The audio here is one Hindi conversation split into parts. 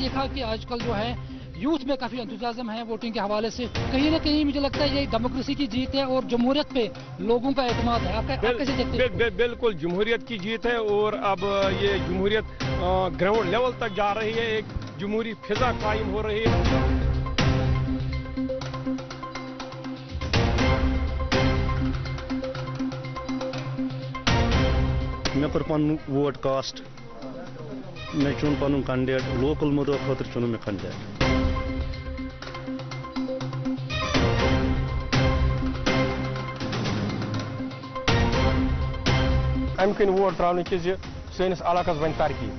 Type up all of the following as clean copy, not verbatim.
देखा कि आजकल जो है यूथ में काफी एंथुसियाज्म है वोटिंग के हवाले से। कहीं ना कहीं मुझे लगता है ये डेमोक्रेसी की जीत है और जमहूरियत पे लोगों का एतमाद है। आप कैसे देखते हैं? बिल्कुल जमहूरियत की जीत है और अब ये जमहूरियत ग्राउंड लेवल तक जा रही है, एक जमहूरी फिजा कायम हो रही है। मे कर पन वोट कास्ट, मे चुन पन कैंडिडेट, लोकल मुद्दों खतर चुन मे कैंडिडेट। अम कन वोट त्रा कि सैनिस इलाकस बन तरक्की।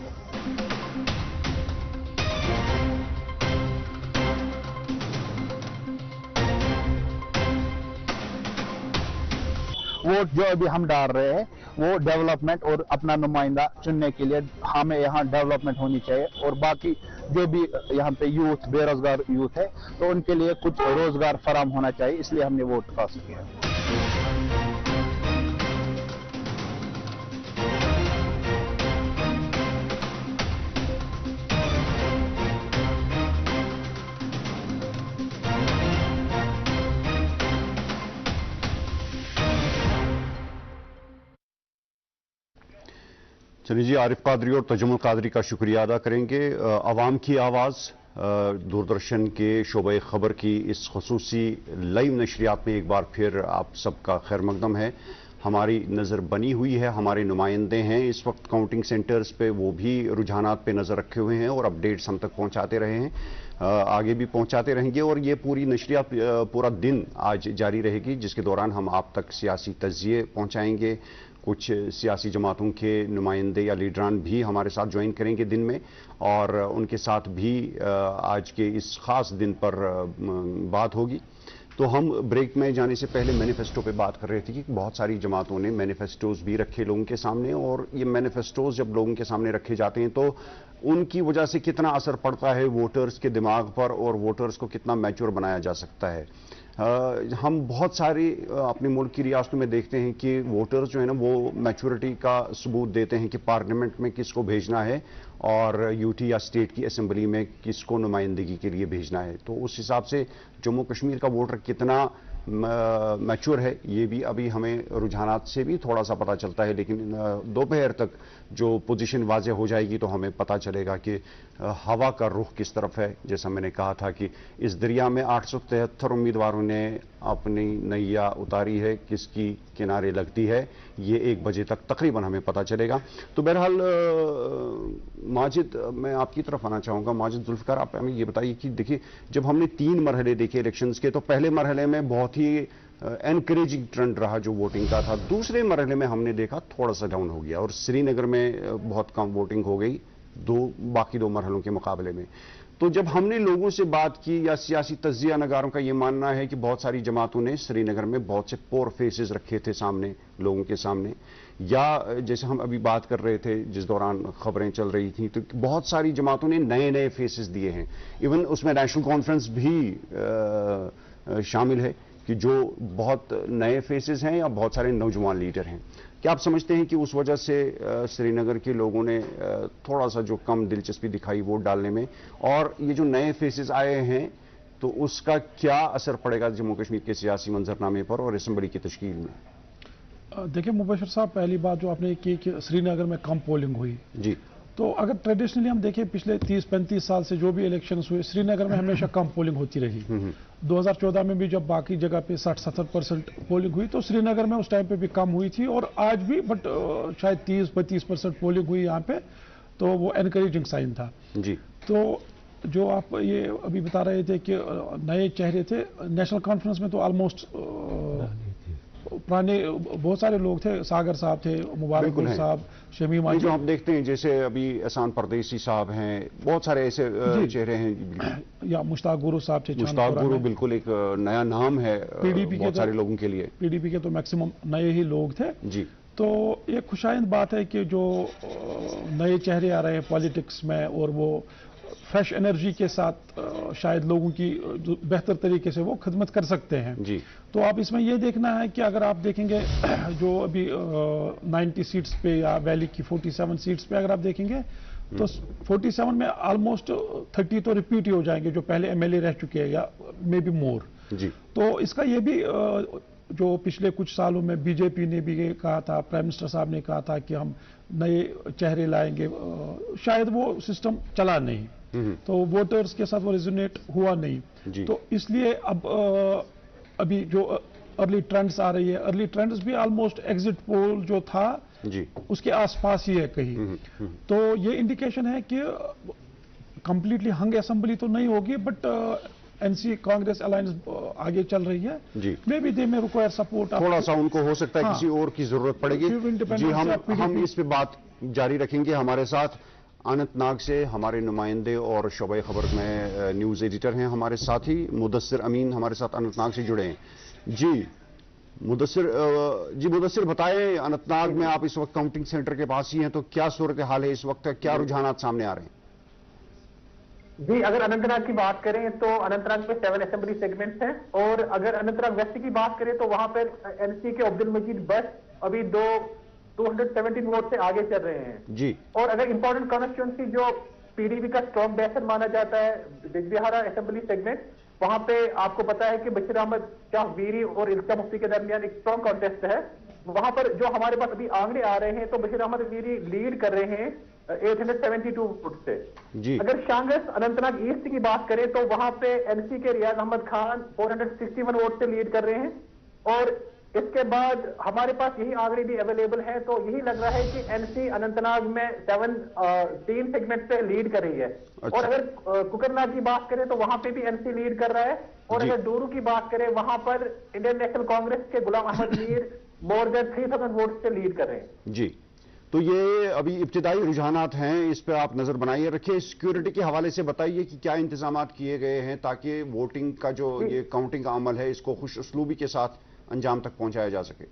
वोट जो अभी हम डाल रहे हैं वो डेवलपमेंट और अपना नुमाइंदा चुनने के लिए हमें यहाँ डेवलपमेंट होनी चाहिए, और बाकी जो भी यहाँ पे यूथ बेरोजगार यूथ है तो उनके लिए कुछ रोजगार फराम होना चाहिए, इसलिए हमने वोट कास्ट किया। चलिए जी, आरिफ कादरी और तजुमुल कादरी का शुक्रिया अदा करेंगे। अवाम की आवाज़ दूरदर्शन के शोबे खबर की इस खसूसी लाइव नशरियात में एक बार फिर आप सबका खैर मकदम है। हमारी नज़र बनी हुई है, हमारे नुमाइंदे हैं इस वक्त काउंटिंग सेंटर्स पे, वो भी रुझानात पे नज़र रखे हुए हैं और अपडेट्स हम तक पहुंचाते रहे हैं, आगे भी पहुंचाते रहेंगे। और ये पूरी नशरियात पूरा दिन आज जारी रहेगी, जिसके दौरान हम आप तक सियासी तज्जिए पहुंचाएंगे। कुछ सियासी जमातों के नुमाइंदे या लीडरान भी हमारे साथ ज्वाइन करेंगे दिन में, और उनके साथ भी आज के इस खास दिन पर बात होगी। तो हम ब्रेक में जाने से पहले मैनिफेस्टो पे बात कर रहे थे कि बहुत सारी जमातों ने मैनिफेस्टोज भी रखे लोगों के सामने, और ये मैनिफेस्टोज जब लोगों के सामने रखे जाते हैं तो उनकी वजह से कितना असर पड़ता है वोटर्स के दिमाग पर, और वोटर्स को कितना मैच्योर बनाया जा सकता है। हम बहुत सारी अपने मुल्क की रियासतों में देखते हैं कि वोटर्स जो है ना वो मैच्योरिटी का सबूत देते हैं कि पार्लियामेंट में किसको भेजना है और यूटी या स्टेट की असेंबली में किसको नुमाइंदगी के लिए भेजना है। तो उस हिसाब से जम्मू कश्मीर का वोटर कितना मैच्योर है ये भी अभी हमें रुझानात से भी थोड़ा सा पता चलता है, लेकिन दोपहर तक जो पोजीशन वाज़ेह हो जाएगी तो हमें पता चलेगा कि हवा का रुख किस तरफ है। जैसा मैंने कहा था कि इस दरिया में 873 उम्मीदवारों ने अपनी नैया उतारी है, किसकी किनारे लगती है ये 1 बजे तक तकरीबन हमें पता चलेगा। तो बहरहाल माजिद, मैं आपकी तरफ आना चाहूँगा। माजिद जुल्फ़िकार, आप हमें ये बताइए कि देखिए जब हमने 3 मरहले देखे इलेक्शंस के, तो पहले मरहले में बहुत ही एनकरेजिंग ट्रेंड रहा जो वोटिंग का था। दूसरे मरहले में हमने देखा थोड़ा सा डाउन हो गया और श्रीनगर में बहुत कम वोटिंग हो गई बाकी 2 मरहलों के मुकाबले में। तो जब हमने लोगों से बात की या सियासी तज्जिया नगारों का ये मानना है कि बहुत सारी जमातों ने श्रीनगर में बहुत से पोर फेसेस रखे थे सामने लोगों के सामने, या जैसे हम अभी बात कर रहे थे जिस दौरान खबरें चल रही थी तो बहुत सारी जमातों ने नए नए फेसेस दिए हैं। इवन उसमें नेशनल कॉन्फ्रेंस भी शामिल है कि जो बहुत नए फेसेस हैं या बहुत सारे नौजवान लीडर हैं। क्या आप समझते हैं कि उस वजह से श्रीनगर के लोगों ने थोड़ा सा जो कम दिलचस्पी दिखाई वोट डालने में, और ये जो नए फेसेस आए हैं तो उसका क्या असर पड़ेगा जम्मू कश्मीर के सियासी मंजरनामे पर और असेंबली की तश्कील में? देखिए मुबशर साहब, पहली बात जो आपने की कि श्रीनगर में कम पोलिंग हुई जी, तो अगर ट्रेडिशनली हम देखें पिछले 30-35 साल से जो भी इलेक्शंस हुए श्रीनगर में हमेशा कम पोलिंग होती रही। 2014 में भी जब बाकी जगह पे 60-70% पोलिंग हुई तो श्रीनगर में उस टाइम पे भी कम हुई थी, और आज भी बट शायद 30-32% पोलिंग हुई यहाँ पे, तो वो एनकरेजिंग साइन था जी। तो जो आप ये अभी बता रहे थे कि नए चेहरे थे, नेशनल कॉन्फ्रेंस में तो ऑलमोस्ट पुराने बहुत सारे लोग थे, सागर साहब थे, मुबारक साहब, शमीम जो आप देखते हैं जैसे अभी एहसान परदेसी साहब हैं, बहुत सारे ऐसे चेहरे हैं, या मुश्ताक गुरु साहब थे। मुश्ताक गुरु बिल्कुल एक नया नाम है पीडीपी बहुत सारे लोगों के लिए। पीडीपी के तो मैक्सिमम नए ही लोग थे जी। तो ये खुशाइंद बात है कि जो नए चेहरे आ रहे हैं पॉलिटिक्स में और वो फ्रेश एनर्जी के साथ शायद लोगों की बेहतर तरीके से वो खिदमत कर सकते हैं जी। तो आप इसमें ये देखना है कि अगर आप देखेंगे जो अभी 90 सीट्स पे या वैली की 47 सीट्स पे अगर आप देखेंगे तो 47 में ऑलमोस्ट 30 तो रिपीट ही हो जाएंगे जो पहले एमएलए रह चुके हैं, या मे बी मोर जी। तो इसका ये भी जो पिछले कुछ सालों में बीजेपी ने भी ये कहा था, प्राइम मिनिस्टर साहब ने कहा था कि हम नए चेहरे लाएंगे, शायद वो सिस्टम चला नहीं, तो वोटर्स के साथ वो रेजोनेट हुआ नहीं। तो इसलिए अब अभी जो अर्ली ट्रेंड्स आ रही है, अर्ली ट्रेंड्स भी ऑलमोस्ट एग्जिट पोल जो था जी उसके आसपास ही है कहीं। तो ये इंडिकेशन है कि कंप्लीटली हंग असेंबली तो नहीं होगी, बट एनसी कांग्रेस अलायंस आगे चल रही है जी। मे बी दे में रिक्वायर सपोर्ट, थोड़ा सा उनको हो सकता है हाँ, किसी और की जरूरत पड़ेगी जी। हम इस पे बात जारी रखेंगे। हमारे साथ अनंतनाग से हमारे नुमाइंदे और शोबे खबर में न्यूज एडिटर हैं हमारे साथी मुदस्सिर अमीन हमारे साथ अनंतनाग से जुड़े हैं जी। मुदस्सिर बताएं, अनंतनाग में आप इस वक्त काउंटिंग सेंटर के पास ही हैं, तो क्या सूरत हाल है इस वक्त, क्या रुझानात सामने आ रहे हैं? जी, अगर अनंतनाग की बात करें तो अनंतनाग में 7 असेंबली सेगमेंट्स हैं, और अगर अनंतनाग वेस्ट की बात करें तो वहां पर एनसी के अब्दुल मजीद बस अभी 217 वोट से आगे चल रहे हैं जी। और अगर इंपॉर्टेंट कॉन्स्टिट्यूंसी जो पीडीपी का स्ट्रॉन्ग बेहतर माना जाता है, बिजबिहारा असेंबली सेगमेंट, वहां पे आपको पता है कि बशीर अहमद शाह वीरी और इल्तिजा मुफ्ती के दरमियान एक स्ट्रॉन्ग कॉन्टेस्ट है। वहां पर जो हमारे पास अभी आंकड़े आ रहे हैं तो बशीर अहमद वीरी लीड कर रहे हैं 872 वोट से जी। अगर शांगस अनंतनाग ईस्ट की बात करें तो वहां पे एनसी के रियाज अहमद खान 461 वोट से लीड कर रहे हैं, और इसके बाद हमारे पास यही आंकड़े भी अवेलेबल है, तो यही लग रहा है कि एनसी अनंतनाग में 3 सेगमेंट से लीड कर रही है। अच्छा। और अगर कुकरनाग की बात करें तो वहां पे भी एनसी लीड कर रहा है, और अगर डोरू की बात करें वहां पर इंडियन नेशनल कांग्रेस के Ghulam Ahmad Mir more than 3000 vote से लीड कर रहे हैं जी। तो ये अभी इब्तिदाई रुझानात हैं, इस पर आप नजर बनाइए रखिए। सिक्योरिटी के हवाले से बताइए कि क्या इंतजाम किए गए हैं ताकि वोटिंग का जो ये काउंटिंग का अमल है इसको खुश उसलूबी के साथ अंजाम तक पहुंचाया जा सके?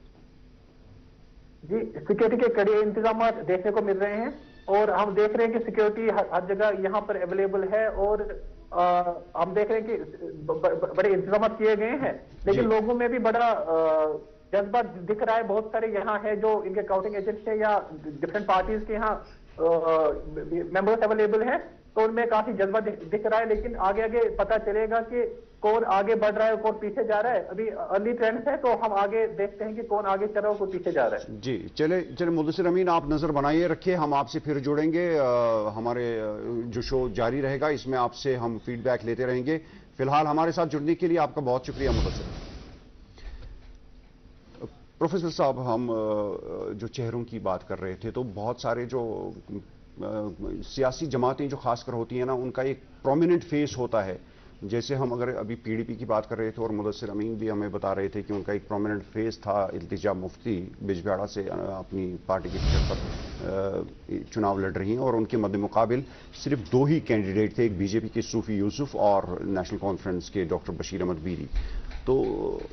जी, सिक्योरिटी के कड़े इंतजाम देखने को मिल रहे हैं, और हम देख रहे हैं कि सिक्योरिटी हर जगह यहाँ पर अवेलेबल है, और हम देख रहे हैं कि बड़े इंतजाम किए गए हैं, लेकिन लोगों में भी बड़ा जज्बा दिख रहा है। बहुत सारे यहाँ है जो इनके काउंटिंग एजेंट्स है या डिफरेंट पार्टीज के यहाँ मेंबर्स अवेलेबल हैं, तो उनमें काफी जज्बा दिख रहा है, लेकिन आगे आगे पता चलेगा कि कौन आगे बढ़ रहा है और कौन पीछे जा रहा है। अभी अर्ली ट्रेंड्स है, तो हम आगे देखते हैं कि कौन आगे चल रहा है और कौन पीछे जा रहा है जी। चले मुदस्सिर अमीन, आप नजर बनाइए रखिए, हम आपसे फिर जुड़ेंगे। हमारे जो शो जारी रहेगा इसमें आपसे हम फीडबैक लेते रहेंगे। फिलहाल हमारे साथ जुड़ने के लिए आपका बहुत शुक्रिया मुदस्सिर। प्रोफेसर साहब, हम जो चेहरों की बात कर रहे थे, तो बहुत सारे जो सियासी जमातें जो खासकर होती हैं ना, उनका एक प्रोमिनेंट फेस होता है। जैसे हम अगर अभी पीडीपी की बात कर रहे थे और मुदस्सिर अमीन भी हमें बता रहे थे कि उनका एक प्रोमिनेंट फेस था, इल्तिजा मुफ्ती बिजबिहाड़ा से अपनी पार्टी के टिकट पर चुनाव लड़ रही हैं, और उनके मद्दे मुकाबिल सिर्फ 2 ही कैंडिडेट थे, एक बीजेपी के सूफी यूसुफ और नेशनल कॉन्फ्रेंस के डॉक्टर बशीर अहमद वीरी। तो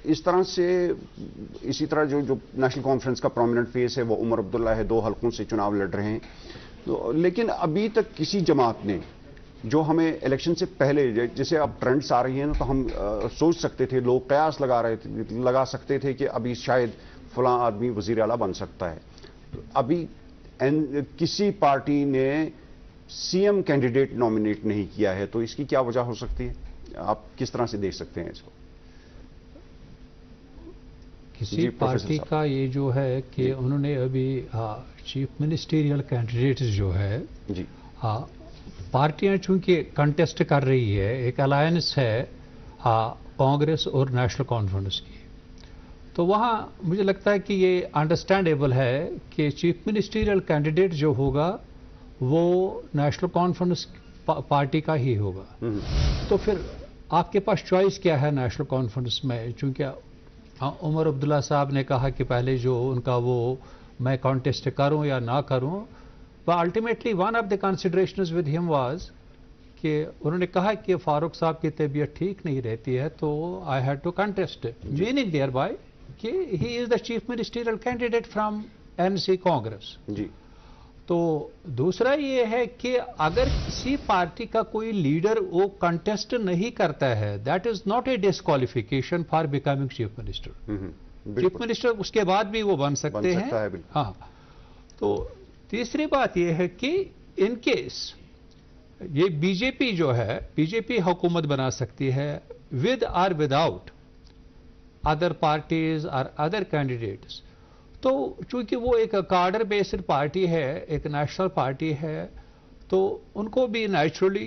इस तरह से इसी तरह जो नेशनल कॉन्फ्रेंस का प्रोमिनेंट फेस है वो उमर अब्दुल्ला है, 2 हलकों से चुनाव लड़ रहे हैं। तो लेकिन अभी तक किसी जमात ने जो हमें इलेक्शन से पहले जैसे अब ट्रेंड्स आ रही हैं तो हम सोच सकते थे, लोग कयास लगा सकते थे कि अभी शायद फलां आदमी वजीर आला बन सकता है। अभी किसी पार्टी ने सीएम कैंडिडेट नॉमिनेट नहीं किया है, तो इसकी क्या वजह हो सकती है? आप किस तरह से देख सकते हैं इसको? किसी पार्टी का ये जो है कि उन्होंने अभी चीफ मिनिस्टीरियल कैंडिडेट जो है जी, पार्टियां चूंकि कंटेस्ट कर रही है, एक अलायंस है कांग्रेस और नेशनल कॉन्फ्रेंस की, तो वहां मुझे लगता है कि ये अंडरस्टैंडेबल है कि चीफ मिनिस्टीरियल कैंडिडेट जो होगा वो नेशनल कॉन्फ्रेंस पार्टी का ही होगा। तो फिर आपके पास चॉइस क्या है नेशनल कॉन्फ्रेंस में? चूंकि उमर अब्दुल्ला साहब ने कहा कि पहले जो उनका वो मैं कॉन्टेस्ट करूं या ना करूं, but ultimately one of the considerations with him was कि उन्होंने कहा कि फारूक साहब की तबीयत ठीक नहीं रहती है, तो I had to contest, meaning thereby कि he is the chief ministerial candidate from NC Congress जी। तो दूसरा ये है कि अगर किसी पार्टी का कोई लीडर वो कंटेस्ट नहीं करता है, that is not a disqualification for becoming chief minister. Chief minister उसके बाद भी वो बन सकते हैं। है, हाँ, तो तीसरी बात यह है कि इन केस ये बीजेपी जो है, बीजेपी हुकूमत बना सकती है विद और विदाउट अदर पार्टीज और अदर कैंडिडेट्स। तो चूंकि वो एक कार्डर बेस्ड पार्टी है, एक नेशनल पार्टी है, तो उनको भी नेचुरली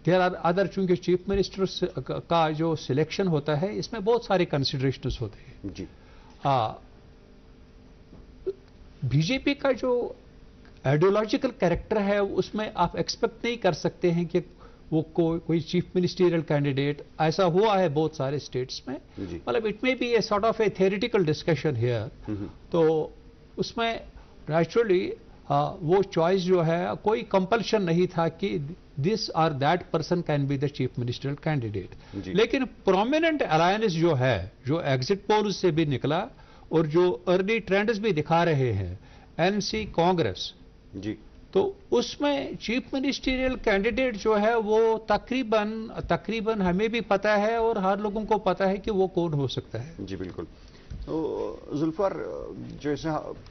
देयर आर अदर, चूंकि चीफ मिनिस्टर का जो सिलेक्शन होता है इसमें बहुत सारे कंसिडरेशंस होते हैं जी। बीजेपी का जो आइडियोलॉजिकल कैरेक्टर है उसमें आप एक्सपेक्ट नहीं कर सकते हैं कि वो कोई चीफ मिनिस्टीरियल कैंडिडेट, ऐसा हुआ है बहुत सारे स्टेट्स में, मतलब it may be A sort of A theoretical discussion here. तो उसमें नेचुरली वो चॉइस जो है, कोई कंपल्शन नहीं था कि दिस और that person can be the chief ministerial candidate. लेकिन प्रोमिनेंट अलायंस जो है, जो एग्जिट पोल से भी निकला और जो अर्ली ट्रेंड्स भी दिखा रहे हैं, एनसी कांग्रेस जी, तो उसमें चीफ मिनिस्टीरियल कैंडिडेट जो है वो तकरीबन हमें भी पता है और हर लोगों को पता है कि वो कौन हो सकता है। जी बिल्कुल। तो जुल्फर, जैसे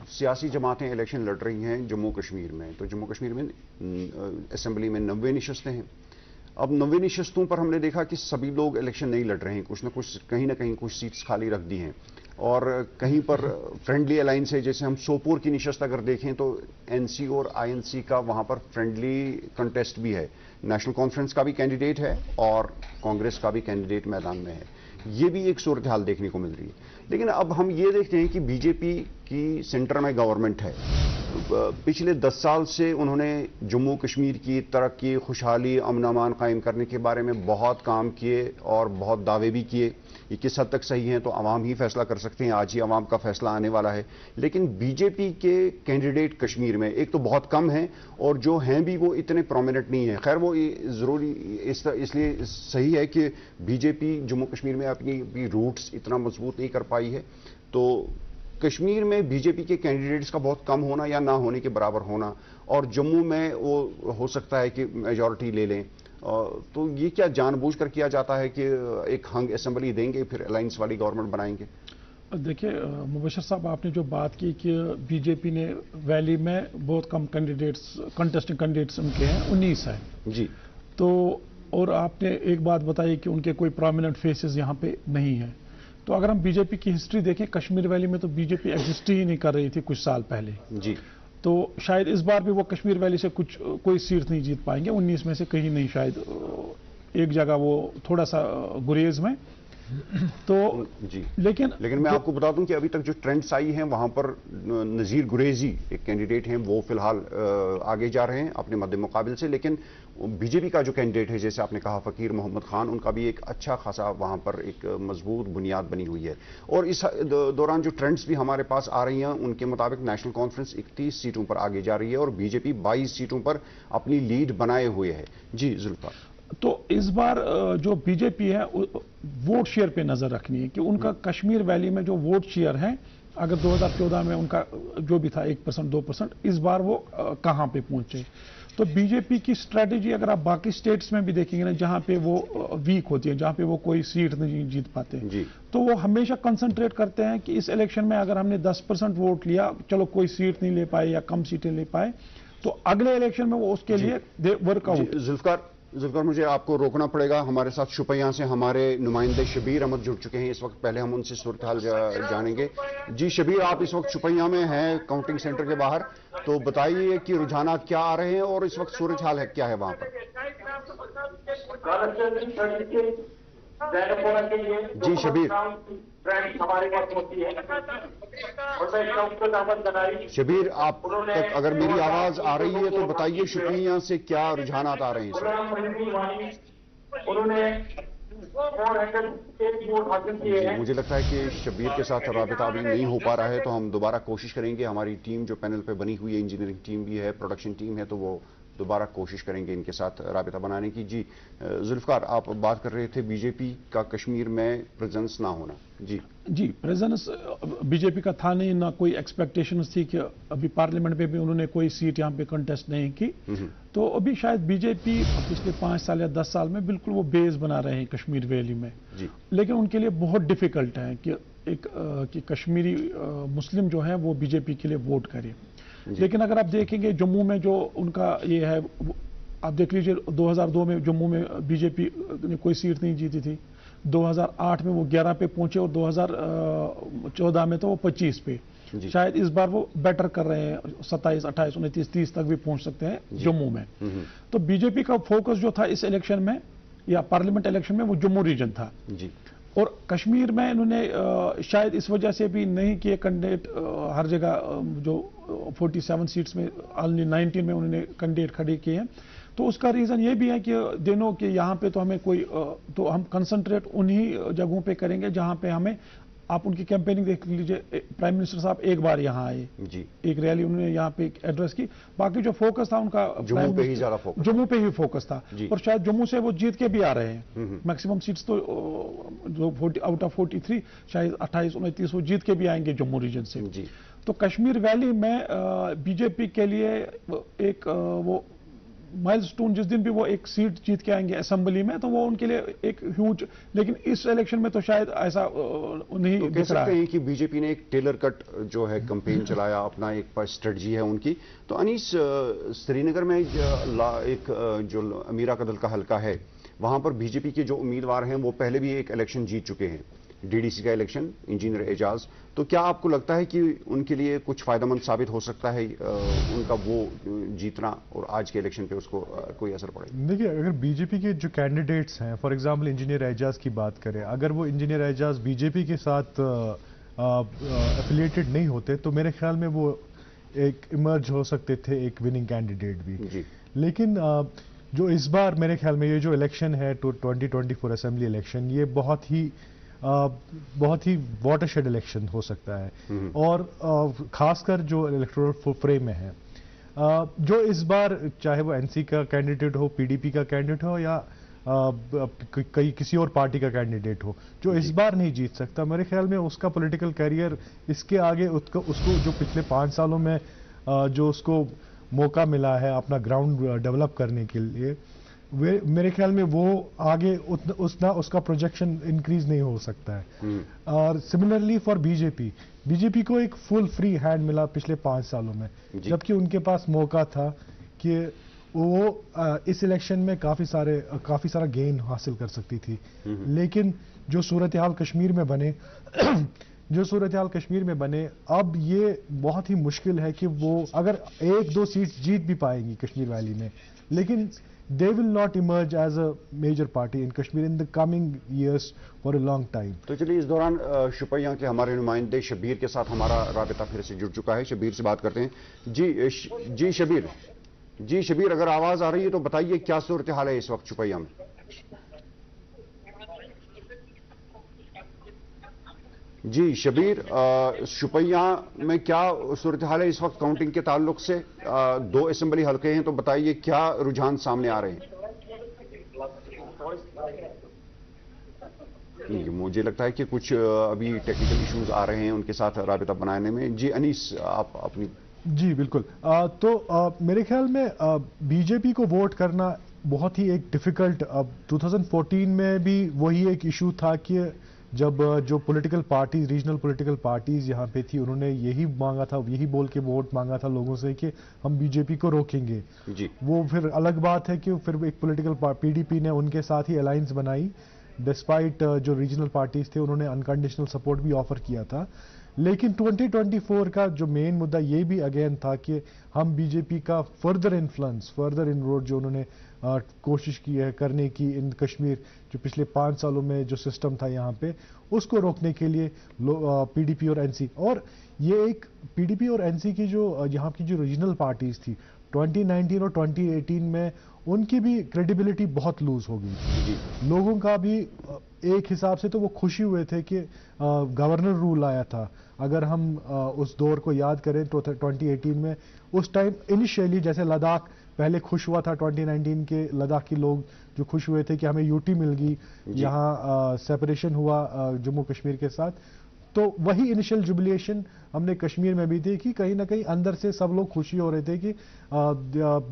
सियासी जमातें इलेक्शन लड़ रही हैं जम्मू कश्मीर में, तो जम्मू कश्मीर में असेंबली में 90 नशस्तें हैं। अब 90 नशस्तों पर हमने देखा कि सभी लोग इलेक्शन नहीं लड़ रहे हैं, कुछ ना कहीं कुछ सीट्स खाली रख दी हैं और कहीं पर फ्रेंडली अलायंस है। जैसे हम सोपोर की नशस्त अगर देखें तो एनसी और आईएनसी का वहां पर फ्रेंडली कंटेस्ट भी है, नेशनल कॉन्फ्रेंस का भी कैंडिडेट है और कांग्रेस का भी कैंडिडेट मैदान में है। ये भी एक सूरत हाल देखने को मिल रही है। लेकिन अब हम ये देखते हैं कि बीजेपी की सेंटर में गवर्नमेंट है, पिछले 10 साल से उन्होंने जम्मू कश्मीर की तरक्की, खुशहाली, अमन अमान कायम करने के बारे में बहुत काम किए और बहुत दावे भी किए। ये किस हद तक सही है तो अवाम ही फैसला कर सकते हैं, आज ही अवाम का फैसला आने वाला है। लेकिन बीजेपी के कैंडिडेट कश्मीर में एक तो बहुत कम हैं और जो हैं भी वो इतने प्रोमिनेंट नहीं है। खैर वो ज़रूरी इसलिए सही है कि बीजेपी जम्मू कश्मीर में अपनी रूट्स इतना मजबूत नहीं कर पाई है। तो कश्मीर में बीजेपी के कैंडिडेट्स का बहुत कम होना या ना होने के बराबर होना, और जम्मू में वो हो सकता है कि मेजॉरिटी ले लें, तो ये क्या जानबूझकर किया जाता है कि एक हंग असेंबली देंगे फिर अलायंस वाली गवर्नमेंट बनाएंगे? देखिए मुबशर साहब, आपने जो बात की कि बीजेपी ने वैली में बहुत कम कंटेस्टिंग कैंडिडेट्स उनके हैं, 19 हैं जी। तो और आपने एक बात बताई कि उनके कोई प्रोमिनेंट फेसेस यहाँ पे नहीं है। तो अगर हम बीजेपी की हिस्ट्री देखें, कश्मीर वैली में तो बीजेपी एग्जिस्ट ही नहीं कर रही थी कुछ साल पहले जी। तो शायद इस बार भी वो कश्मीर वैली से कोई सीट नहीं जीत पाएंगे, 19 में से कहीं नहीं, शायद एक जगह वो थोड़ा सा गुरेज में। तो जी, लेकिन मैं आपको बता दूं कि अभी तक जो ट्रेंड्स आई हैं वहां पर नज़ीर गुरेजी एक कैंडिडेट हैं, वो फिलहाल आगे जा रहे हैं अपने मद्दे मुकाबिल से। लेकिन बीजेपी का जो कैंडिडेट है, जैसे आपने कहा फकीर मोहम्मद खान, उनका भी एक अच्छा खासा वहां पर एक मजबूत बुनियाद बनी हुई है। और इस दौरान जो ट्रेंड्स भी हमारे पास आ रही हैं उनके मुताबिक नेशनल कॉन्फ्रेंस 31 सीटों पर आगे जा रही है और बीजेपी 22 सीटों पर अपनी लीड बनाए हुए है। जी जुल्फा, तो इस बार जो बीजेपी है वोट शेयर पे नजर रखनी है कि उनका कश्मीर वैली में जो वोट शेयर है, अगर 2014 में उनका जो भी था 1% 2%, इस बार वो कहां पे पहुंचे। तो बीजेपी की स्ट्रेटेजी अगर आप बाकी स्टेट्स में भी देखेंगे ना, जहां पे वो वीक होती है, जहां पे वो कोई सीट नहीं जीत पाते, तो वो हमेशा कंसंट्रेट करते हैं कि इस इलेक्शन में अगर हमने 10% वोट लिया, चलो कोई सीट नहीं ले पाए या कम सीटें ले पाए, तो अगले इलेक्शन में वो उसके लिए वर्कआउट। जुल्फकार, मुझे आपको रोकना पड़ेगा। हमारे साथ शुपियां से हमारे नुमाइंदे शबीर अहमद जुड़ चुके हैं इस वक्त। पहले हम उनसे सूरत हाल जानेंगे। जी शबीर, आप इस वक्त शुपियां में हैं, काउंटिंग सेंटर के बाहर, तो बताइए कि रुझानात क्या आ रहे हैं और इस वक्त सूरत हाल है क्या है वहां पर? जी शबीर। हमारे पास होती है शबीर, आप तक अगर मेरी आवाज आ रही है तो बताइए शुपियां से क्या रुझानात आ रहे हैं? मुझे लगता है कि शबीर के साथ राबिता अभी नहीं हो पा रहा है, तो हम दोबारा कोशिश करेंगे। हमारी टीम जो पैनल पे बनी हुई है, इंजीनियरिंग टीम भी है, प्रोडक्शन टीम है, तो वो दोबारा कोशिश करेंगे इनके साथ राबिता बनाने की। जी जुल्फकार, आप बात कर रहे थे बीजेपी का कश्मीर में प्रेजेंस ना होना। जी प्रेजेंस बीजेपी का था नहीं, ना कोई एक्सपेक्टेशंस थी कि अभी पार्लियामेंट में भी उन्होंने कोई सीट यहाँ पे कंटेस्ट नहीं की। तो अभी शायद बीजेपी पिछले 5 साल या 10 साल में बिल्कुल वो बेस बना रहे हैं कश्मीर वैली में। लेकिन उनके लिए बहुत डिफिकल्ट है कि कश्मीरी मुस्लिम जो है वो बीजेपी के लिए वोट करे, लेकिन अगर आप देखेंगे जम्मू में जो उनका ये है, आप देख लीजिए 2002 में जम्मू में बीजेपी ने कोई सीट नहीं जीती थी, 2008 में वो 11 पे पहुंचे और 2014 में तो वो 25 पे। शायद इस बार वो बेटर कर रहे हैं, 27, 28, 29, 30 तक भी पहुंच सकते हैं जम्मू में। तो बीजेपी का फोकस जो था इस इलेक्शन में या पार्लियामेंट इलेक्शन में वो जम्मू रीजन था जी। और कश्मीर में इन्होंने शायद इस वजह से भी नहीं किए कैंडिडेट, हर जगह जो 47 सीट्स में ऑनली 19 में उन्होंने कैंडिडेट खड़े किए हैं। तो उसका रीजन ये भी है कि दोनों के यहाँ पे तो हमें कोई, तो हम कंसंट्रेट उन्हीं जगहों पे करेंगे जहाँ पे हमें, आप उनकी कैंपेनिंग देख लीजिए, प्राइम मिनिस्टर साहब एक बार यहाँ आए जी, एक रैली उन्होंने यहाँ पे एड्रेस की, बाकी जो फोकस था उनका जम्मू पे ही ज्यादा फोकस, जम्मू पे ही फोकस था। और शायद जम्मू से वो जीत के भी आ रहे हैं, मैक्सिमम सीट्स तो जो 40 आउट ऑफ 43 शायद 28, 29 वो जीत के भी आएंगे जम्मू रीजन से जी। तो कश्मीर वैली में बीजेपी के लिए एक वो माइलस्टोन, जिस दिन भी वो एक सीट जीत के आएंगे असेंबली में, तो वो उनके लिए एक ह्यूज, लेकिन इस इलेक्शन में तो शायद ऐसा नहीं तो कह सकते हैं कि बीजेपी ने एक टेलर कट जो है कैंपेन चलाया, अपना एक स्ट्रेटजी है उनकी। तो अनीस, श्रीनगर में एक जो अमीरा कदल का हलका है, वहां पर बीजेपी के जो उम्मीदवार हैं वो पहले भी एक इलेक्शन जीत चुके हैं, डीडीसी का इलेक्शन, इंजीनियर एजाज। तो क्या आपको लगता है कि उनके लिए कुछ फायदेमंद साबित हो सकता है उनका वो जीतना और आज के इलेक्शन पे उसको कोई असर पड़े? देखिए, अगर बीजेपी के जो कैंडिडेट्स हैं, फॉर एग्जांपल इंजीनियर एजाज की बात करें, अगर वो इंजीनियर एजाज बीजेपी के साथ एफिलिएटेड नहीं होते तो मेरे ख्याल में वो एक इमर्ज हो सकते थे एक विनिंग कैंडिडेट भी जी। लेकिन जो इस बार मेरे ख्याल में ये जो इलेक्शन है 2024 असेंबली इलेक्शन, ये बहुत ही वाटरशेड इलेक्शन हो सकता है। और खासकर जो इलेक्टोरल फ्रेम में है, जो इस बार चाहे वो एनसी का कैंडिडेट हो, पीडीपी का कैंडिडेट हो या किसी और पार्टी का कैंडिडेट हो, जो इस बार नहीं जीत सकता, मेरे ख्याल में उसका पॉलिटिकल कैरियर इसके आगे उसको जो पिछले 5 सालों में जो उसको मौका मिला है अपना ग्राउंड डेवलप करने के लिए, मेरे ख्याल में वो आगे उसका प्रोजेक्शन इंक्रीज नहीं हो सकता है। और सिमिलरली फॉर बीजेपी को एक फुल फ्री हैंड मिला पिछले 5 सालों में, जबकि उनके पास मौका था कि वो इस इलेक्शन में काफी सारा गेन हासिल कर सकती थी। लेकिन जो सूरत हाल कश्मीर में बने अब ये बहुत ही मुश्किल है कि वो अगर 1-2 सीट्स जीत भी पाएंगी कश्मीर वैली में, लेकिन they will not emerge as a major party in Kashmir in the coming years for a long time. तो चलिए, इस दौरान शुपैया के हमारे नुमाइंदे शबीर के साथ हमारा राबिता फिर से जुड़ चुका है। शबीर से बात करते हैं। जी शबीर, अगर आवाज आ रही है तो बताइए क्या सूरत हाल है इस वक्त शुपैया में? जी शबीर, शुपैया में क्या सूरत हाल है इस वक्त काउंटिंग के ताल्लुक से? 2 असेंबली हल्के हैं, तो बताइए क्या रुझान सामने आ रहे हैं? मुझे लगता है कि कुछ अभी टेक्निकल इश्यूज आ रहे हैं उनके साथ राबिता बनाने में। जी अनीस, आप अपनी। जी बिल्कुल। मेरे ख्याल में बीजेपी को वोट करना बहुत ही एक डिफिकल्ट, 2014 में भी वही एक इशू था कि जब जो political parties, regional political parties यहाँ पे थी, उन्होंने यही मांगा था, यही बोल के वोट मांगा था लोगों से कि हम बीजेपी को रोकेंगे जी। वो फिर अलग बात है कि फिर एक पॉलिटिकल पीडीपी ने उनके साथ ही अलायंस बनाई, डिस्पाइट जो रीजनल पार्टीज थे उन्होंने अनकंडीशनल सपोर्ट भी ऑफर किया था। लेकिन 2024 का जो मेन मुद्दा ये भी अगेन था कि हम बीजेपी का फर्दर इन्फ्लुएंस, फर्दर इनरोड जो उन्होंने कोशिश की है करने की इन कश्मीर, जो पिछले 5 सालों में जो सिस्टम था यहाँ पे, उसको रोकने के लिए पीडीपी और एनसी, और ये एक पीडीपी और एनसी की जो यहाँ की जो रीजनल पार्टीज थी 2019 और 2018 में उनकी भी क्रेडिबिलिटी बहुत लूज हो गई। लोगों का भी एक हिसाब से तो वो खुशी हुए थे कि गवर्नर रूल आया था। अगर हम उस दौर को याद करें तो 2018 में उस टाइम इनिशियली जैसे लद्दाख पहले खुश हुआ था, 2019 के लद्दाखी लोग जो खुश हुए थे कि हमें यूटी मिल गई, यहाँ सेपरेशन हुआ जम्मू कश्मीर के साथ, तो वही इनिशियल जुबिलेशन हमने कश्मीर में भी देखी, कहीं ना कहीं अंदर से सब लोग खुशी हो रहे थे कि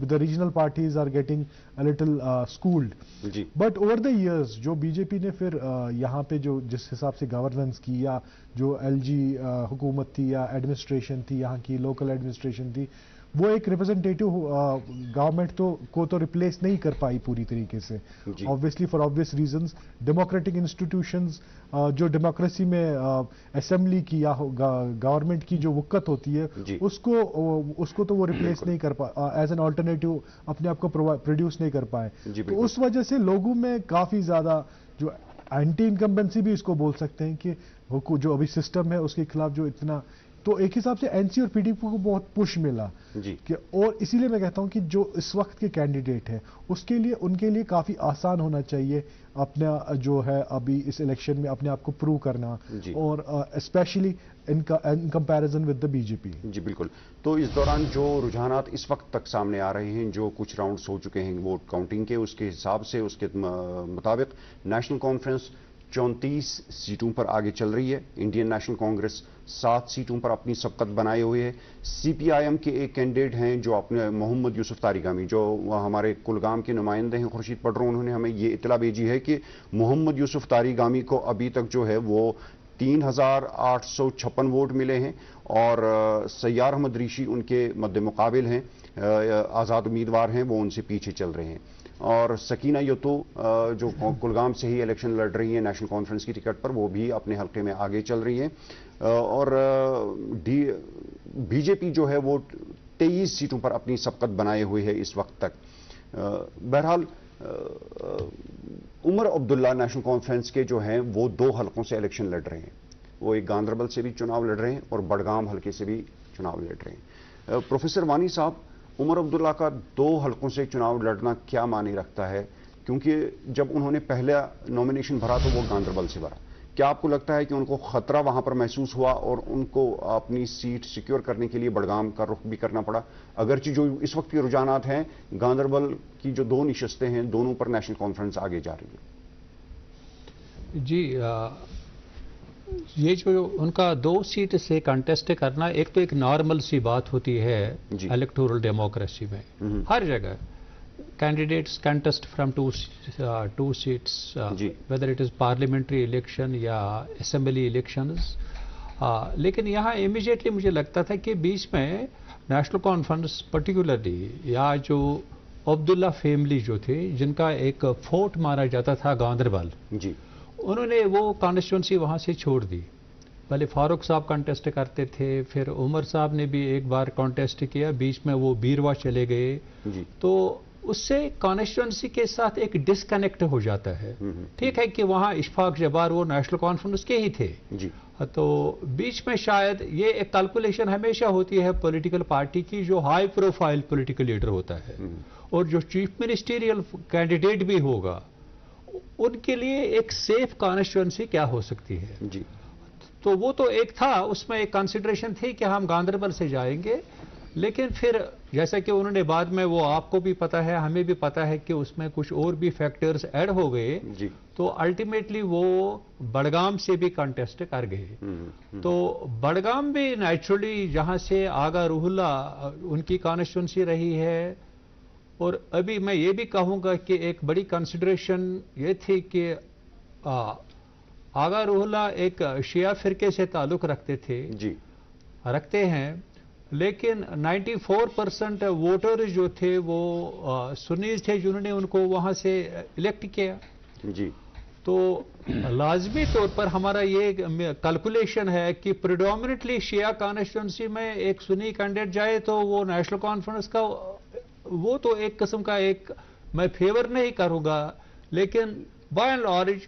the regional parties are getting a little schooled. But over the years जो बीजेपी ने फिर यहाँ पे जो जिस हिसाब से गवर्नेंस की, या जो एलजी हुकूमत थी या एडमिनिस्ट्रेशन थी, यहाँ की लोकल एडमिनिस्ट्रेशन थी, वो एक रिप्रेजेंटेटिव गवर्नमेंट को तो रिप्लेस नहीं कर पाई पूरी तरीके से, obviously for obvious reasons. Democratic institutions जो डेमोक्रेसी में असेंबली की या गवर्नमेंट की जो वक़्त होती है, उसको तो वो रिप्लेस नहीं कर पाए, एज एन ऑल्टरनेटिव अपने आप को प्रोड्यूस नहीं कर पाए। तो उस वजह से लोगों में काफ़ी ज़्यादा जो एंटी इनकम्बेंसी भी इसको बोल सकते हैं कि जो अभी सिस्टम है उसके खिलाफ जो इतना, तो एक हिसाब से एनसी और पीडीपी को बहुत पुश मिला कि, और इसीलिए मैं कहता हूं कि जो इस वक्त के कैंडिडेट हैं उनके लिए काफी आसान होना चाहिए अपना जो है अभी इस इलेक्शन में अपने आप को प्रूव करना, और specially in comparison with the BJP. जी बिल्कुल। तो इस दौरान जो रुझानात इस वक्त तक सामने आ रहे हैं, जो कुछ राउंड्स हो चुके हैं वोट काउंटिंग के, उसके हिसाब से उसके मुताबिक नेशनल कॉन्फ्रेंस 34 सीटों पर आगे चल रही है, इंडियन नेशनल कांग्रेस 7 सीटों पर अपनी सबकत बनाए हुए है। सीपीआईएम के एक कैंडिडेट हैं जो अपने मोहम्मद यूसुफ तारिगामी, जो हमारे कुलगाम के नुमाइंदे हैं खुर्शीद पटरो, उन्होंने हमें ये इतला भेजी है कि मोहम्मद यूसुफ तारिगामी को अभी तक जो है वो 3856 वोट मिले हैं, और सैयार अहमद ऋषि उनके मद्दे मुकाबिल हैं, आज़ाद उम्मीदवार हैं, वो उनसे पीछे चल रहे हैं। और सकीना यतो जो कुलगाम से ही इलेक्शन लड़ रही है नेशनल कॉन्फ्रेंस की टिकट पर, वो भी अपने हल्के में आगे चल रही है। और बीजेपी जो है वो 23 सीटों पर अपनी सबकत बनाए हुए है इस वक्त तक। बहरहाल उमर अब्दुल्ला नेशनल कॉन्फ्रेंस के जो हैं वो 2 हलकों से इलेक्शन लड़ रहे हैं, वो एक गांधरबल से भी चुनाव लड़ रहे हैं और बडगाम हल्के से भी चुनाव लड़ रहे हैं। प्रोफेसर वानी साहब, उमर अब्दुल्ला का 2 हलकों से चुनाव लड़ना क्या मायने रखता है, क्योंकि जब उन्होंने पहला नॉमिनेशन भरा तो वो गांधरबल से भरा, क्या आपको लगता है कि उनको खतरा वहां पर महसूस हुआ और उनको अपनी सीट सिक्योर करने के लिए बडगाम का रुख भी करना पड़ा, अगरचे जो इस वक्त के रुझानात हैं गांधरबल की जो 2 निशस्तें हैं दोनों पर नेशनल कॉन्फ्रेंस आगे जा रही है? जी, ये जो उनका 2 सीट से कंटेस्ट करना, एक तो एक नॉर्मल सी बात होती है इलेक्टोरल डेमोक्रेसी में, हर जगह candidates contest from 2 seats, whether it is parliamentary election या असेंबली इलेक्शंस। लेकिन यहाँ इमीडिएटली मुझे लगता था कि बीच में नेशनल कॉन्फ्रेंस पर्टिकुलरली, या जो अब्दुल्ला फैमिली जो थे जिनका एक फोर्ट माना जाता था गांधरबल, उन्होंने वो कॉन्स्टिट्यूंसी वहां से छोड़ दी। पहले फारूक साहब कॉन्टेस्ट करते थे, फिर उमर साहब ने भी एक बार कॉन्टेस्ट किया, बीच में वो बीरवा चले गए, तो उससे कॉन्स्टिट्यूंसी के साथ एक डिस्कनेक्ट हो जाता है। ठीक है कि वहां इशफाक जब्बार वो नेशनल कॉन्फ्रेंस के ही थे, तो बीच में शायद ये एक कैलकुलेशन हमेशा होती है पॉलिटिकल पार्टी की, जो हाई प्रोफाइल पॉलिटिकल लीडर होता है और जो चीफ मिनिस्टीरियल कैंडिडेट भी होगा, उनके लिए एक सेफ कॉन्स्टिट्यूंसी क्या हो सकती है। तो वो तो एक था, उसमें एक कंसिडरेशन थी कि हम गांधरबल से जाएंगे, लेकिन फिर जैसा कि उन्होंने बाद में, वो आपको भी पता है हमें भी पता है कि उसमें कुछ और भी फैक्टर्स ऐड हो गए, तो अल्टीमेटली वो बडगाम से भी कंटेस्ट कर गए। तो बडगाम भी नेचुरली जहां से आगा रूहुल्ला उनकी कॉन्स्टिट्यूंसी रही है, और अभी मैं ये भी कहूंगा कि एक बड़ी कंसिडरेशन ये थी कि आगा रूहुल्ला एक शिया फिरके से ताल्लुक रखते हैं, लेकिन 94% वोटर जो थे वो सुन्नी थे, जिन्होंने उनको वहां से इलेक्ट किया। तो लाजमी तौर पर हमारा ये कैलकुलेशन है कि प्रेडोमिनेटली शिया कॉन्स्टिट्यूंसी में एक सुन्नी कैंडिडेट जाए तो वो नेशनल कॉन्फ्रेंस का, वो तो एक किस्म का एक मैं फेवर नहीं करूंगा, लेकिन बाय एंड लार्ज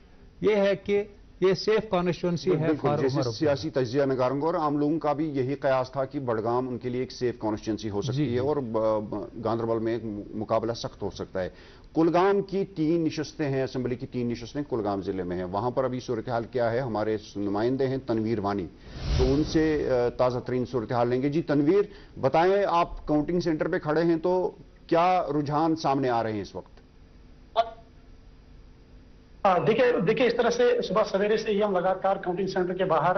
ये है कि ये सेफ कॉन्स्टिट्यूंसी है। सियासी तजिया नगारों और आम लोगों का भी यही कयास था कि बडगाम उनके लिए एक सेफ कॉन्स्टिट्यूंसी हो सकती है और गांधरबल में एक मुकाबला सख्त हो सकता है। कुलगाम की 3 निशस्तें हैं, असेंबली की 3 निशस्तें कुलगाम जिले में हैं, वहां पर अभी सूरत हाल क्या है, हमारे नुमाइंदे हैं तनवीर वानी, तो उनसे ताज़ा तरीन सूरत हाल लेंगे। जी तनवीर, बताएं, आप काउंटिंग सेंटर पे खड़े हैं, तो क्या रुझान सामने आ रहे हैं इस वक्त? देखिए इस तरह से सुबह सवेरे से ही हम लगातार काउंटिंग सेंटर के बाहर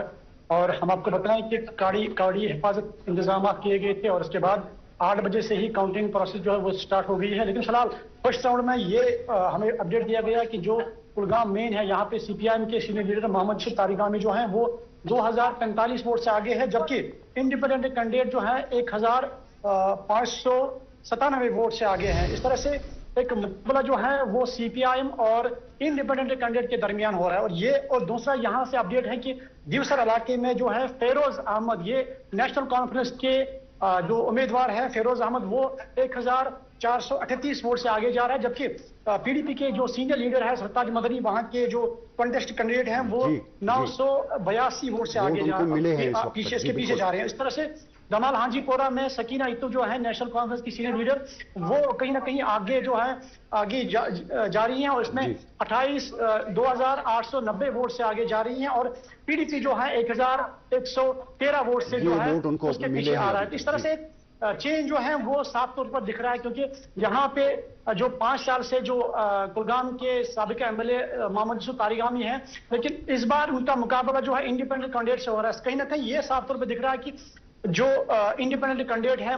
और हम आपको बताएं कि कड़ी हिफाजत इंतजाम किए गए थे और उसके बाद 8 बजे से ही काउंटिंग प्रोसेस जो है वो स्टार्ट हो गई है। लेकिन फिलहाल फर्स्ट राउंड में ये हमें अपडेट दिया गया कि जो कुलगाम मेन है, यहाँ पे सीपीआईएम के सीनियर लीडर मोहम्मद यूसुफ तारिगामी जो हैं वो 2045 वोट से आगे है, जबकि इंडिपेंडेंट कैंडिडेट जो है 1597 वोट से आगे हैं। इस तरह से एक मुकाबला जो है वो सीपीआईएम और इंडिपेंडेंट कैंडिडेट के दरमियान हो रहा है। और दूसरा यहाँ से अपडेट है कि दिवसर इलाके में जो है फेरोज अहमद, ये नेशनल कॉन्फ्रेंस के जो उम्मीदवार है फेरोज अहमद, वो 1438 वोट से आगे जा रहा है, जबकि पीडीपी के जो सीनियर लीडर है सरताज मदनी, वहां के जो कंटेस्ट कैंडिडेट हैं वो 982 वोट से आगे जा रहे हैं, पीछे जा रहे हैं। इस तरह से जमाल हाजीपोरा में सकीना इत्तू जो है नेशनल कॉन्फ्रेंस की सीनियर लीडर, वो कहीं ना कहीं आगे जो है आगे जा रही हैं और इसमें 28,890 वोट से आगे जा रही हैं और पीडीपी जो है 1,113 वोट से जो है उसके पीछे आ रहा है। इस तरह से चेंज जो है वो साफ तौर पर दिख रहा है, क्योंकि यहाँ पे जो 5 साल से जो कुलगाम के साबिक एमएलए मोहम्मद यूसुफ तारिगामी हैं, लेकिन इस बार उनका मुकाबला जो है इंडिपेंडेंट कैंडिडेट से हो रहा है। कहीं ना कहीं ये साफ तौर पर दिख रहा है कि जो इंडिपेंडेंट कैंडिडेट है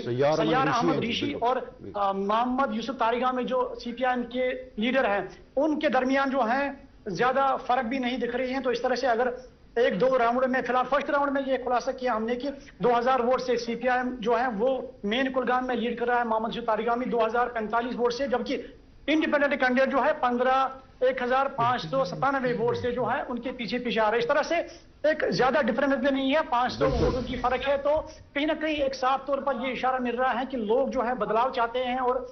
सैयार अहमद ऋषि और मोहम्मद यूसुफ तारिगामी जो सीपीआईएम के लीडर हैं, उनके दरमियान जो है ज्यादा फर्क भी नहीं दिख रही है। तो इस तरह से अगर 1-2 राउंड में, फिलहाल फर्स्ट राउंड में ये खुलासा किया हमने कि 2000 वोट से सीपीआईएम जो है वो मेन कुलगाम में लीड कर रहा है मोहम्मद यूसुफ तारिगामी 2045 वोट से, जबकि इंडिपेंडेंट कैंडिडेट जो है 15,597 वोट से जो है उनके पीछे आ रहे हैं। इस तरह से एक ज्यादा डिफरेंस भी नहीं है, 500 वोटों की फर्क है। तो कहीं ना कहीं एक साफ तौर पर ये इशारा मिल रहा है कि लोग जो है बदलाव चाहते हैं और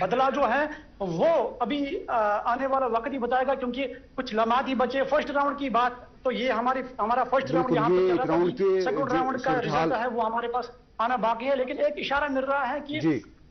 बदलाव जो है वो अभी आने वाला वक्त ही बताएगा, क्योंकि कुछ लम्हात ही बचे। फर्स्ट राउंड की बात तो ये हमारा फर्स्ट राउंड यहाँ पे चल रहा है, सेकंड राउंड का रिजल्ट है वो हमारे पास आना बाकी है। लेकिन एक इशारा मिल रहा है कि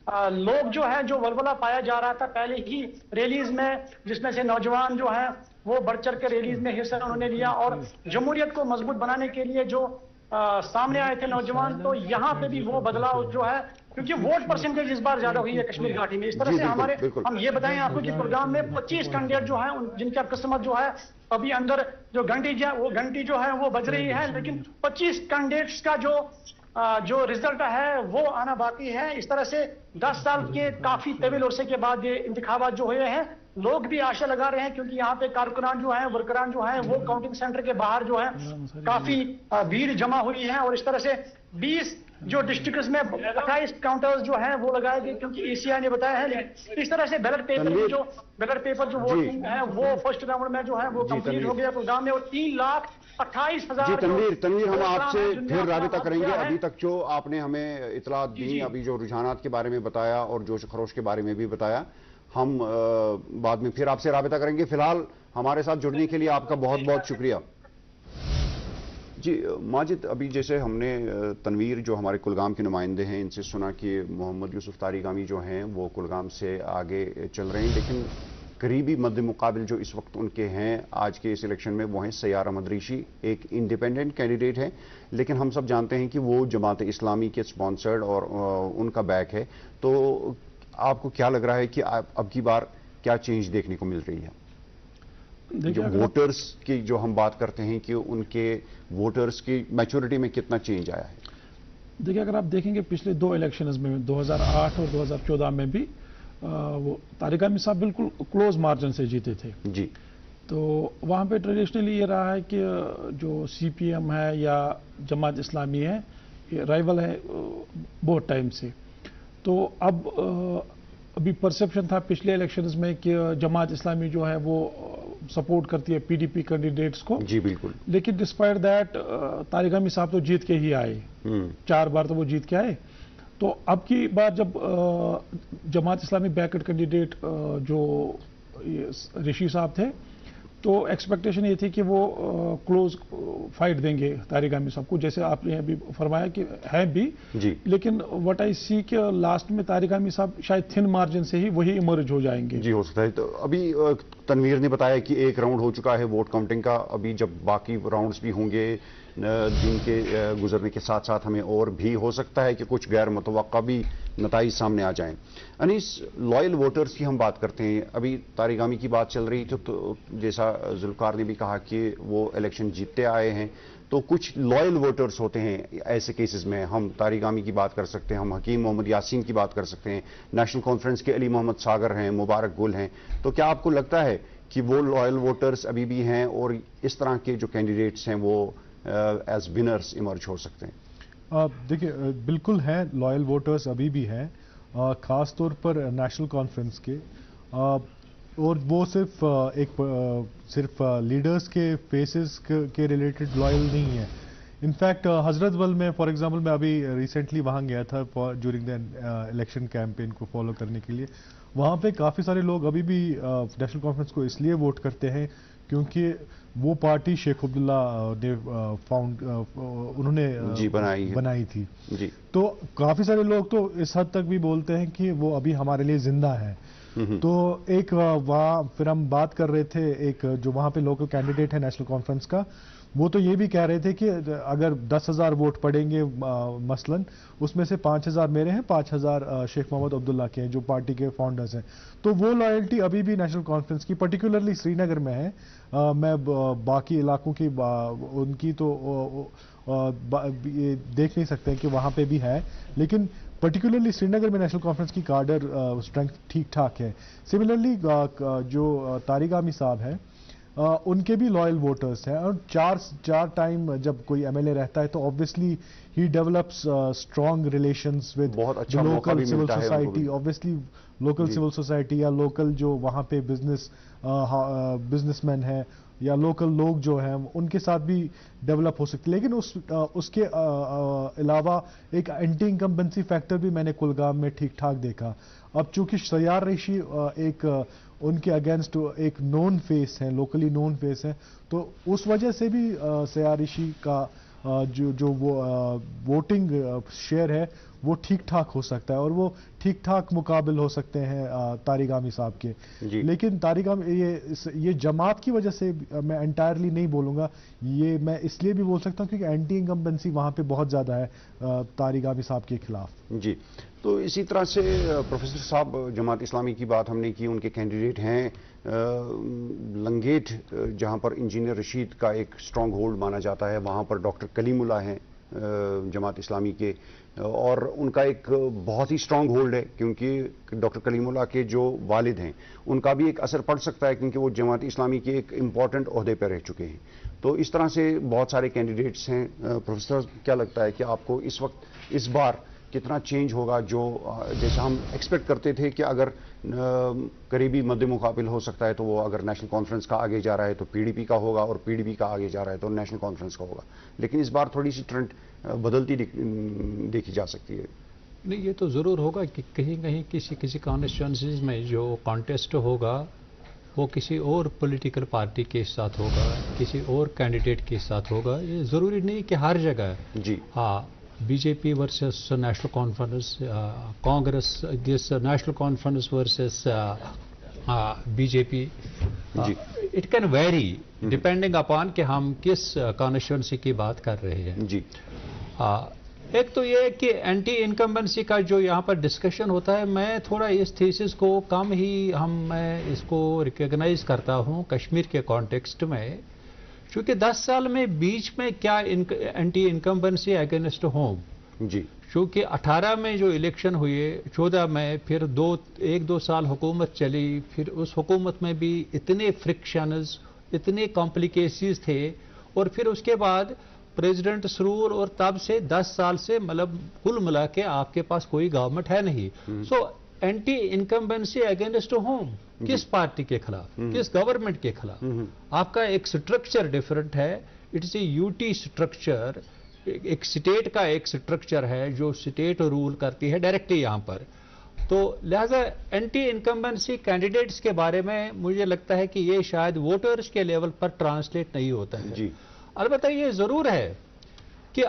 लोग जो है, जो वलवला पाया जा रहा था पहले ही रैलीज में, जिसमें से नौजवान जो है वो बढ़ चढ़ के रैलीज में हिस्सा उन्होंने लिया और जमहूरियत को मजबूत बनाने के लिए जो सामने आए थे नौजवान, तो यहाँ पे भी वो बदलाव जो है, क्योंकि वोट परसेंटेज इस बार ज्यादा हुई है कश्मीर घाटी में। इस तरह से हम ये बताएं आपको कि प्रोग्राम में 25 कैंडिडेट जो है जिनकी किस्मत जो है अभी अंदर जो घंटी जो है वो बज रही है, लेकिन 25 कैंडिडेट्स का जो रिजल्ट है वो आना बाकी है। इस तरह से 10 साल के काफी तवील अरसे के बाद ये इंतखाबात जो हुए हैं, लोग भी आशा लगा रहे हैं, क्योंकि यहाँ पे कारकुनान जो है, वर्करान जो है वो काउंटिंग सेंटर के बाहर जो है काफी भीड़ जमा हुई है और इस तरह से 20 जो डिस्ट्रिक्ट्स में 28 काउंटर्स जो हैं वो लगाए गए, क्योंकि ईसीआई ने बताया है। इस तरह से बैलेट पेपर जो वोटिंग है वो फर्स्ट राउंड में जो है वो कंप्लीट हो गया प्रोग्राम में और 3,28,000। तनवीर, हम आपसे फिर राबिता करेंगे। अभी तक जो आपने हमें इतलात दी, अभी जो रुझानात के बारे में बताया और जोश खरोश के बारे में भी बताया, हम बाद में फिर आपसे राबिता करेंगे। फिलहाल हमारे साथ जुड़ने के लिए आपका बहुत बहुत शुक्रिया। जी माजिद, अभी जैसे हमने तनवीर जो हमारे कुलगाम के नुमाइंदे हैं इनसे सुना कि मोहम्मद यूसुफ तारिगामी जो हैं वो कुलगाम से आगे चल रहे हैं, लेकिन करीबी मद्दे मुकाबिल जो इस वक्त उनके हैं आज के इस इलेक्शन में वो हैं सैयार अहमद ऋषि, एक इंडिपेंडेंट कैंडिडेट है, लेकिन हम सब जानते हैं कि वो जमात इस्लामी के स्पॉन्सर्ड और उनका बैक है। तो आपको क्या लग रहा है कि अब की बार क्या चेंज देखने को मिल रही है? जो वोटर्स की जो हम बात करते हैं कि उनके वोटर्स की मैच्योरिटी में कितना चेंज आया है? देखिए, अगर आप देखेंगे पिछले 2 इलेक्शंस में 2008 और 2014 में भी वो तारिगामी साहब बिल्कुल क्लोज मार्जिन से जीते थे जी। तो वहाँ पे ट्रेडिशनली ये रहा है कि जो सीपीएम है या जमात इस्लामी है, ये राइवल है बहुत टाइम से। तो अब अभी परसेप्शन था पिछले इलेक्शंस में कि जमात इस्लामी जो है वो सपोर्ट करती है पीडीपी कैंडिडेट्स को। जी बिल्कुल। लेकिन डिस्पाइट दैट तारिगामी साहब तो जीत के ही आए, 4 बार तो वो जीत के आए। तो अब की बार जब जमात इस्लामी बैकवर्ड कैंडिडेट जो ऋषि साहब थे, तो एक्सपेक्टेशन ये थी कि वो क्लोज फाइट देंगे तारिगामी साहब को, जैसे आपने अभी फरमाया कि है भी जी। लेकिन व्हाट आई सी के लास्ट में तारिगामी साहब शायद थिन मार्जिन से ही वही इमर्ज हो जाएंगे। जी हो सकता है। तो अभी तनवीर ने बताया कि 1 राउंड हो चुका है वोट काउंटिंग का, अभी जब बाकी राउंड्स भी होंगे दिन के गुजरने के साथ साथ हमें और भी हो सकता है कि कुछ गैर मुतवक्का भी नताइज सामने आ जाएं। अनीस, लॉयल वोटर्स की हम बात करते हैं, अभी तारिगामी की बात चल रही थी, तो जैसा जुल्फकार ने भी कहा कि वो इलेक्शन जीतते आए हैं, तो कुछ लॉयल वोटर्स होते हैं ऐसे केसेस में। हम तारिगामी की बात कर सकते हैं, हम हकीम मोहम्मद यासीन की बात कर सकते हैं, नेशनल कॉन्फ्रेंस के अली मोहम्मद सागर हैं, मुबारक गुल हैं। तो क्या आपको लगता है कि वो लॉयल वोटर्स अभी भी हैं और इस तरह के जो कैंडिडेट्स हैं वो एज विनर्स इमर्ज हो सकते हैं? देखिए, बिल्कुल हैं, लॉयल वोटर्स अभी भी हैं, ख़ास तौर पर नेशनल कॉन्फ्रेंस के, और वो सिर्फ लीडर्स के फेसेस के रिलेटेड लॉयल नहीं है। इनफैक्ट हजरत बल में फॉर एग्जांपल मैं अभी रिसेंटली वहाँ गया था ड्यूरिंग द इलेक्शन कैंपेन को फॉलो करने के लिए। वहाँ पे काफ़ी सारे लोग अभी भी नेशनल कॉन्फ्रेंस को इसलिए वोट करते हैं क्योंकि वो पार्टी शेख अब्दुल्ला ने उन्होंने बनाई थी जी। तो काफ़ी सारे लोग तो इस हद तक भी बोलते हैं कि वो अभी हमारे लिए जिंदा है। तो एक वहाँ फिर हम बात कर रहे थे, एक जो वहाँ पे लोकल कैंडिडेट है नेशनल कॉन्फ्रेंस का, वो तो ये भी कह रहे थे कि अगर 10,000 वोट पड़ेंगे मसलन, उसमें से 5,000 मेरे हैं, 5,000 शेख मोहम्मद अब्दुल्ला के हैं जो पार्टी के फाउंडर्स हैं। तो वो लॉयल्टी अभी भी नेशनल कॉन्फ्रेंस की पर्टिकुलरली श्रीनगर में है। मैं बाकी इलाकों की उनकी तो ये देख नहीं सकते कि वहाँ पे भी है, लेकिन पर्टिकुलरली श्रीनगर में नेशनल कॉन्फ्रेंस की कार्डर स्ट्रेंथ ठीक ठाक है। सिमिलरली जो तारिक आमी साहब हैं, उनके भी लॉयल वोटर्स हैं, और चार टाइम जब कोई एमएलए रहता है तो ऑब्वियसली ही develops strong relations with local civil society. Obviously local civil society या लोकल जो वहाँ पे बिजनेसमैन है या लोकल लोग जो हैं उनके साथ भी डेवलप हो सकती है। लेकिन उसके अलावा एक एंटी इनकम्बेंसी फैक्टर भी मैंने कुलगाम में ठीक ठाक देखा। अब चूंकि सयार रेशी एक उनके अगेंस्ट एक नोन फेस है, लोकली नोन फेस है, तो उस वजह से भी सयार रेशी का जो वोटिंग शेयर है वो ठीक ठाक हो सकता है और वो ठीक ठाक मुकाबिल हो सकते हैं तारिक आमी साहब के। लेकिन तारिक आमी ये जमात की वजह से मैं एंटायरली नहीं बोलूँगा, ये मैं इसलिए भी बोल सकता हूँ क्योंकि एंटी इनकम्बेंसी वहाँ पे बहुत ज़्यादा है तारिक आमी साहब के खिलाफ। जी, तो इसी तरह से प्रोफेसर साहब, जमात इस्लामी की बात हमने की, उनके कैंडिडेट हैं लंगेट, जहाँ पर इंजीनियर रशीद का एक स्ट्रॉन्ग होल्ड माना जाता है, वहाँ पर डॉक्टर कलीमुल्ला हैं जमात इस्लामी के, और उनका एक बहुत ही स्ट्रॉन्ग होल्ड है क्योंकि डॉक्टर कलीमुल्ला के जो वालिद हैं उनका भी एक असर पड़ सकता है क्योंकि वो जमात इस्लामी के एक इम्पॉर्टेंट ओहदे पर रह चुके हैं। तो इस तरह से बहुत सारे कैंडिडेट्स हैं। प्रोफेसर, क्या लगता है कि आपको इस वक्त इस बार कितना चेंज होगा? जो जैसा हम एक्सपेक्ट करते थे कि अगर करीबी मध्य मुकाबिल हो सकता है तो वो अगर नेशनल कॉन्फ्रेंस का आगे जा रहा है तो पीडीपी का होगा और पीडीपी का आगे जा रहा है तो नेशनल कॉन्फ्रेंस का होगा, लेकिन इस बार थोड़ी सी ट्रेंड बदलती देखी जा सकती है। नहीं, ये तो ज़रूर होगा कि कहीं कहीं किसी कॉन्स्टिट्यूंसीज में जो कॉन्टेस्ट होगा वो किसी और पॉलिटिकल पार्टी के साथ होगा, किसी और कैंडिडेट के साथ होगा। ये ज़रूरी नहीं कि हर जगह जी। हाँ, BJP versus national conference, Congress, this national conference versus BJP, it can very depending upon कि हम किस कॉन्स्टिट्यूंसी की बात कर रहे हैं जी। एक तो ये कि एंटी इनकम्बेंसी का जो यहाँ पर डिस्कशन होता है, मैं थोड़ा इस थीसिस को कम ही मैं इसको रिकॉग्नाइज करता हूँ कश्मीर के कॉन्टेक्स्ट में, क्योंकि 10 साल में बीच में क्या एंटी इनकम्बेंसी अगेंस्ट होम जी, क्योंकि 18 में जो इलेक्शन हुए, 14 में फिर 1-2 साल हुकूमत चली, फिर उस हुकूमत में भी इतने फ्रिक्शंस, इतने कॉम्प्लिकेशंस थे, और फिर उसके बाद प्रेसिडेंट रूल, और तब से 10 साल से मतलब कुल मिला के आपके पास कोई गवर्नमेंट है नहीं। So anti incumbency against whom, किस पार्टी के खिलाफ, किस गवर्नमेंट के खिलाफ? आपका एक स्ट्रक्चर डिफरेंट है, इट्स ए यूटी स्ट्रक्चर, एक स्टेट का एक स्ट्रक्चर है जो स्टेट रूल करती है डायरेक्टली यहाँ पर। तो लिहाजा एंटी इनकम्बेंसी कैंडिडेट्स के बारे में मुझे लगता है कि ये शायद वोटर्स के लेवल पर ट्रांसलेट नहीं होता है जी। अलबत्ता ये जरूर है कि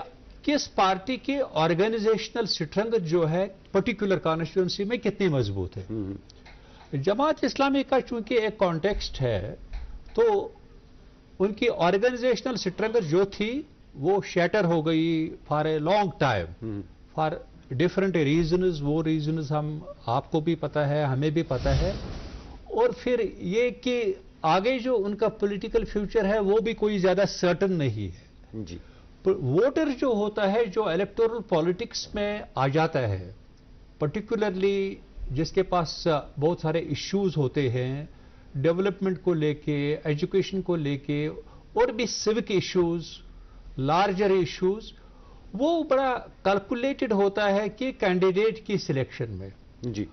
किस पार्टी की ऑर्गेनाइजेशनल स्ट्रेंथ जो है पर्टिकुलर कॉन्स्टिट्यूंसी में कितनी मजबूत है। जमात इस्लामी का चूंकि एक कॉन्टेक्स्ट है, तो उनकी ऑर्गेनाइजेशनल स्ट्रेंथ जो थी वो शैटर हो गई for a long time for different reasons. वो रीजंस हम आपको भी पता है, हमें भी पता है। और फिर ये कि आगे जो उनका पॉलिटिकल फ्यूचर है वो भी कोई ज्यादा सर्टन नहीं है जी। वोटर जो होता है, जो इलेक्टोरल पॉलिटिक्स में आ जाता है, पर्टिकुलरली जिसके पास बहुत सारे इश्यूज होते हैं डेवलपमेंट को लेके, एजुकेशन को लेके, और भी सिविक इश्यूज, लार्जर इश्यूज, वो बड़ा कैलकुलेटेड होता है कि कैंडिडेट की सिलेक्शन में। जी।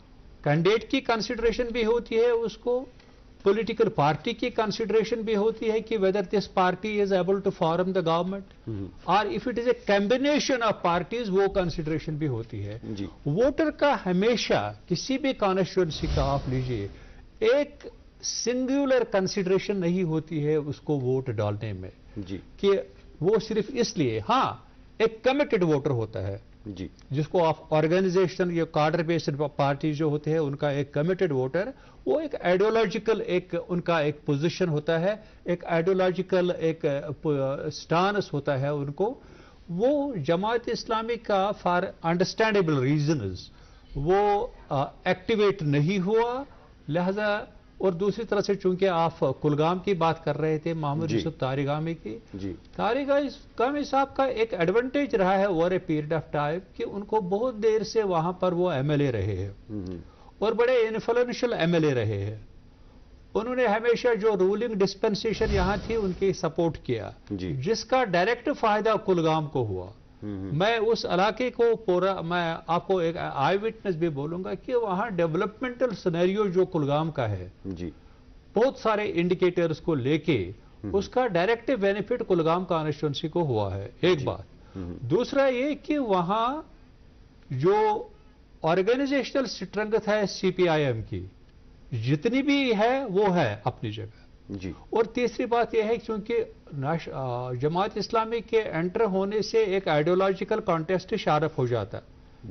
कैंडिडेट की कंसिडरेशन भी होती है, उसको पॉलिटिकल पार्टी की कंसिडरेशन भी होती है कि whether this party is able to form the government, और if it is a combination of parties, वो कंसिडरेशन भी होती है। जी। वोटर का हमेशा किसी भी कॉन्स्टिट्यूएंसी का आप लीजिए, एक सिंगुलर कंसिडरेशन नहीं होती है उसको वोट डालने में जी। कि वो सिर्फ इसलिए, हाँ एक कमिटेड वोटर होता है जी, जिसको आप ऑर्गेनाइजेशन या कार्डर बेस्ड पार्टी जो होते हैं उनका एक कमिटेड वोटर, वो एक आइडियोलॉजिकल एक उनका एक पोजीशन होता है, एक आइडियोलॉजिकल एक स्टांस होता है उनको। वो जमात इस्लामी का फॉर अंडरस्टैंडेबल रीजंस वो एक्टिवेट नहीं हुआ, लिहाजा। और दूसरी तरह से चूंकि आप कुलगाम की बात कर रहे थे, मोहम्मद यूसुफ तारिगामी की, तारिगामी साहब का एक एडवांटेज रहा है over a period of time कि उनको बहुत देर से वहां पर वो एमएलए रहे हैं और बड़े इन्फ्लुएंशियल एमएलए रहे हैं। उन्होंने हमेशा जो रूलिंग डिस्पेंसेशन यहां थी उनकी सपोर्ट किया, जिसका डायरेक्ट फायदा कुलगाम को हुआ। मैं उस इलाके को पूरा, मैं आपको एक आई विटनेस भी बोलूंगा कि वहां डेवलपमेंटल सिनेरियो जो कुलगाम का है जी, बहुत सारे इंडिकेटर्स को लेके उसका डायरेक्ट बेनिफिट कुलगाम कॉन्स्टिट्यूएंसी को हुआ है, एक बात। दूसरा ये कि वहां जो ऑर्गेनाइजेशनल स्ट्रेंथ है सीपीआईएम की, जितनी भी है वो है अपनी जगह जी। और तीसरी बात यह है क्योंकि जमात इस्लामी के एंटर होने से एक आइडियोलॉजिकल कॉन्टेस्ट शार्प हो जाता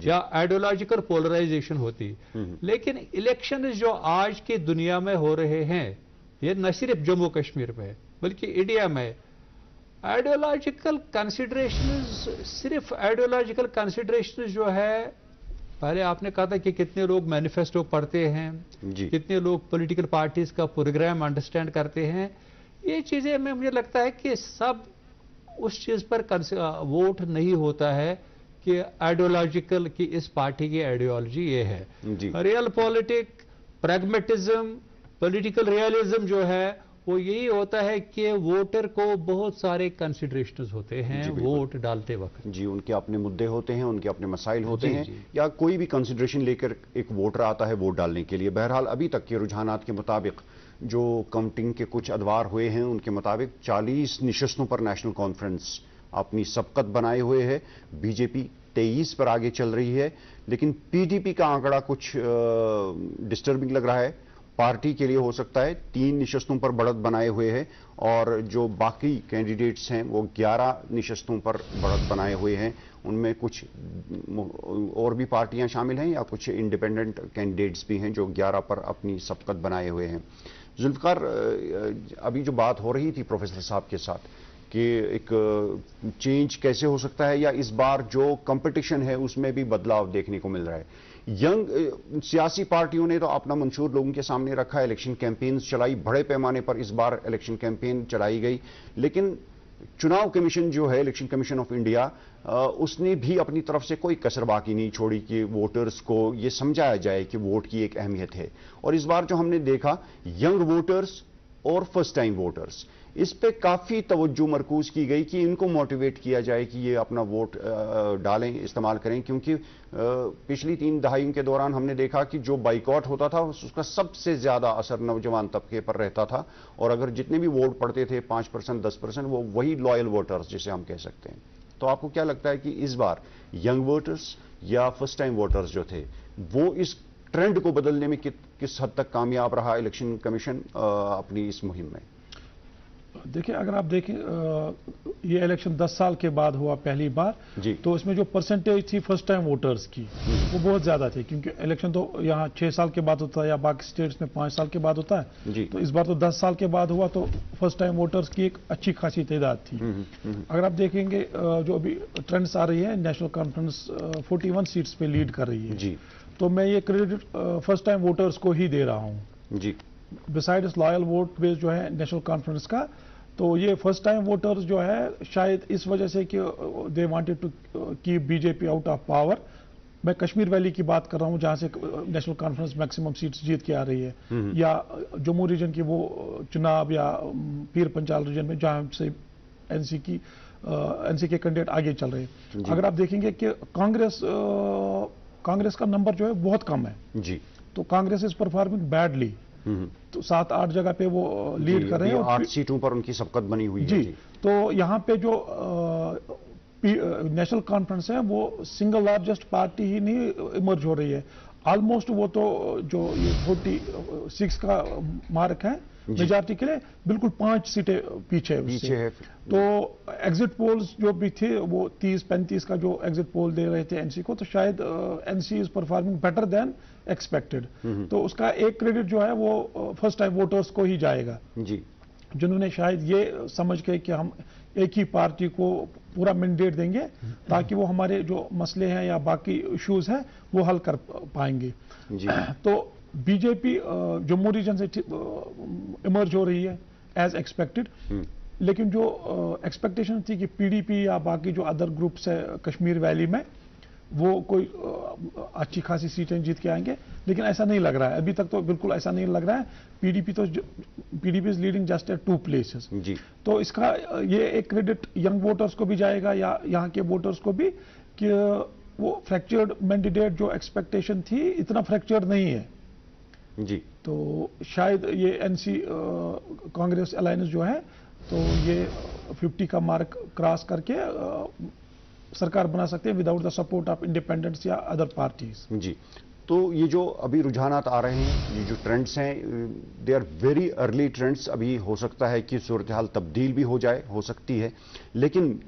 या आइडियोलॉजिकल पोलराइजेशन होती। लेकिन इलेक्शन जो आज की दुनिया में हो रहे हैं, ये न सिर्फ जम्मू कश्मीर में बल्कि इंडिया में, आइडियोलॉजिकल कंसिडरेशन, सिर्फ आइडियोलॉजिकल कंसिडरेशन जो है, पहले आपने कहा था कि कितने लोग मैनिफेस्टो पढ़ते हैं, कितने लोग पॉलिटिकल पार्टीज का प्रोग्राम अंडरस्टैंड करते हैं, ये चीजें में मुझे लगता है कि सब उस चीज पर वोट नहीं होता है कि आइडियोलॉजिकल कि इस पार्टी की आइडियोलॉजी ये है। Real politic, pragmatism, political realism जो है वो यही होता है कि वोटर को बहुत सारे कंसिडरेशंस होते हैं वोट डालते वक्त। जी, उनके अपने मुद्दे होते हैं, उनके अपने मसाइल होते हैं, या कोई भी कंसिडरेशन लेकर एक वोटर आता है वोट डालने के लिए। बहरहाल अभी तक के रुझानात के मुताबिक, जो काउंटिंग के कुछ अदवार हुए हैं उनके मुताबिक 40 निशस्तों पर नेशनल कॉन्फ्रेंस अपनी सबकत बनाए हुए है। बीजेपी 23 पर आगे चल रही है, लेकिन पीडीपी का आंकड़ा कुछ डिस्टर्बिंग लग रहा है। पार्टी के लिए हो सकता है 3 निशस्तों पर बढ़त बनाए हुए है, और जो बाकी कैंडिडेट्स हैं वो 11 निशस्तों पर बढ़त बनाए हुए हैं। उनमें कुछ और भी पार्टियां शामिल हैं या कुछ इंडिपेंडेंट कैंडिडेट्स भी हैं जो 11 पर अपनी सबकत बनाए हुए हैं। जुल्फिकार, अभी जो बात हो रही थी प्रोफेसर साहब के साथ कि एक चेंज कैसे हो सकता है, या इस बार जो कंपटीशन है उसमें भी बदलाव देखने को मिल रहा है। यंग सियासी पार्टियों ने तो अपना मंशूर लोगों के सामने रखा, इलेक्शन कैंपेन्स चलाई, बड़े पैमाने पर इस बार इलेक्शन कैंपेन चलाई गई, लेकिन चुनाव कमीशन जो है, इलेक्शन कमीशन ऑफ इंडिया, उसने भी अपनी तरफ से कोई कसर बाकी नहीं छोड़ी कि वोटर्स को ये समझाया जाए कि वोट की एक अहमियत है। और इस बार जो हमने देखा, यंग वोटर्स और फर्स्ट टाइम वोटर्स, इस पे काफी तवज्जो मरकूज की गई कि इनको मोटिवेट किया जाए कि ये अपना वोट डालें, इस्तेमाल करें, क्योंकि पिछली 3 दहाइयों के दौरान हमने देखा कि जो बाइकॉट होता था उसका सबसे ज्यादा असर नौजवान तबके पर रहता था, और अगर जितने भी वोट पड़ते थे 5%, 10%, वो वही लॉयल वोटर्स जिसे हम कह सकते हैं। तो आपको क्या लगता है कि इस बार यंग वोटर्स या फर्स्ट टाइम वोटर्स जो थे वो इस ट्रेंड को बदलने में किस हद तक कामयाब रहा इलेक्शन कमीशन अपनी इस मुहिम में? देखिए, अगर आप देखें ये इलेक्शन 10 साल के बाद हुआ पहली बार, तो इसमें जो परसेंटेज थी फर्स्ट टाइम वोटर्स की वो बहुत ज्यादा थी, क्योंकि इलेक्शन तो यहाँ 6 साल के बाद होता है या बाकी स्टेट्स में 5 साल के बाद होता है, तो इस बार तो 10 साल के बाद हुआ, तो फर्स्ट टाइम वोटर्स की एक अच्छी खासी तादाद थी। अगर आप देखेंगे जो अभी ट्रेंड्स आ रही है, नेशनल कॉन्फ्रेंस 41 सीट्स पे लीड कर रही है, तो मैं ये क्रेडिट फर्स्ट टाइम वोटर्स को ही दे रहा हूँ जी। बिसाइड्स लॉयल वोट बेस जो है नेशनल कॉन्फ्रेंस का, तो ये फर्स्ट टाइम वोटर्स जो है शायद इस वजह से कि they wanted to keep BJP out of power. मैं कश्मीर वैली की बात कर रहा हूं, जहां से नेशनल कॉन्फ्रेंस मैक्सिमम सीट्स जीत के आ रही है, या जम्मू रीजन की वो चुनाव, या पीर पंचाल रीजन में जहां से एनसी के कैंडिडेट आगे चल रहे हैं। अगर आप देखेंगे कि कांग्रेस का नंबर जो है बहुत कम है जी, तो कांग्रेस इज परफॉर्मिंग बैडली, तो 7-8 जगह पे वो लीड कर रहे हैं, 8 सीटों पर उनकी सबकत बनी हुई है जी। तो यहाँ पे जो नेशनल कॉन्फ्रेंस है वो सिंगल लार्जेस्ट पार्टी ही नहीं इमर्ज हो रही है, ऑलमोस्ट वो तो जो ये 46 का मार्क है मेजॉरिटी के लिए, बिल्कुल 5 सीटें पीछे है। तो एग्जिट पोल्स जो भी थे वो 30-35 का जो एग्जिट पोल दे रहे थे एनसी को, तो शायद NC is performing better than expected. तो उसका एक क्रेडिट जो है वो फर्स्ट टाइम वोटर्स को ही जाएगा जी, जिन्होंने शायद ये समझ के कि हम एक ही पार्टी को पूरा मैंडेट देंगे ताकि वो हमारे जो मसले हैं या बाकी इश्यूज हैं वो हल कर पाएंगे जी। तो बीजेपी जम्मू रीजन से इमर्ज हो रही है एज एक्सपेक्टेड, लेकिन जो एक्सपेक्टेशन थी कि पीडीपी या बाकी जो अदर ग्रुप्स है कश्मीर वैली में वो कोई अच्छी खासी सीटें जीत के आएंगे, लेकिन ऐसा नहीं लग रहा है अभी तक, तो बिल्कुल ऐसा नहीं लग रहा है। PDP is leading just at 2 places जी। तो इसका ये एक क्रेडिट यंग वोटर्स को भी जाएगा या यहाँ के वोटर्स को भी, कि वो फ्रैक्चर्ड मैंडेट जो एक्सपेक्टेशन थी इतना फ्रैक्चर्ड नहीं है जी। तो शायद ये एनसी कांग्रेस अलायंस जो है तो ये 50 का मार्क क्रॉस करके सरकार बना सकते हैं without the support of independents या अदर पार्टीज जी। तो ये जो अभी रुझानात आ रहे हैं, ये जो ट्रेंड्स हैं, they are very early trends. अभी हो सकता है कि सूरत हाल तब्दील भी हो जाए, हो सकती है, लेकिन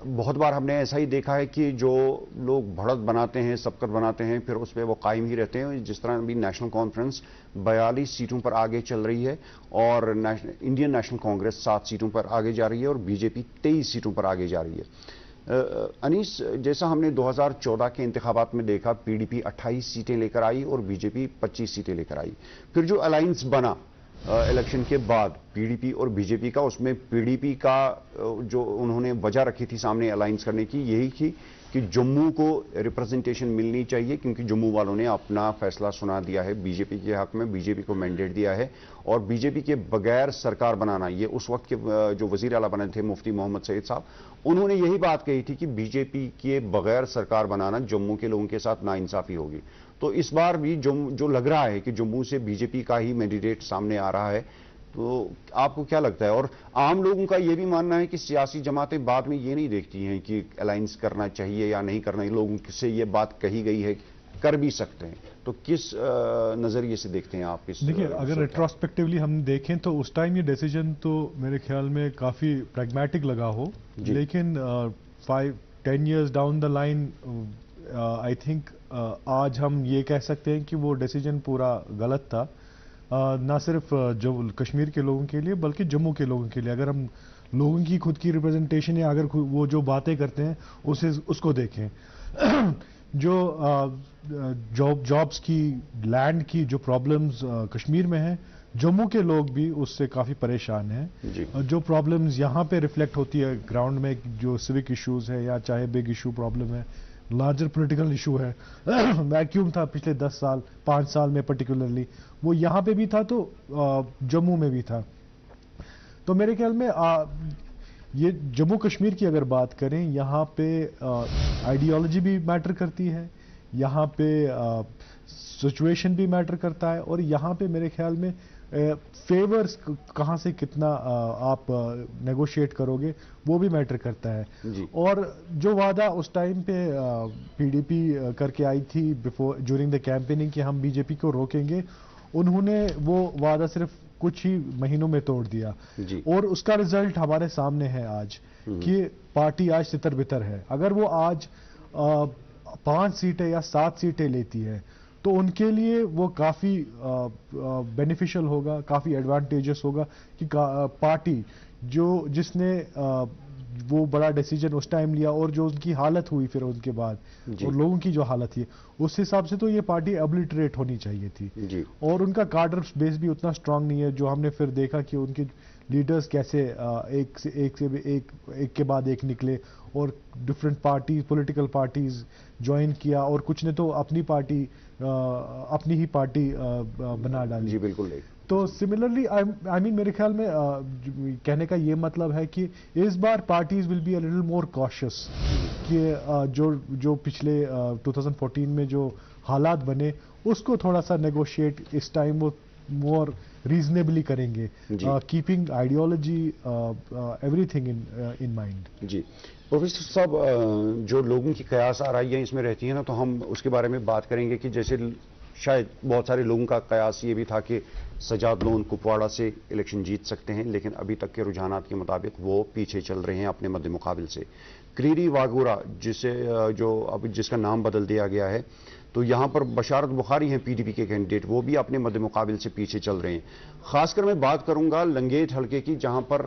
बहुत बार हमने ऐसा ही देखा है कि जो लोग बढ़त बनाते हैं, सबकत बनाते हैं, फिर उस पर वो कायम ही रहते हैं। जिस तरह अभी नेशनल कॉन्फ्रेंस 42 सीटों पर आगे चल रही है और इंडियन नेशनल कांग्रेस 7 सीटों पर आगे जा रही है और बीजेपी 23 सीटों पर आगे जा रही है। अनीस, जैसा हमने 2014 के इंतखाबात में देखा, पीडीपी 28 सीटें लेकर आई और बीजेपी 25 सीटें लेकर आई। फिर जो अलायंस बना इलेक्शन के बाद पीडीपी और बीजेपी का, उसमें पीडीपी का जो उन्होंने वजह रखी थी सामने अलायंस करने की, यही थी कि जम्मू को रिप्रेजेंटेशन मिलनी चाहिए, क्योंकि जम्मू वालों ने अपना फैसला सुना दिया है बीजेपी के हक में, बीजेपी को मैंडेट दिया है और बीजेपी के बगैर सरकार बनाना, ये उस वक्त के जो वजीर आला बने थे मुफ्ती मोहम्मद सईद साहब, उन्होंने यही बात कही थी कि बीजेपी के बगैर सरकार बनाना जम्मू के लोगों के साथ नाइंसाफी होगी। तो इस बार भी जो लग रहा है कि जम्मू से बीजेपी का ही मैंडेट सामने आ रहा है, तो आपको क्या लगता है? और आम लोगों का यह भी मानना है कि सियासी जमातें बाद में ये नहीं देखती हैं कि अलायंस करना चाहिए या नहीं करना, लोगों से ये बात कही गई है, कर भी सकते हैं। तो किस नजरिए से देखते हैं आप इस? देखिए, अगर रेट्रोस्पेक्टिवली हम देखें तो उस टाइम ये डिसीजन तो मेरे ख्याल में काफी प्रैग्मेटिक लगा हो, लेकिन 5-10 years down the line I think आज हम ये कह सकते हैं कि वो डिसीजन पूरा गलत था, ना सिर्फ जो कश्मीर के लोगों के लिए बल्कि जम्मू के लोगों के लिए। अगर हम लोगों की खुद की रिप्रेजेंटेशन या अगर वो जो बातें करते हैं उसको देखें जो जॉब्स की, लैंड की जो प्रॉब्लम्स कश्मीर में हैं, जम्मू के लोग भी उससे काफ़ी परेशान हैं। जो प्रॉब्लम्स यहाँ पे रिफ्लेक्ट होती है ग्राउंड में, जो सिविक इश्यूज है या चाहे बिग इशू प्रॉब्लम है, लार्जर पॉलिटिकल इशू है, वैक्यूम था पिछले 10 साल 5 साल में पर्टिकुलरली, वो यहाँ पे भी था तो जम्मू में भी था। तो मेरे ख्याल में ये जम्मू कश्मीर की अगर बात करें, यहाँ पे आइडियोलॉजी भी मैटर करती है, यहाँ पे सिचुएशन भी मैटर करता है, और यहाँ पे मेरे ख्याल में फेवर्स कहाँ से कितना आप नेगोशिएट करोगे वो भी मैटर करता है। और जो वादा उस टाइम पे पीडीपी करके आई थी बिफोर ड्यूरिंग द कैंपेनिंग कि हम बीजेपी को रोकेंगे, उन्होंने वो वादा सिर्फ कुछ ही महीनों में तोड़ दिया जी। और उसका रिजल्ट हमारे सामने है आज कि पार्टी आज तितर बितर है। अगर वो आज 5 सीटें या 7 सीटें लेती है तो उनके लिए वो काफ़ी बेनिफिशियल होगा, काफ़ी एडवांटेजेस होगा कि पार्टी जिसने वो बड़ा डिसीजन उस टाइम लिया और जो उनकी हालत हुई फिर उनके बाद और लोगों की जो हालत थी उस हिसाब से तो ये पार्टी एब्लिटरेट होनी चाहिए थी जी। और उनका कार्डर बेस भी उतना स्ट्रांग नहीं है। जो हमने फिर देखा कि उनके लीडर्स कैसे एक के बाद एक निकले और different parties political parties join किया और कुछ ने तो अपनी ही पार्टी बना डाली। जी बिल्कुल नहीं। तो सिमिलरली आई मीन मेरे ख्याल में कहने का ये मतलब है कि इस बार parties will be a little more cautious कि जो पिछले 2014 में जो हालात बने उसको थोड़ा सा नेगोशिएट इस टाइम वो मोर रीजनेबली करेंगे, keeping ideology everything in mind. जी प्रोफेसर साहब, जो लोगों की कयास आराइयाँ इसमें रहती हैं ना, तो हम उसके बारे में बात करेंगे कि जैसे शायद बहुत सारे लोगों का कयास ये भी था कि सजाद लोन कुपवाड़ा से इलेक्शन जीत सकते हैं, लेकिन अभी तक के रुझानात के मुताबिक वो पीछे चल रहे हैं अपने मध्य मुकाबिल से। क्रीरी वागूरा जिसका नाम बदल दिया गया है, तो यहाँ पर बशारत बुखारी हैं पीडीपी के कैंडिडेट, वो भी अपने मध्य मुकाबिल से पीछे चल रहे हैं। खासकर मैं बात करूंगा लंगेट हल्के की, जहाँ पर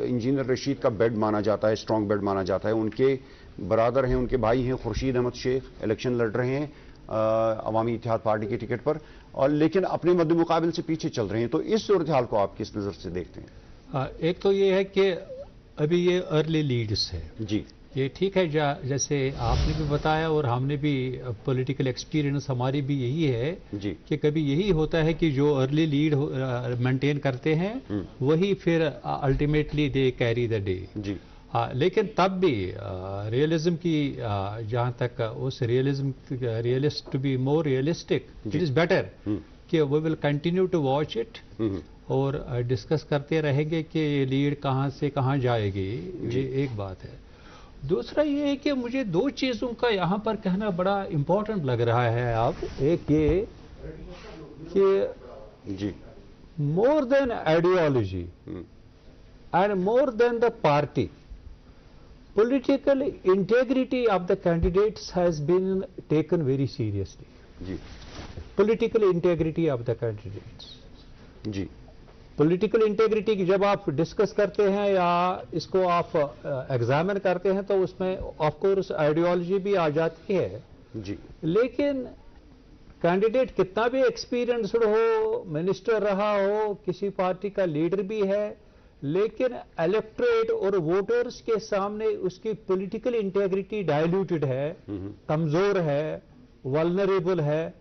इंजीनियर रशीद का बेड माना जाता है, स्ट्रॉन्ग बेड माना जाता है। उनके बरादर हैं, उनके भाई हैं खुर्शीद अहमद शेख, इलेक्शन लड़ रहे हैं अवामी इत्तेहाद पार्टी के टिकट पर, और लेकिन अपने मध्य मुकाबिल से पीछे चल रहे हैं। तो इस सूरत हाल को आप किस नज़र से देखते हैं? एक तो ये है कि अभी ये अर्ली लीड्स है जी, ये ठीक है। जैसे आपने भी बताया और हमने भी पॉलिटिकल एक्सपीरियंस हमारी भी यही है जी कि कभी यही होता है कि जो अर्ली लीड मेंटेन करते हैं वही फिर ultimately they carry the day जी। लेकिन तब भी रियलिज्म की जहाँ तक उस realist to be more realistic it is better कि we will continue to watch it और डिस्कस करते रहेंगे कि ये लीड कहाँ से कहाँ जाएगी। ये एक बात है। दूसरा ये है कि मुझे दो चीज़ों का यहाँ पर कहना बड़ा इम्पोर्टेंट लग रहा है। आप एक ये कि जी more than ideology and more than the party, political integrity of the candidates has been taken very seriously. जी, Political integrity of the candidates. जी, Political integrity की जब आप डिस्कस करते हैं या इसको आप एग्जामिन करते हैं तो उसमें ऑफ कोर्स आइडियोलॉजी भी आ जाती है जी। लेकिन कैंडिडेट कितना भी एक्सपीरियंस्ड हो, मिनिस्टर रहा हो, किसी पार्टी का लीडर भी है, लेकिन इलेक्टोरेट और वोटर्स के सामने उसकी पॉलिटिकल इंटेग्रिटी डाइल्यूटेड है, कमजोर है, वल्नरेबल है।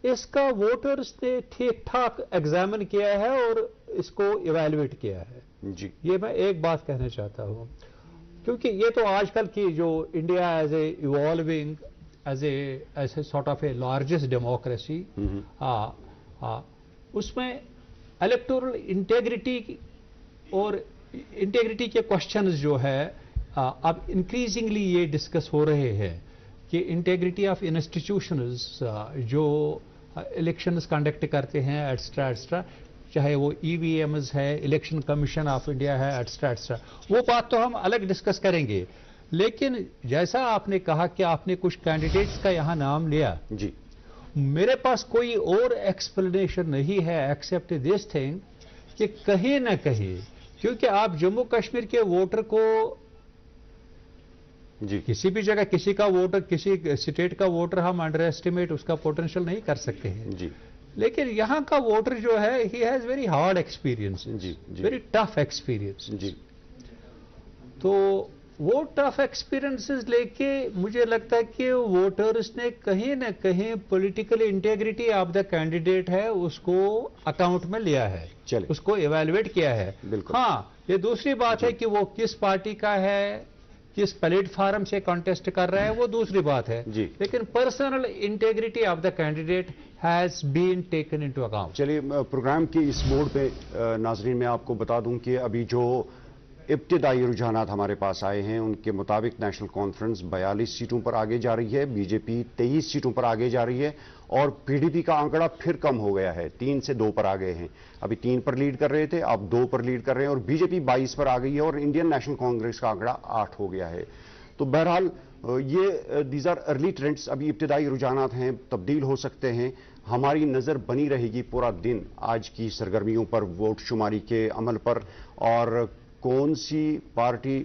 इसका वोटर्स ने ठीक ठाक एग्जामिन किया है और इसको इवैल्यूएट किया है जी। ये मैं एक बात कहना चाहता हूं, क्योंकि ये तो आजकल की जो India as a evolving as a sort of a largest democracy, उसमें इलेक्टोरल इंटेग्रिटी और इंटेग्रिटी के क्वेश्चंस जो है अब इंक्रीजिंगली ये डिस्कस हो रहे हैं कि इंटेग्रिटी ऑफ इंस्टीट्यूशंस जो इलेक्शंस कंडक्ट करते हैं एक्स्ट्रा एक्स्ट्रा, चाहे वो ईवीएम्स है, इलेक्शन कमीशन ऑफ इंडिया है, एक्स्ट्रा एक्स्ट्रा, वो बात तो हम अलग डिस्कस करेंगे। लेकिन जैसा आपने कहा कि आपने कुछ कैंडिडेट्स का यहाँ नाम लिया जी, मेरे पास कोई और एक्सप्लेनेशन नहीं है एक्सेप्ट दिस थिंग कि कहीं ना कहीं, क्योंकि आप जम्मू कश्मीर के वोटर को जी, किसी भी जगह किसी का वोटर, किसी स्टेट का वोटर हम अंडर एस्टिमेट उसका पोटेंशियल नहीं कर सकते हैं जी, लेकिन यहाँ का वोटर जो है ही हैज वेरी हार्ड एक्सपीरियंस, जी, वेरी टफ एक्सपीरियंस जी। तो वो टफ एक्सपीरियंसेस लेके मुझे लगता है कि वोटर्स ने कहीं ना कहीं political integrity of the candidate है उसको अकाउंट में लिया है, चलिए, उसको इवैल्यूएट किया है। बिल्कुल। हाँ, ये दूसरी बात है कि वो किस पार्टी का है, किस प्लेटफॉर्म से कॉन्टेस्ट कर रहा है, वो दूसरी बात है जी। लेकिन personal integrity of the candidate has been taken into account. चलिए, प्रोग्राम के इस मोड पे नाजरीन मैं आपको बता दूं कि अभी जो इब्तिदाई रुझानात हमारे पास आए हैं। उनके मुताबिक नेशनल कॉन्फ्रेंस 42 सीटों पर आगे जा रही है, बीजेपी 23 सीटों पर आगे जा रही है और पीडीपी का आंकड़ा फिर कम हो गया है, 3 से 2 पर आ गए हैं। अभी 3 पर लीड कर रहे थे, अब 2 पर लीड कर रहे हैं और बीजेपी 22 पर आ गई है और इंडियन नेशनल कांग्रेस का आंकड़ा 8 हो गया है। तो बहरहाल ये दीज आर अर्ली ट्रेंड्स, अभी इब्तिदाई रुझानात हैं, तब्दील हो सकते हैं। हमारी नज़र बनी रहेगी पूरा दिन आज की सरगर्मियों पर, वोट शुमारी के अमल पर, और कौन सी पार्टी,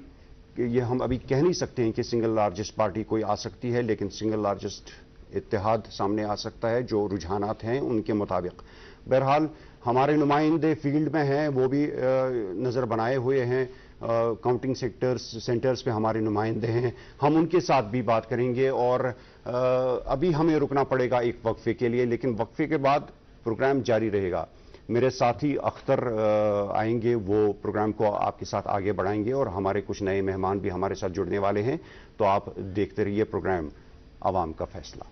ये हम अभी कह नहीं सकते हैं कि सिंगल लार्जेस्ट पार्टी कोई आ सकती है, लेकिन सिंगल लार्जेस्ट इत्तेहाद सामने आ सकता है जो रुझानात हैं उनके मुताबिक। बहरहाल हमारे नुमाइंदे फील्ड में हैं, वो भी नज़र बनाए हुए हैं, काउंटिंग सेंटर्स पे हमारे नुमाइंदे हैं, हम उनके साथ भी बात करेंगे। और अभी हमें रुकना पड़ेगा एक वक्फे के लिए, लेकिन वक्फे के बाद प्रोग्राम जारी रहेगा। मेरे साथी अख्तर आएंगे, वो प्रोग्राम को आपके साथ आगे बढ़ाएंगे और हमारे कुछ नए मेहमान भी हमारे साथ जुड़ने वाले हैं। तो आप देखते रहिए प्रोग्राम आवाम का फैसला।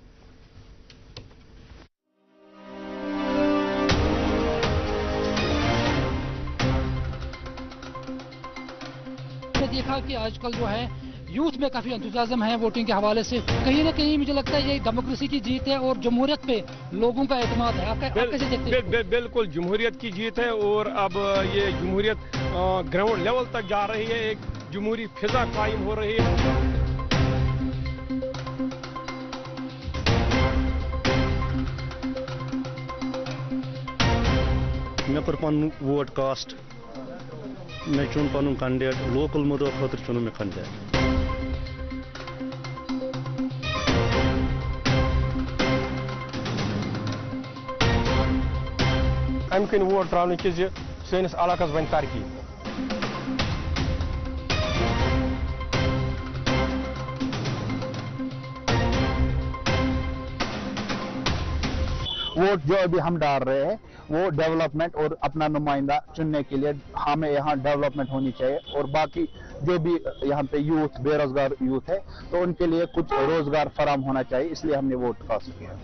देखा कि आजकल जो है यूथ में काफी एंथुसियाज्म है वोटिंग के हवाले से। कहीं ना कहीं मुझे लगता है ये डेमोक्रेसी की जीत है और जमहूरियत पे लोगों का एतमाद है। आप कैसे देखते हैं? बिल्कुल जमहूरियत की जीत है और अब ये जमहूरियत ग्राउंड लेवल तक जा रही है, एक जमहूरी फिजा कायम हो रही है। मे कर पन वोट कास्ट, मे चुन पन कैंडिडेट, लोकल मुद्दों खतर चुन मे कैंडिडेट। अमकन वोट त्रा सैनिस इलाकस बन तरक्की। वोट जो अभी हम डाल रहे हैं वो डेवलपमेंट और अपना नुमाइंदा चुनने के लिए, हमें यहाँ डेवलपमेंट होनी चाहिए और बाकी जो भी यहाँ पे यूथ, बेरोजगार यूथ है, तो उनके लिए कुछ रोजगार फराम होना चाहिए, इसलिए हमने वोट कास्ट किया।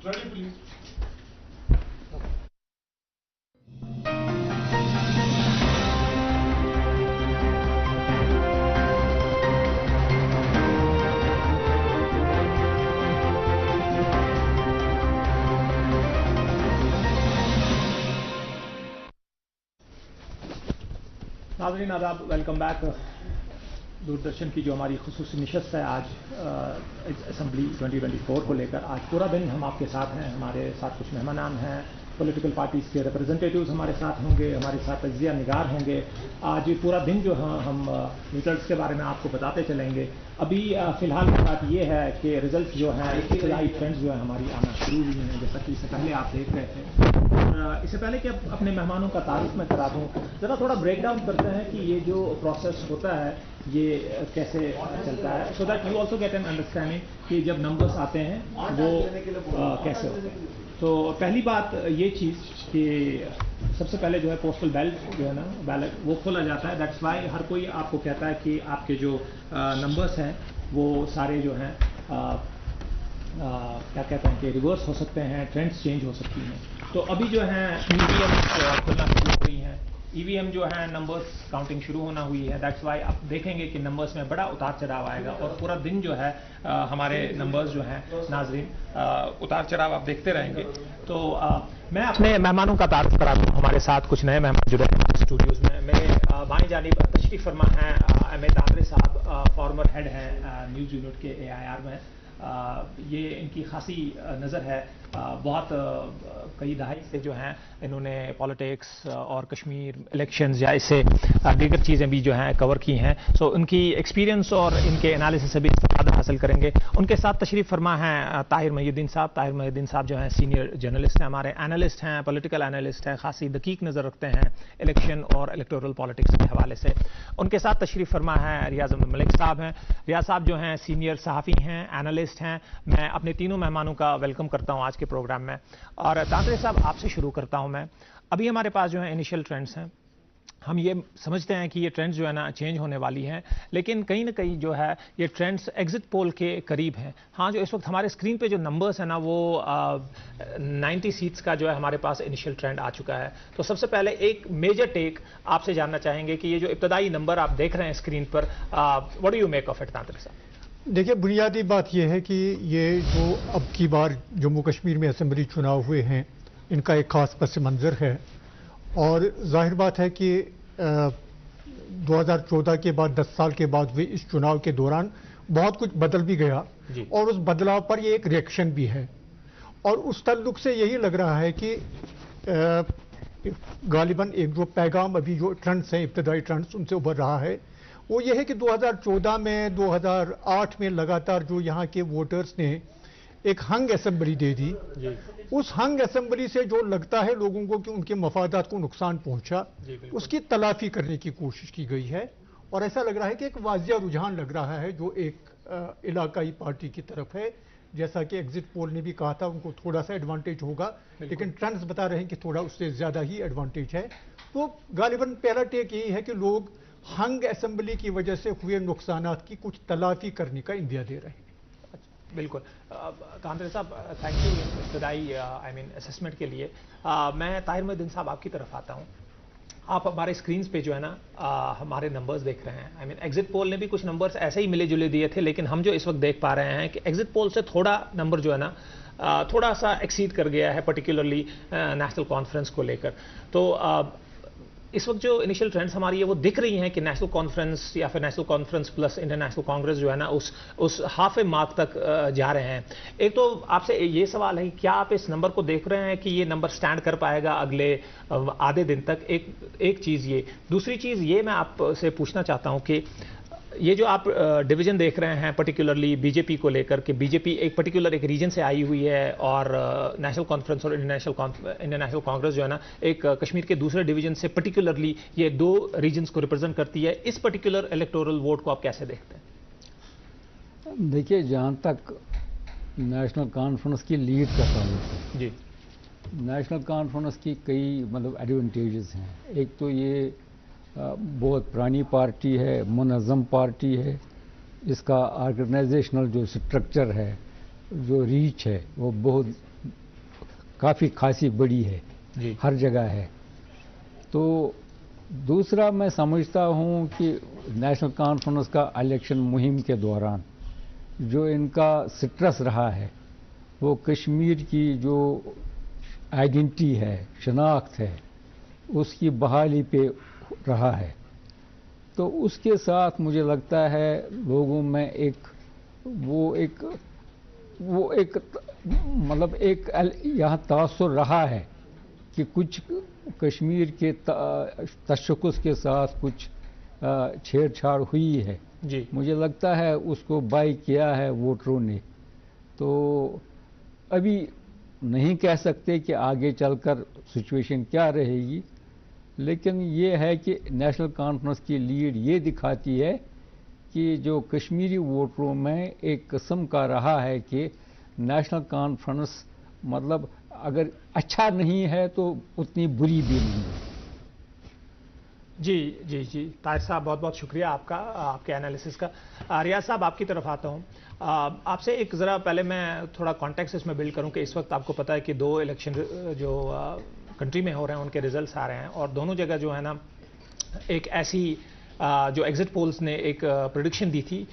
Ready, please. नाज़रीन आदाब, वेलकम बैक। दूरदर्शन की जो हमारी खुसूसी निशस्त है आज असेंबली 2024 को लेकर, आज पूरा दिन हम आपके साथ हैं। हमारे साथ कुछ मेहमान हैं, पॉलिटिकल पार्टीज़ के रिप्रेजेंटेटिव्स हमारे साथ होंगे, हमारे साथ तज्ज़िया निगार होंगे। आज पूरा दिन जो हम रिजल्ट्स के बारे में आपको बताते चलेंगे। अभी फ़िलहाल की बात ये है कि रिजल्ट्स जो हैं, इब्तिदाई ट्रेंड्स जो है हमारी आना शुरू हुई हैं, जैसा कि इससे पहले आप देख रहे थे। और इससे पहले कि अपने मेहमानों का तारुफ मैं करा दूँ, ज़रा थोड़ा ब्रेक डाउन करते हैं कि ये जो प्रोसेस होता है ये कैसे चलता है, so that you also get an understanding कि जब नंबर्स आते हैं वो कैसे होते हैं। तो पहली बात ये चीज़ कि सबसे पहले जो है पोस्टल बैलेट जो है ना, बैलेट वो खोला जाता है। दैट्स वाई हर कोई आपको कहता है कि आपके जो नंबर्स हैं वो सारे जो हैं क्या कहते हैं कि रिवर्स हो सकते हैं, ट्रेंड्स चेंज हो सकती हैं। तो अभी जो है ईवीएम खुलना शुरू हो गई हैं, ईवीएम जो है नंबर्स काउंटिंग शुरू होना हुई है। दैट्स वाई आप देखेंगे कि नंबर्स में बड़ा उतार चढ़ाव आएगा और पूरा दिन जो है हमारे नंबर्स जो हैं नाजरीन उतार चढ़ाव आप देखते रहेंगे। तो मैं अपने मेहमानों का तारुफ करा दूँ। हमारे साथ कुछ नए मेहमान जुड़े हैं स्टूडियोज़ में। मेरे बाईं जानिब तशरीफ फरमा हैं अहमद आंद्रे साहब, फॉर्मर हेड हैं न्यूज़ यूनिट के AIR में। ये इनकी खासी नज़र है, बहुत कई दहाई से जो हैं इन्होंने पॉलिटिक्स और कश्मीर इलेक्शंस या इससे दीगर चीज़ें भी जो हैं कवर की हैं। सो उनकी एक्सपीरियंस और इनके एनालिसिस से भी इस्तेफादा हासिल करेंगे। उनके साथ तशरीफ़ फरमा हैं ताहिर मोहिउद्दीन साहब। ताहिर मोहिउद्दीन साहब जो हैं सीनियर जर्नलिस्ट हैं, हमारे एनालिस्ट हैं, पॉलिटिकल एनालिस्ट हैं, खासी दकीक नज़र रखते हैं इलेक्शन और इलेक्टोरल पॉलिटिक्स के हवाले से। उनके साथ तशरीफ़ फरमा है रियाज अहमद मलिक साहब हैं। रियाज साहब जो हैं सीनियर सहाफ़ी हैं, एनालिस्ट पैनलिस्ट हैं, मैं अपने तीनों मेहमानों का वेलकम करता हूं आज के प्रोग्राम में। और तांत्रिक साहब, आपसे शुरू करता हूं मैं। अभी हमारे पास जो है इनिशियल ट्रेंड्स हैं, हम ये समझते हैं कि ये ट्रेंड्स जो है ना चेंज होने वाली हैं, लेकिन कहीं ना कहीं जो है ये ट्रेंड्स एग्जिट पोल के करीब हैं। हाँ, जो इस वक्त हमारे स्क्रीन पे जो नंबर्स है ना वो 90 सीट्स का जो है हमारे पास इनिशियल ट्रेंड आ चुका है। तो सबसे पहले एक मेजर टेक आपसे जानना चाहेंगे कि ये जो इब्तदाई नंबर आप देख रहे हैं स्क्रीन पर, what do you make of it तांत्रिक साहब? देखिए, बुनियादी बात यह है कि ये जो अब की बार जम्मू कश्मीर में असेंबली चुनाव हुए हैं, इनका एक खास पस मंज़र है। और जाहिर बात है कि 2014 के बाद 10 साल के बाद हुए इस चुनाव के दौरान बहुत कुछ बदल भी गया और उस बदलाव पर ये एक रिएक्शन भी है। और उस ताल्लुक से यही लग रहा है कि गालिबन एक जो पैगाम अभी जो ट्रेंड्स हैं, इब्तदाई ट्रेंड्स, उनसे उभर रहा है वो ये है कि 2014 में 2008 में लगातार जो यहाँ के वोटर्स ने एक हंग असेंबली दे दी, उस हंग असेंबली से जो लगता है लोगों को कि उनके मफादात को नुकसान पहुंचा, उसकी तलाफी करने की कोशिश की गई है। और ऐसा लग रहा है कि एक वाजिया रुझान लग रहा है जो एक इलाकाई पार्टी की तरफ है। जैसा कि एग्जिट पोल ने भी कहा था, उनको थोड़ा सा एडवांटेज होगा, लेकिन ट्रेंड्स बता रहे हैं कि थोड़ा उससे ज्यादा ही एडवांटेज है। तो गालिबन पहला टेक यही है कि लोग हंग असेंबली की वजह से हुए नुकसानात की कुछ तलाफी करने का इंदिया दे रहे हैं। बिल्कुल तांत्रिक साहब, थैंक यू इब्तदाई असेसमेंट के लिए। मैं ताहिर मोहिद्दीन साहब आपकी तरफ आता हूं। आप हमारे स्क्रीन पे जो है ना हमारे नंबर्स देख रहे हैं। एग्जिट पोल ने भी कुछ नंबर्स ऐसे ही मिले जुले दिए थे, लेकिन हम जो इस वक्त देख पा रहे हैं कि एग्जिट पोल से थोड़ा नंबर जो है ना थोड़ा सा एक्सीड कर गया है, पर्टिकुलरली नेशनल कॉन्फ्रेंस को लेकर। तो इस वक्त जो इनिशियल ट्रेंड्स हमारी है वो दिख रही हैं कि नेशनल कॉन्फ्रेंस या फिर national conference plus international Congress जो है ना उस हाफ ए मार्क तक जा रहे हैं। एक तो आपसे ये सवाल है, क्या आप इस नंबर को देख रहे हैं कि ये नंबर स्टैंड कर पाएगा अगले आधे दिन तक? एक चीज़ ये। दूसरी चीज़ ये मैं आपसे पूछना चाहता हूँ कि ये जो आप डिवीजन देख रहे हैं पर्टिकुलरली बीजेपी को लेकर के, बीजेपी एक पर्टिकुलर एक रीजन से आई हुई है और नेशनल कॉन्फ्रेंस और इंटरनेशनल कांग्रेस जो है ना एक कश्मीर के दूसरे डिवीजन से पर्टिकुलरली ये दो रीजन्स को रिप्रेजेंट करती है। इस पर्टिकुलर इलेक्टोरल वोट को आप कैसे देखते हैं? देखिए, जहाँ तक नेशनल कॉन्फ्रेंस की लीड का ताल्लुक है जी, नेशनल कॉन्फ्रेंस की कई मतलब एडवांटेजेस हैं। एक तो ये बहुत पुरानी पार्टी है, मुनज़्ज़म पार्टी है, इसका ऑर्गेनाइजेशनल जो स्ट्रक्चर है, जो रीच है, वो बहुत काफ़ी खासी बड़ी है जी, हर जगह है। तो दूसरा मैं समझता हूँ कि नेशनल कॉन्फ्रेंस का इलेक्शन मुहिम के दौरान जो इनका स्ट्रेस रहा है वो कश्मीर की जो आइडेंटिटी है, शनाख्त है, उसकी बहाली पे रहा है। तो उसके साथ मुझे लगता है लोगों में एक मतलब एक यहाँ तासुर रहा है कि कुछ कश्मीर के तशक्कुस के साथ कुछ छेड़छाड़ हुई है जी। मुझे लगता है उसको बाई किया है वोटरों ने। तो अभी नहीं कह सकते कि आगे चलकर सिचुएशन क्या रहेगी, लेकिन ये है कि नेशनल कॉन्फ्रेंस की लीड ये दिखाती है कि जो कश्मीरी वोटरों में एक किस्म का रहा है कि नेशनल कॉन्फ्रेंस मतलब अगर अच्छा नहीं है तो उतनी बुरी भी नहीं है। जी जी जी, ताहिर साहब बहुत बहुत शुक्रिया आपका, आपके एनालिसिस का। रियाज साहब आपकी तरफ आता हूँ। आपसे एक ज़रा पहले मैं थोड़ा कॉन्टेक्स्ट इसमें बिल्ड करूँ कि इस वक्त आपको पता है कि दो इलेक्शन जो कंट्री में हो रहे हैं उनके रिजल्ट्स आ रहे हैं और दोनों जगह जो है ना एक ऐसी जो एग्जिट पोल्स ने एक प्रेडिक्शन दी थी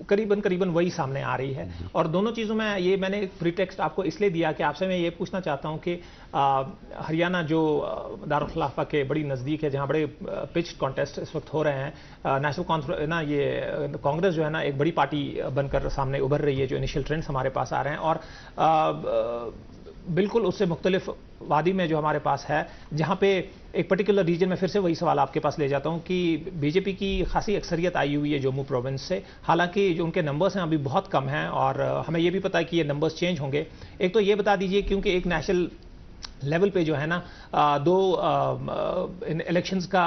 करीबन वही सामने आ रही है। और दोनों चीज़ों में ये मैंने एक प्रीटेक्स्ट आपको इसलिए दिया कि आपसे मैं ये पूछना चाहता हूँ कि हरियाणा जो दारुल खिलाफा के बड़ी नज़दीक है, जहाँ बड़े पिच कॉन्टेस्ट इस वक्त हो रहे हैं, नेशनल कॉन्फ्रेंस ना ये कांग्रेस जो है ना एक बड़ी पार्टी बनकर सामने उभर रही है, जो इनिशियल ट्रेंड्स हमारे पास आ रहे हैं। और बिल्कुल उससे मुख्तलिफ वादी में जो हमारे पास है, जहाँ पे एक पर्टिकुलर रीजन में फिर से वही सवाल आपके पास ले जाता हूँ कि बीजेपी की खासी अक्सरियत आई हुई है जम्मू प्रोविंस से, हालांकि जो उनके नंबर्स हैं अभी बहुत कम हैं और हमें ये भी पता है कि ये नंबर्स चेंज होंगे। एक तो ये बता दीजिए, क्योंकि एक नेशनल लेवल पे जो है ना दो इन इलेक्शंस का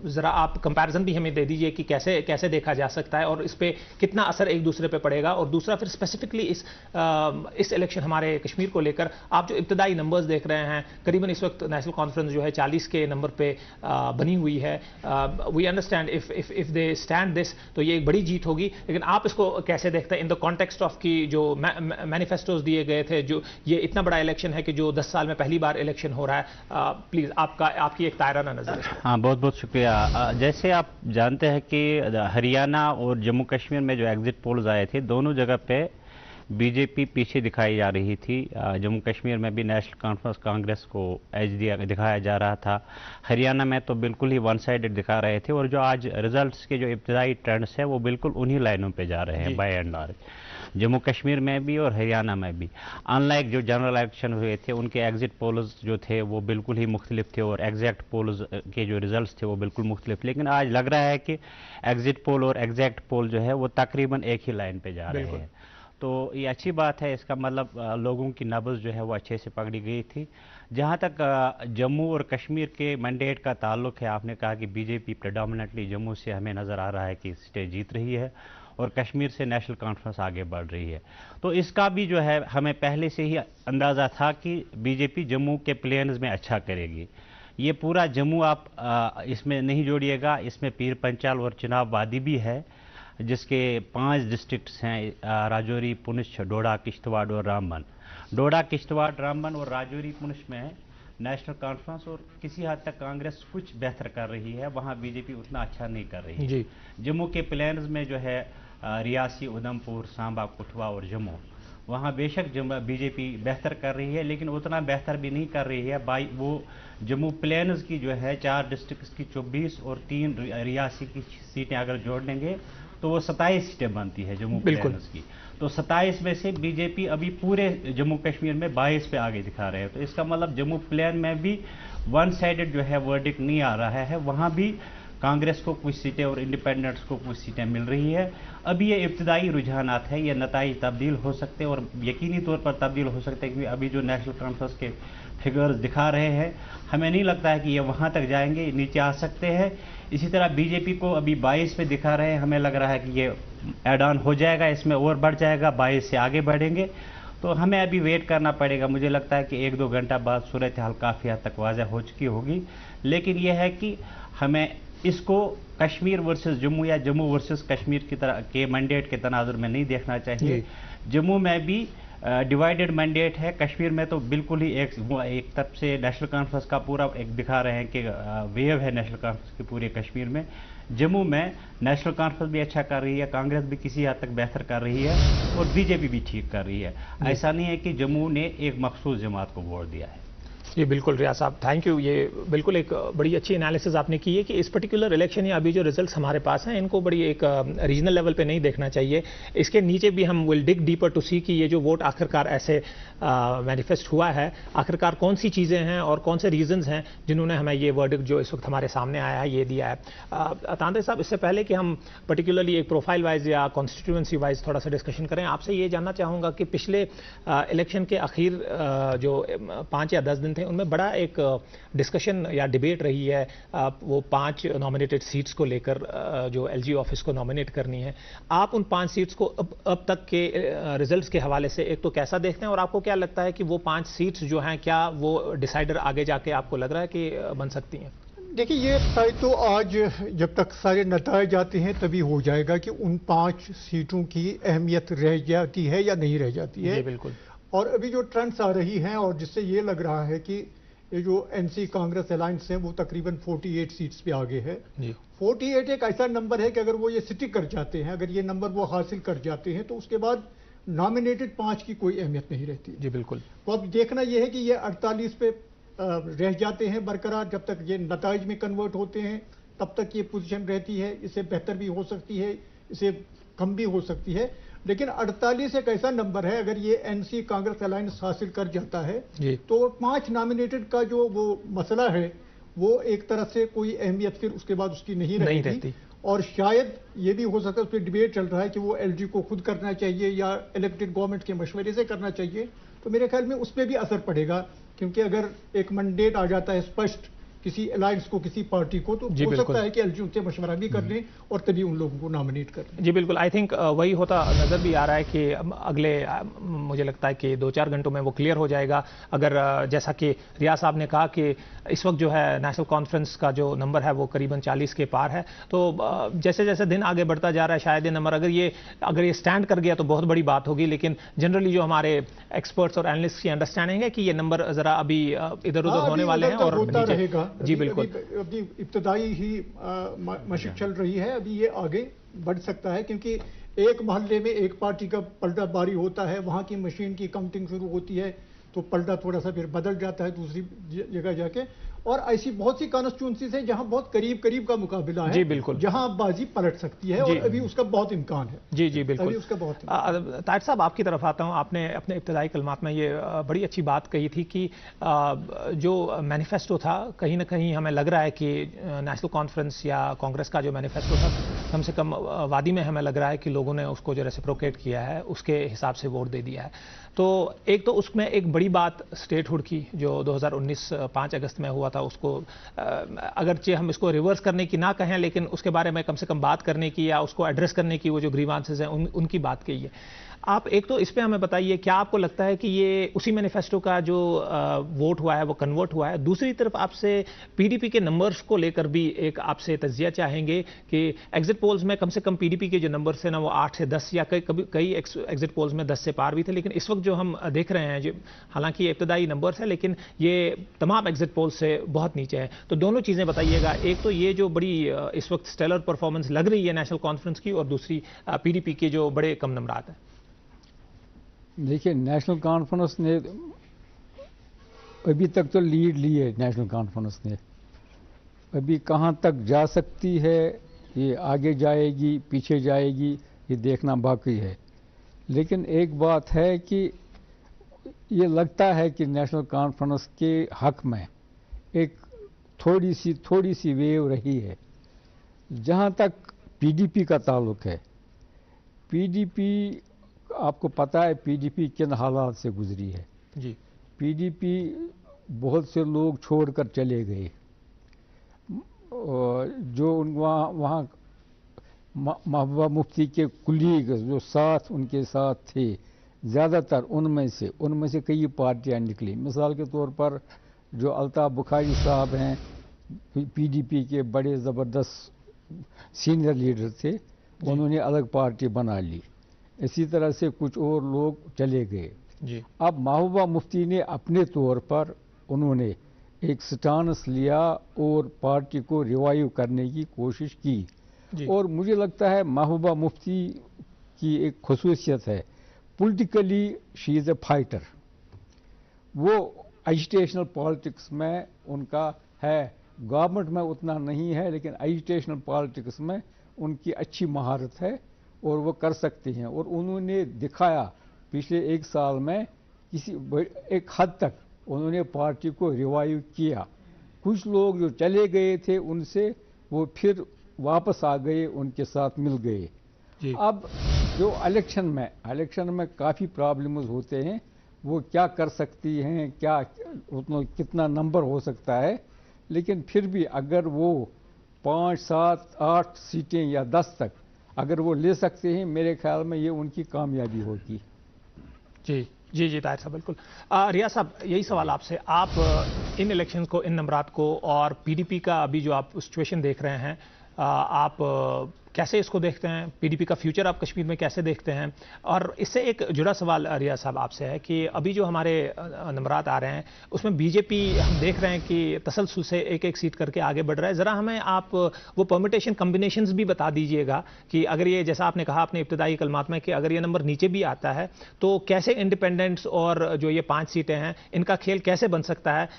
ज़रा आप कंपैरिजन भी हमें दे दीजिए कि कैसे कैसे देखा जा सकता है और इस पे कितना असर एक दूसरे पे पड़ेगा। और दूसरा फिर स्पेसिफिकली इस इलेक्शन हमारे कश्मीर को लेकर आप जो इब्तदाई नंबर्स देख रहे हैं, करीबन इस वक्त नेशनल कॉन्फ्रेंस जो है 40 के नंबर पे बनी हुई है। We understand if they stand this तो ये एक बड़ी जीत होगी, लेकिन आप इसको कैसे देखते हैं इन द कॉन्टेक्स्ट ऑफ की जो मैनिफेस्टोज दिए गए थे, जो ये इतना बड़ा इलेक्शन है कि जो 10 साल में पहली बार इलेक्शन हो रहा है। प्लीज आपकी एक तायराना नजर है। हाँ, बहुत बहुत शुक्रिया। जैसे आप जानते हैं कि हरियाणा और जम्मू कश्मीर में जो एग्जिट पोल्स आए थे, दोनों जगह पे बीजेपी पीछे दिखाई जा रही थी। जम्मू कश्मीर में भी नेशनल कॉन्फ्रेंस कांग्रेस को एज दिखाया जा रहा था, हरियाणा में तो बिल्कुल ही वन साइडेड दिखा रहे थे। और जो आज रिजल्ट्स के जो इब्तदाई ट्रेंड्स है वो बिल्कुल उन्हीं लाइनों पे जा रहे हैं by and large, Jammu Kashmir में भी और हरियाणा में भी। अनलाइक जो जनरल इलेक्शन हुए थे उनके एग्जिट पोल्स जो थे वो बिल्कुल ही मुख्तलिफ थे और एग्जैक्ट पोल्स के जो रिजल्ट्स थे वो बिल्कुल मुख्तलिफ। लेकिन आज लग रहा है कि एग्जिट पोल और एग्जैक्ट पोल जो है वो तकरीबन एक ही लाइन पे जा रहे हैं। तो ये अच्छी बात है, इसका मतलब लोगों की नब्ज़ जो है वो अच्छे से पकड़ी गई थी। जहाँ तक जम्मू और कश्मीर के मैंडेट का ताल्लुक है, आपने कहा कि बीजेपी प्रेडोमिनेटली जम्मू से हमें नज़र आ रहा है कि सीटें जीत रही है और कश्मीर से नेशनल कॉन्फ्रेंस आगे बढ़ रही है। तो इसका भी जो है हमें पहले से ही अंदाज़ा था कि बीजेपी जम्मू के प्लेन्स में अच्छा करेगी। ये पूरा जम्मू आप इसमें नहीं जोड़िएगा, इसमें पीर पंचाल और चिनाब वादी भी है जिसके 5 डिस्ट्रिक्ट्स हैं, राजौरी, पुंछ, डोडा, किश्तवाड़ और रामबन। डोडा, किश्तवाड़, रामबन और राजौरी, पुंछ में नेशनल कॉन्फ्रेंस और किसी हद तक कांग्रेस कुछ बेहतर कर रही है, वहाँ बीजेपी उतना अच्छा नहीं कर रही है। जम्मू के प्लेन्स में जो है रियासी, उधमपुर, सांबा, कठुआ और जम्मू, वहाँ बेशक बीजेपी बेहतर कर रही है लेकिन उतना बेहतर भी नहीं कर रही है। वो जम्मू प्लेन्स की जो है 4 डिस्ट्रिक्ट्स की 24 और 3 रियासी की सीटें अगर जोड़ लेंगे तो वो 27 सीटें बनती है जम्मू प्लेन्स की। तो 27 में से बीजेपी अभी पूरे जम्मू कश्मीर में 22 पे आगे दिखा रहे हैं। तो इसका मतलब जम्मू प्लेन में भी वन साइडेड जो है वर्डिक्ट नहीं आ रहा है, वहाँ भी कांग्रेस को कुछ सीटें और इंडिपेंडेंट्स को कुछ सीटें मिल रही है। अभी ये इब्तदाई रुझानात हैं, ये नताइज तब्दील हो सकते हैं और यकीनी तौर पर तब्दील हो सकते हैं क्योंकि अभी जो नेशनल कॉन्फ्रेंस के फिगर्स दिखा रहे हैं हमें नहीं लगता है कि ये वहाँ तक जाएंगे, नीचे आ सकते हैं। इसी तरह बीजेपी को अभी 22 पे दिखा रहे हैं, हमें लग रहा है कि ये एड ऑन हो जाएगा, इसमें और बढ़ जाएगा, 22 से आगे बढ़ेंगे। तो हमें अभी वेट करना पड़ेगा। मुझे लगता है कि 1-2 घंटा बाद सूरत हाल काफ़ी हद तक वाज़ह हो चुकी होगी। लेकिन यह है कि हमें इसको कश्मीर वर्सेस जम्मू या जम्मू वर्सेस कश्मीर की तरह के मैंडेट के तनाजुर में नहीं देखना चाहिए। जम्मू में भी डिवाइडेड मैंडेट है, कश्मीर में तो बिल्कुल ही एक तरफ से नेशनल कॉन्फ्रेंस का पूरा एक दिखा रहे हैं कि वेव है नेशनल कॉन्फ्रेंस की पूरे कश्मीर में। जम्मू में नेशनल कॉन्फ्रेंस भी अच्छा कर रही है, कांग्रेस भी किसी हद तक बेहतर कर रही है और बीजेपी भी ठीक कर रही है। ऐसा नहीं है कि जम्मू ने एक मखसूस जमात को वोट दिया है। ये बिल्कुल रियाज साहब, थैंक यू। ये बिल्कुल एक बड़ी अच्छी एनालिसिस आपने की है कि इस पर्टिकुलर इलेक्शन या अभी जो रिजल्ट्स हमारे पास हैं इनको बड़ी एक रीजनल लेवल पे नहीं देखना चाहिए। इसके नीचे भी हम विल डिग डीपर टू सी कि ये जो वोट आखिरकार ऐसे मैनिफेस्ट हुआ है, आखिरकार कौन सी चीज़ें हैं और कौन से रीजंस हैं जिन्होंने हमें ये वर्डिक्ट जो इस वक्त हमारे सामने आया है ये दिया है। तांत्रिक साहब, इससे पहले कि हम पर्टिकुलरली एक प्रोफाइल वाइज या कॉन्स्टिट्यूंसी वाइज थोड़ा सा डिस्कशन करें, आपसे ये जानना चाहूँगा कि पिछले इलेक्शन के आखिर जो 5 या 10 दिन थे उनमें बड़ा एक डिस्कशन या डिबेट रही है वो 5 नॉमिनेटेड सीट्स को लेकर जो एलजी ऑफिस को नॉमिनेट करनी है। आप उन 5 सीट्स को अब तक के रिजल्ट्स के हवाले से एक तो कैसा देखते हैं और आपको क्या लगता है कि वो 5 सीट्स जो हैं क्या वो डिसाइडर आगे जाके आपको लग रहा है कि बन सकती हैं? देखिए, ये तय तो आज जब तक सारे नतायज आते हैं तभी हो जाएगा कि उन 5 सीटों की अहमियत रह जाती है या नहीं रह जाती है। बिल्कुल। और अभी जो ट्रेंड्स आ रही हैं और जिससे ये लग रहा है कि ये जो एनसी कांग्रेस अलायंस है वो तकरीबन 48 सीट्स पे आगे है। 48 एक ऐसा नंबर है कि अगर वो ये स्टिक कर जाते हैं, अगर ये नंबर वो हासिल कर जाते हैं तो उसके बाद नॉमिनेटेड 5 की कोई अहमियत नहीं रहती। जी बिल्कुल। तो अब देखना यह है कि ये 48 पे रह जाते हैं बरकरार, जब तक ये नताइज में कन्वर्ट होते हैं तब तक ये पोजीशन रहती है। इससे बेहतर भी हो सकती है, इससे कम भी हो सकती है, लेकिन 48 एक ऐसा नंबर है अगर ये एनसी कांग्रेस अलायंस हासिल कर जाता है तो 5 नॉमिनेटेड का जो वो मसला है वो एक तरह से कोई अहमियत फिर उसके बाद उसकी नहीं रहती। और शायद ये भी हो सकता है, उस पर डिबेट चल रहा है कि वो एलजी को खुद करना चाहिए या इलेक्टेड गवर्नमेंट के मशवरे से करना चाहिए। तो मेरे ख्याल में उस पर भी असर पड़ेगा क्योंकि अगर एक मैंडेट आ जाता है स्पष्ट किसी अलायंस को, किसी पार्टी को, तो हो सकता है कि एलजी उनसे मशवरा भी कर लें और तभी उन लोगों को नॉमिनेट कर लें। जी बिल्कुल, आई थिंक वही होता नजर भी आ रहा है कि अगले मुझे लगता है कि 2-4 घंटों में वो क्लियर हो जाएगा। अगर जैसा कि रियाज साहब ने कहा कि इस वक्त जो है नेशनल कॉन्फ्रेंस का जो नंबर है वो करीबन 40 के पार है, तो जैसे जैसे दिन आगे बढ़ता जा रहा है शायद ये नंबर अगर ये स्टैंड कर गया तो बहुत बड़ी बात होगी। लेकिन जनरली जो हमारे एक्सपर्ट्स और एनालिस्ट की अंडरस्टैंडिंग है कि ये नंबर जरा अभी इधर उधर होने वाले हैं और रहेगा। जी बिल्कुल, अभी इब्तदाई ही मशक चल रही है, अभी ये आगे बढ़ सकता है क्योंकि एक मोहल्ले में एक पार्टी का पलटाबारी होता है, वहां की मशीन की काउंटिंग शुरू होती है तो पलटा थोड़ा सा फिर बदल जाता है दूसरी जगह जाके, और ऐसी बहुत सी कॉन्स्टिट्यूंसीज हैं जहां बहुत करीब करीब का मुकाबला है। जी बिल्कुल, जहां बाजी पलट सकती है और अभी उसका बहुत इम्कान है। जी जी बिल्कुल, अभी उसका बहुत। ताहिर साहब आपकी तरफ आता हूं, आपने अपने इब्तदाई कलमात में ये बड़ी अच्छी बात कही थी कि जो मैनिफेस्टो था कहीं ना कहीं हमें लग रहा है कि नेशनल कॉन्फ्रेंस या कांग्रेस का जो मैनिफेस्टो था कम से कम वादी में हमें लग रहा है कि लोगों ने उसको जो रेसिप्रोकेट किया है उसके हिसाब से वोट दे दिया है। तो एक तो उसमें एक बड़ी बात स्टेटहुड की जो 2019 5 अगस्त में हुआ था, उसको अगरचे हम इसको रिवर्स करने की ना कहें लेकिन उसके बारे में कम से कम बात करने की या उसको एड्रेस करने की वो जो ग्रीवांसेस हैं उनकी बात कही है। आप एक तो इस पे हमें बताइए, क्या आपको लगता है कि ये उसी मैनिफेस्टो का जो वोट हुआ है वो कन्वर्ट हुआ है? दूसरी तरफ आपसे पीडीपी के नंबर्स को लेकर भी एक आपसे तज्जिया चाहेंगे कि एग्जिट पोल्स में कम से कम पीडीपी के जो नंबर्स हैं ना वो 8 से 10 या कई एग्जिट पोल्स में 10 से पार भी थे, लेकिन इस वक्त जो हम देख रहे हैं, जो हालांकि ये इब्तदाई नंबर्स है लेकिन ये तमाम एग्जिट पोल्स से बहुत नीचे है। तो दोनों चीज़ें बताइएगा, एक तो ये जो बड़ी इस वक्त स्टेलर परफॉर्मेंस लग रही है नेशनल कॉन्फ्रेंस की, और दूसरी पीडीपी के जो बड़े कम नंबरात हैं। देखिए, नेशनल कॉन्फ्रेंस ने अभी तक तो लीड ली है, नेशनल कॉन्फ्रेंस ने अभी कहां तक जा सकती है, ये आगे जाएगी पीछे जाएगी ये देखना बाकी है। लेकिन एक बात है कि ये लगता है कि नेशनल कॉन्फ्रेंस के हक में एक थोड़ी सी वेव रही है। जहां तक पीडीपी का ताल्लुक है, पीडीपी आपको पता है पीडीपी किन हालात से गुजरी है। जी, पीडीपी बहुत से लोग छोड़कर चले गए, जो वहाँ महबूबा मुफ्ती के कुलीग जो साथ उनके साथ थे, ज़्यादातर उनमें से कई पार्टियां निकली। मिसाल के तौर पर जो अल्ताफ बुखारी साहब हैं, पीडीपी के बड़े ज़बरदस्त सीनियर लीडर थे, उन्होंने अलग पार्टी बना ली। इसी तरह से कुछ और लोग चले गए। जी, अब महबूबा मुफ्ती ने अपने तौर पर उन्होंने एक स्टांस लिया और पार्टी को रिवाइव करने की कोशिश की। और मुझे लगता है महबूबा मुफ्ती की एक खुसूसियत है, politically she is A fighter. वो एजिटेशनल पॉलिटिक्स में उनका है, गवर्नमेंट में उतना नहीं है, लेकिन एजिटेशनल पॉलिटिक्स में उनकी अच्छी महारत है और वो कर सकते हैं। और उन्होंने दिखाया पिछले 1 साल में एक हद तक उन्होंने पार्टी को रिवाइव किया। कुछ लोग जो चले गए थे उनसे वो फिर वापस आ गए, उनके साथ मिल गए। अब जो इलेक्शन में काफ़ी प्रॉब्लम्स होते हैं, वो क्या कर सकती हैं, क्या कितना नंबर हो सकता है, लेकिन फिर भी अगर वो 5, 7, 8 सीटें या 10 तक अगर वो ले सकते हैं, मेरे ख्याल में ये उनकी कामयाबी होगी। जी जी जी, ताहिर साहब बिल्कुल। रियाज साहब, यही सवाल आपसे, आप इन इलेक्शन को, इन नंबरात को और पीडीपी का अभी जो आप सिचुएशन देख रहे हैं, आप कैसे इसको देखते हैं? पीडीपी का फ्यूचर आप कश्मीर में कैसे देखते हैं? और इससे एक जुड़ा सवाल रियाज साहब आपसे है कि अभी जो हमारे नंबरात आ रहे हैं उसमें बीजेपी हम देख रहे हैं कि तसलसल से एक सीट करके आगे बढ़ रहा है। ज़रा हमें आप वो परमिटेशन कम्बिनेशंस भी बता दीजिएगा कि अगर ये, जैसा आपने कहा अपने इब्तदाई कलमात में, कि अगर ये नंबर नीचे भी आता है तो कैसे इंडिपेंडेंट्स और जो ये 5 सीटें हैं इनका खेल कैसे बन सकता है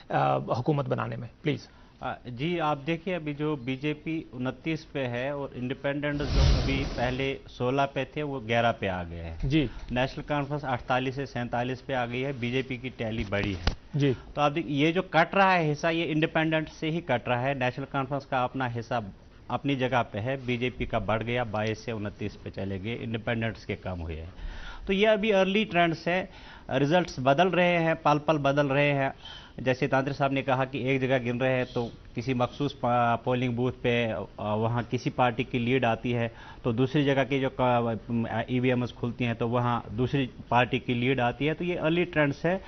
हुकूमत बनाने में? प्लीज़। जी, आप देखिए अभी जो बीजेपी 29 पे है और इंडिपेंडेंट जो अभी पहले 16 पे थे वो 11 पे आ गए हैं। जी, नेशनल कॉन्फ्रेंस 48 से 47 पे आ गई है, बीजेपी की टैली बड़ी है। जी, तो अब ये जो कट रहा है हिस्सा, ये इंडिपेंडेंट से ही कट रहा है। नेशनल कॉन्फ्रेंस का अपना हिस्सा अपनी जगह पे है, बीजेपी का बढ़ गया, 22 से 29 पे चले गए, इंडिपेंडेंट्स के कम हुए हैं। तो ये अभी अर्ली ट्रेंड्स है, रिजल्ट्स बदल रहे हैं, पल पल बदल रहे हैं। जैसे तांत्रिक साहब ने कहा कि एक जगह गिन रहे हैं तो किसी मखसूस पोलिंग बूथ पे वहाँ किसी पार्टी की लीड आती है, तो दूसरी जगह की जो ईवीएम्स खुलती हैं तो वहाँ दूसरी पार्टी की लीड आती है। तो ये अर्ली ट्रेंड्स है।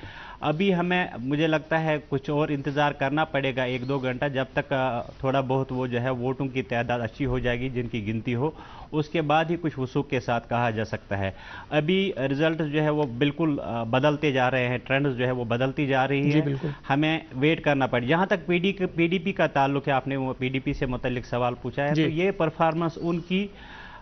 अभी हमें मुझे लगता है कुछ और इंतज़ार करना पड़ेगा 1-2 घंटा, जब तक थोड़ा बहुत वो जो है वोटों की तादाद अच्छी हो जाएगी जिनकी गिनती हो, उसके बाद ही कुछ वसूख के साथ कहा जा सकता है। अभी रिजल्ट जो है वो बिल्कुल बदलते जा रहे हैं, ट्रेंड्स जो है वो बदलती जा रही है, हमें वेट करना पड़ेगा। जहाँ तक पीडीपी का ताल्लुक है, आपने वो पीडीपी से मुतल्लिक सवाल पूछा है, तो ये परफॉर्मेंस उनकी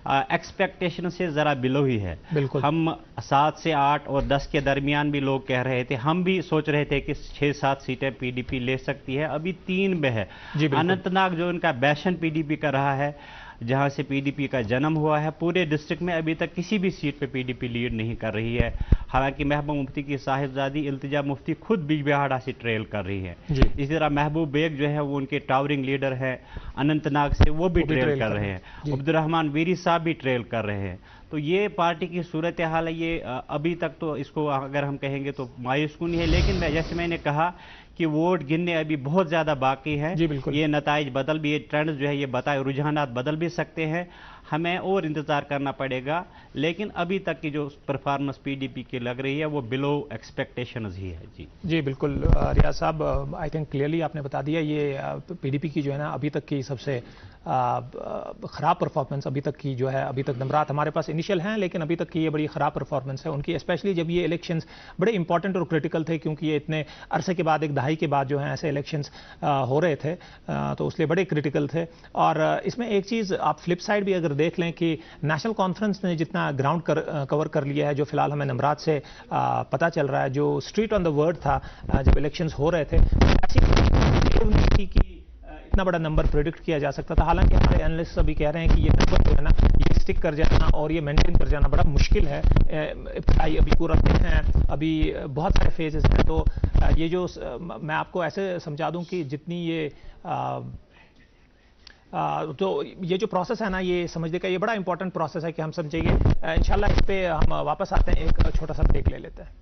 एक्सपेक्टेशन से ज़रा बिलो ही है। हम 7 से 8 और 10 के दरमियान भी लोग कह रहे थे, हम भी सोच रहे थे कि 6-7 सीटें पीडीपी ले सकती है, अभी 3 में है। अनंतनाग जो इनका बैशन पीडीपी का रहा है, जहां से पीडीपी का जन्म हुआ है, पूरे डिस्ट्रिक्ट में अभी तक किसी भी सीट पे पीडीपी लीड नहीं कर रही है। हालांकि महबूब मुफ्ती की साहिबजादी इल्तिजा मुफ्ती खुद बिजबिहाड़ा से ट्रेल कर रही है। इसी तरह महबूब बेग जो है वो उनके टावरिंग लीडर है अनंतनाग से, वो भी ट्रेल कर रहे हैं। अब्दुर्रहमान वीरी साहब भी ट्रेल कर रहे हैं। तो ये पार्टी की सूरत हाल है। ये अभी तक तो इसको अगर हम कहेंगे तो मायूसकुन है, लेकिन जैसे मैंने कहा कि वोट गिनने अभी बहुत ज़्यादा बाकी है। ये नताइज बदल भी, ये ट्रेंड जो है ये बताए रुझानात बदल भी सकते हैं, हमें और इंतज़ार करना पड़ेगा। लेकिन अभी तक की जो परफॉर्मेंस पीडीपी की लग रही है वो बिलो एक्सपेक्टेशंस ही है। जी बिल्कुल रियाज साहब, आई थिंक क्लियरली आपने बता दिया। ये पीडीपी की जो है ना अभी तक की सबसे ख़राब परफॉर्मेंस अभी तक की जो है, अभी तक नंबरात हमारे पास इनिशियल हैं, लेकिन अभी तक की ये बड़ी ख़राब परफॉर्मेंस है उनकी, स्पेशली जब ये इलेक्शंस बड़े इंपॉर्टेंट और क्रिटिकल थे, क्योंकि ये इतने अरसे के बाद, एक दहाई के बाद जो है ऐसे इलेक्शंस हो रहे थे, तो उसलिए बड़े क्रिटिकल थे। और इसमें एक चीज़ आप फ्लिप साइड भी अगर देख लें कि नेशनल कॉन्फ्रेंस ने जितना ग्राउंड कवर कर लिया है, जो फिलहाल हमें नंबरात से पता चल रहा है, जो स्ट्रीट ऑन द वर्ड था जब इलेक्शंस हो रहे थे, ऐसी कि इतना बड़ा नंबर प्रेडिक्ट किया जा सकता था। हालांकि हमारे एनालिस्ट अभी कह रहे हैं कि ये नंबर जो है ना ये स्टिक कर जाना और ये मेंटेन कर जाना बड़ा मुश्किल है। अभी पूरा दिन है, अभी बहुत सारे फेजेस हैं, तो ये जो मैं आपको ऐसे समझा दूं कि जितनी ये तो ये जो प्रोसेस है ना, ये समझने का ये बड़ा इंपॉर्टेंट प्रोसेस है कि हम समझेंगे। इंशाल्लाह इस पे हम वापस आते हैं, एक छोटा सा ब्रेक ले लेते हैं।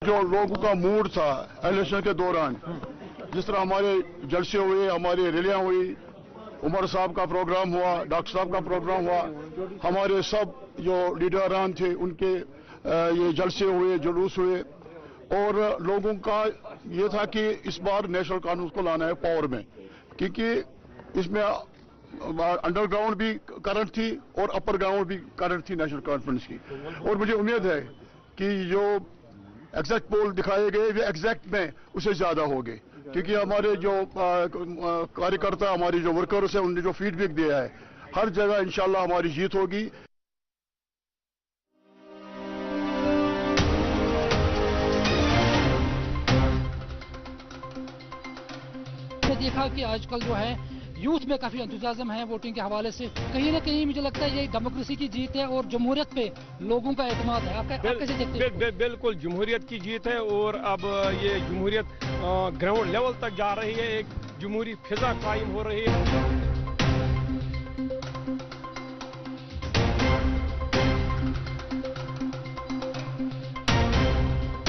जो लोगों का मूड था इलेक्शन के दौरान, जिस तरह हमारे जलसे हुए, हमारी रैलियां हुई, उमर साहब का प्रोग्राम हुआ, डॉक्टर साहब का प्रोग्राम हुआ, हमारे सब जो लीडरान थे उनके ये जलसे हुए, जुलूस हुए, और लोगों का ये था कि इस बार नेशनल कॉन्फ्रेंस को लाना है पावर में, क्योंकि इसमें अंडरग्राउंड भी करंट थी और अपर ग्राउंड भी करंट थी नेशनल कॉन्फ्रेंस की। और मुझे उम्मीद है कि जो एग्जैक्ट पोल दिखाए गए वे एग्जैक्ट में उससे ज्यादा हो गए, क्योंकि हमारे जो कार्यकर्ता, हमारी जो वर्कर्स हैं, उन्होंने जो फीडबैक दिया है, हर जगह इंशाल्लाह हमारी जीत होगी। देखा कि आजकल जो है यूथ में काफी एंथुसियाज्म है वोटिंग के हवाले से, कहीं ना कहीं मुझे लगता है ये डेमोक्रेसी की जीत है और जमहूरियत पे लोगों का एतमाद है। आप कैसे देखते हैं? बिल्कुल जमहूरियत की जीत है और अब ये जमहूरियत ग्राउंड लेवल तक जा रही है, एक जमहूरी फिजा कायम हो रही है।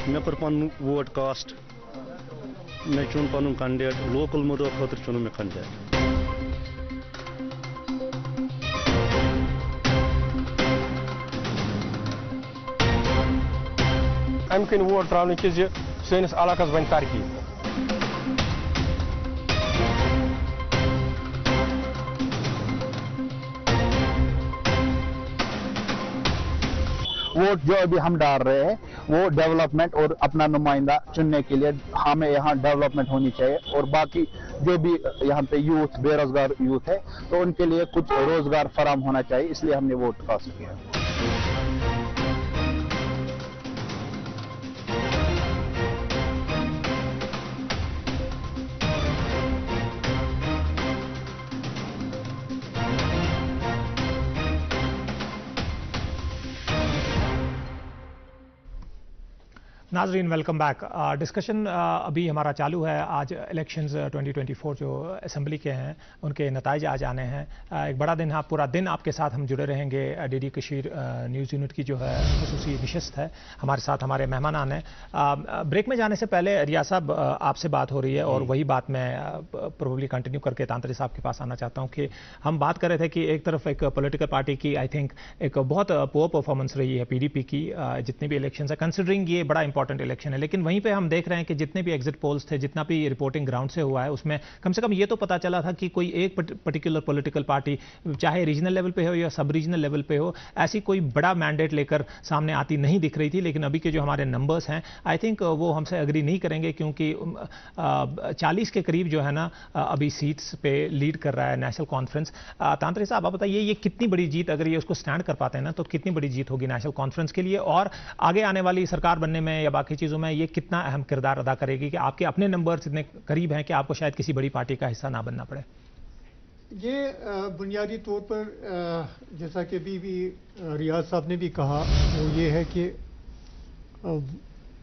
मे कर पन वोट कास्ट, मे चुन पन कैंडिडेट, लोकल मुद्दों खतर चुन मे कैंडिडेट। अमकन वोट त्रा कि सैनिस इलाकस बन तरक्की। वोट जो अभी हम डाल रहे हैं वो डेवलपमेंट और अपना नुमाइंदा चुनने के लिए, हमें यहाँ डेवलपमेंट होनी चाहिए, और बाकी जो भी यहाँ पे यूथ, बेरोजगार यूथ है, तो उनके लिए कुछ रोजगार फराहम होना चाहिए, इसलिए हमने वोट कास्ट किया। नाजरीन वेलकम बैक। डिस्कशन अभी हमारा चालू है। आज इलेक्शंस 2024 जो असेंबली के हैं उनके नताइज आज आने हैं। एक बड़ा दिन है, पूरा दिन आपके साथ हम जुड़े रहेंगे। डीडी कशीर न्यूज़ यूनिट की जो है खुसूसी नशिस्त है, हमारे साथ हमारे मेहमान आने। ब्रेक में जाने से पहले रियाज साहब आपसे बात हो रही है और वही बात मैं प्रोबेबली कंटिन्यू करके तांत्रिक साहब के पास आना चाहता हूँ कि हम बात कर रहे थे कि एक तरफ एक पॉलिटिकल पार्टी की आई थिंक एक बहुत पुअर परफॉर्मेंस रही है पीडीपी की जितने भी इलेक्शन है, कंसिडरिंग ये बड़ा इंपॉर्टेंट इलेक्शन है। लेकिन वहीं पे हम देख रहे हैं कि जितने भी एग्जिट पोल्स थे, जितना भी रिपोर्टिंग ग्राउंड से हुआ है, उसमें कम से कम ये तो पता चला था कि कोई एक पर्टिकुलर पॉलिटिकल पार्टी चाहे रीजनल लेवल पे हो या सब रीजनल लेवल पे हो, ऐसी कोई बड़ा मैंडेट लेकर सामने आती नहीं दिख रही थी। लेकिन अभी के जो हमारे नंबर्स हैं आई थिंक वो हमसे एग्री नहीं करेंगे, क्योंकि 40 के करीब जो है ना अभी सीट्स पे लीड कर रहा है नेशनल कॉन्फ्रेंस। तांत्रिक साहब आप बताइए ये कितनी बड़ी जीत, अगर ये उसको स्टैंड कर पाते हैं ना, तो कितनी बड़ी जीत होगी नेशनल कॉन्फ्रेंस के लिए, और आगे आने वाली सरकार बनने में या बाकी चीज़ों में ये कितना अहम किरदार अदा करेगी कि आपके अपने नंबर्स इतने करीब हैं कि आपको शायद किसी बड़ी पार्टी का हिस्सा ना बनना पड़े? ये बुनियादी तौर पर जैसा कि अभी भी रियाज साहब ने भी कहा, वो ये है कि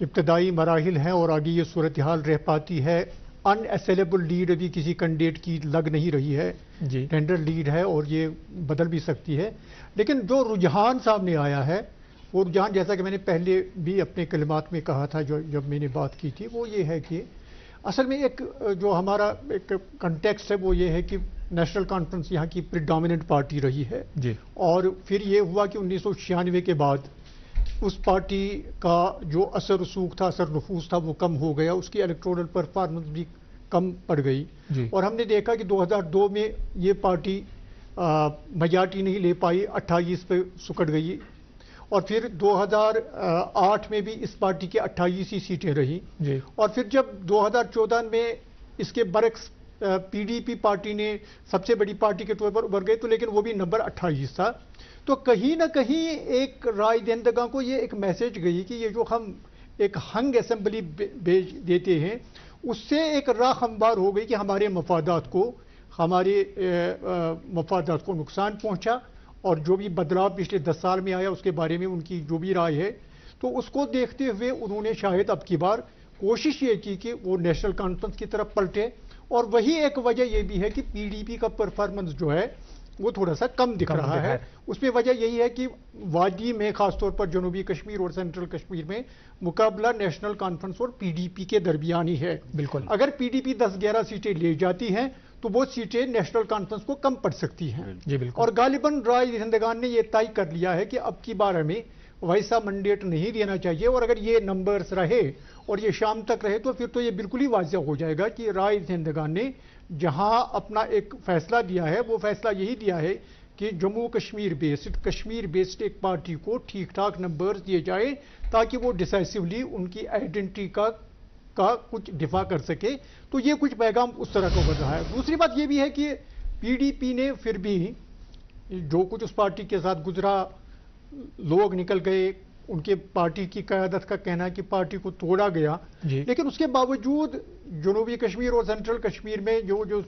इब्तदाई मराहिल हैं और आगे ये सूरत हाल रह पाती है। अनअसेलेबल लीड अभी किसी कैंडिडेट की लग नहीं रही है, टेंडर लीड है और ये बदल भी सकती है। लेकिन जो रुझान सामने आया है वो रुझान, जैसा कि मैंने पहले भी अपने कलिमात में कहा था जब मैंने बात की थी, वो ये है कि असल में एक जो हमारा एक कंटेक्स्ट है वो ये है कि नेशनल कॉन्फ्रेंस यहाँ की प्रिडोमिनेंट पार्टी रही है जी। और फिर ये हुआ कि 1996 के बाद उस पार्टी का जो असर रसूख था, असर नफूस था, वो कम हो गया, उसकी इलेक्टोरल परफॉर्मेंस भी कम पड़ गई जी। और हमने देखा कि 2002 में ये पार्टी मेजॉरिटी नहीं ले पाई, 28 पे सुकड़ गई, और फिर 2008 में भी इस पार्टी की 28 ही सीटें रही जी। और फिर जब 2014 में इसके बरक्स पीडीपी पार्टी ने सबसे बड़ी पार्टी के तौर पर उभर गए, तो लेकिन वो भी नंबर 28 था। तो कहीं ना कहीं एक राय दहिंदगा को ये एक मैसेज गई कि ये जो हम एक हंग असेंबली भेज देते हैं, उससे एक राह हमवार हो गई कि हमारे मफादात को नुकसान पहुंचा, और जो भी बदलाव पिछले 10 साल में आया उसके बारे में उनकी जो भी राय है, तो उसको देखते हुए उन्होंने शायद अब की बार कोशिश ये की कि वो नेशनल कॉन्फ्रेंस की तरफ पलटे। और वही एक वजह ये भी है कि पीडीपी का परफॉर्मेंस जो है वो थोड़ा सा कम दिख रहा है। उसमें वजह यही है कि वादी में, खासतौर पर जनूबी कश्मीर और सेंट्रल कश्मीर में, मुकाबला नेशनल कॉन्फ्रेंस और पीडीपी के दरमियान ही है। बिल्कुल, अगर पीडीपी 10-11 सीटें ले जाती हैं तो वो सीटें नेशनल कॉन्फ्रेंस को कम पड़ सकती हैं जी। बिल्कुल, और गालिबन राय दहिंदगान ने ये तय कर लिया है कि अब की बार हमें वैसा मैंडेट नहीं देना चाहिए, और अगर ये नंबर्स रहे और ये शाम तक रहे तो फिर तो ये बिल्कुल ही वाज़ेह हो जाएगा कि राय दहिंदगान ने जहां अपना एक फैसला दिया है, वो फैसला यही दिया है कि जम्मू कश्मीर बेस्ड एक पार्टी को ठीक ठाक नंबर्स दिए जाए ताकि वो डिसाइसिवली उनकी आइडेंटिटी का कुछ दिफा कर सके। तो ये कुछ पैगाम उस तरह का बढ़ रहा है। दूसरी बात ये भी है कि पीडीपी ने फिर भी जो कुछ उस पार्टी के साथ गुजरा, लोग निकल गए, उनके पार्टी की क़यादत का कहना है कि पार्टी को तोड़ा गया, लेकिन उसके बावजूद जनूबी कश्मीर और सेंट्रल कश्मीर में जो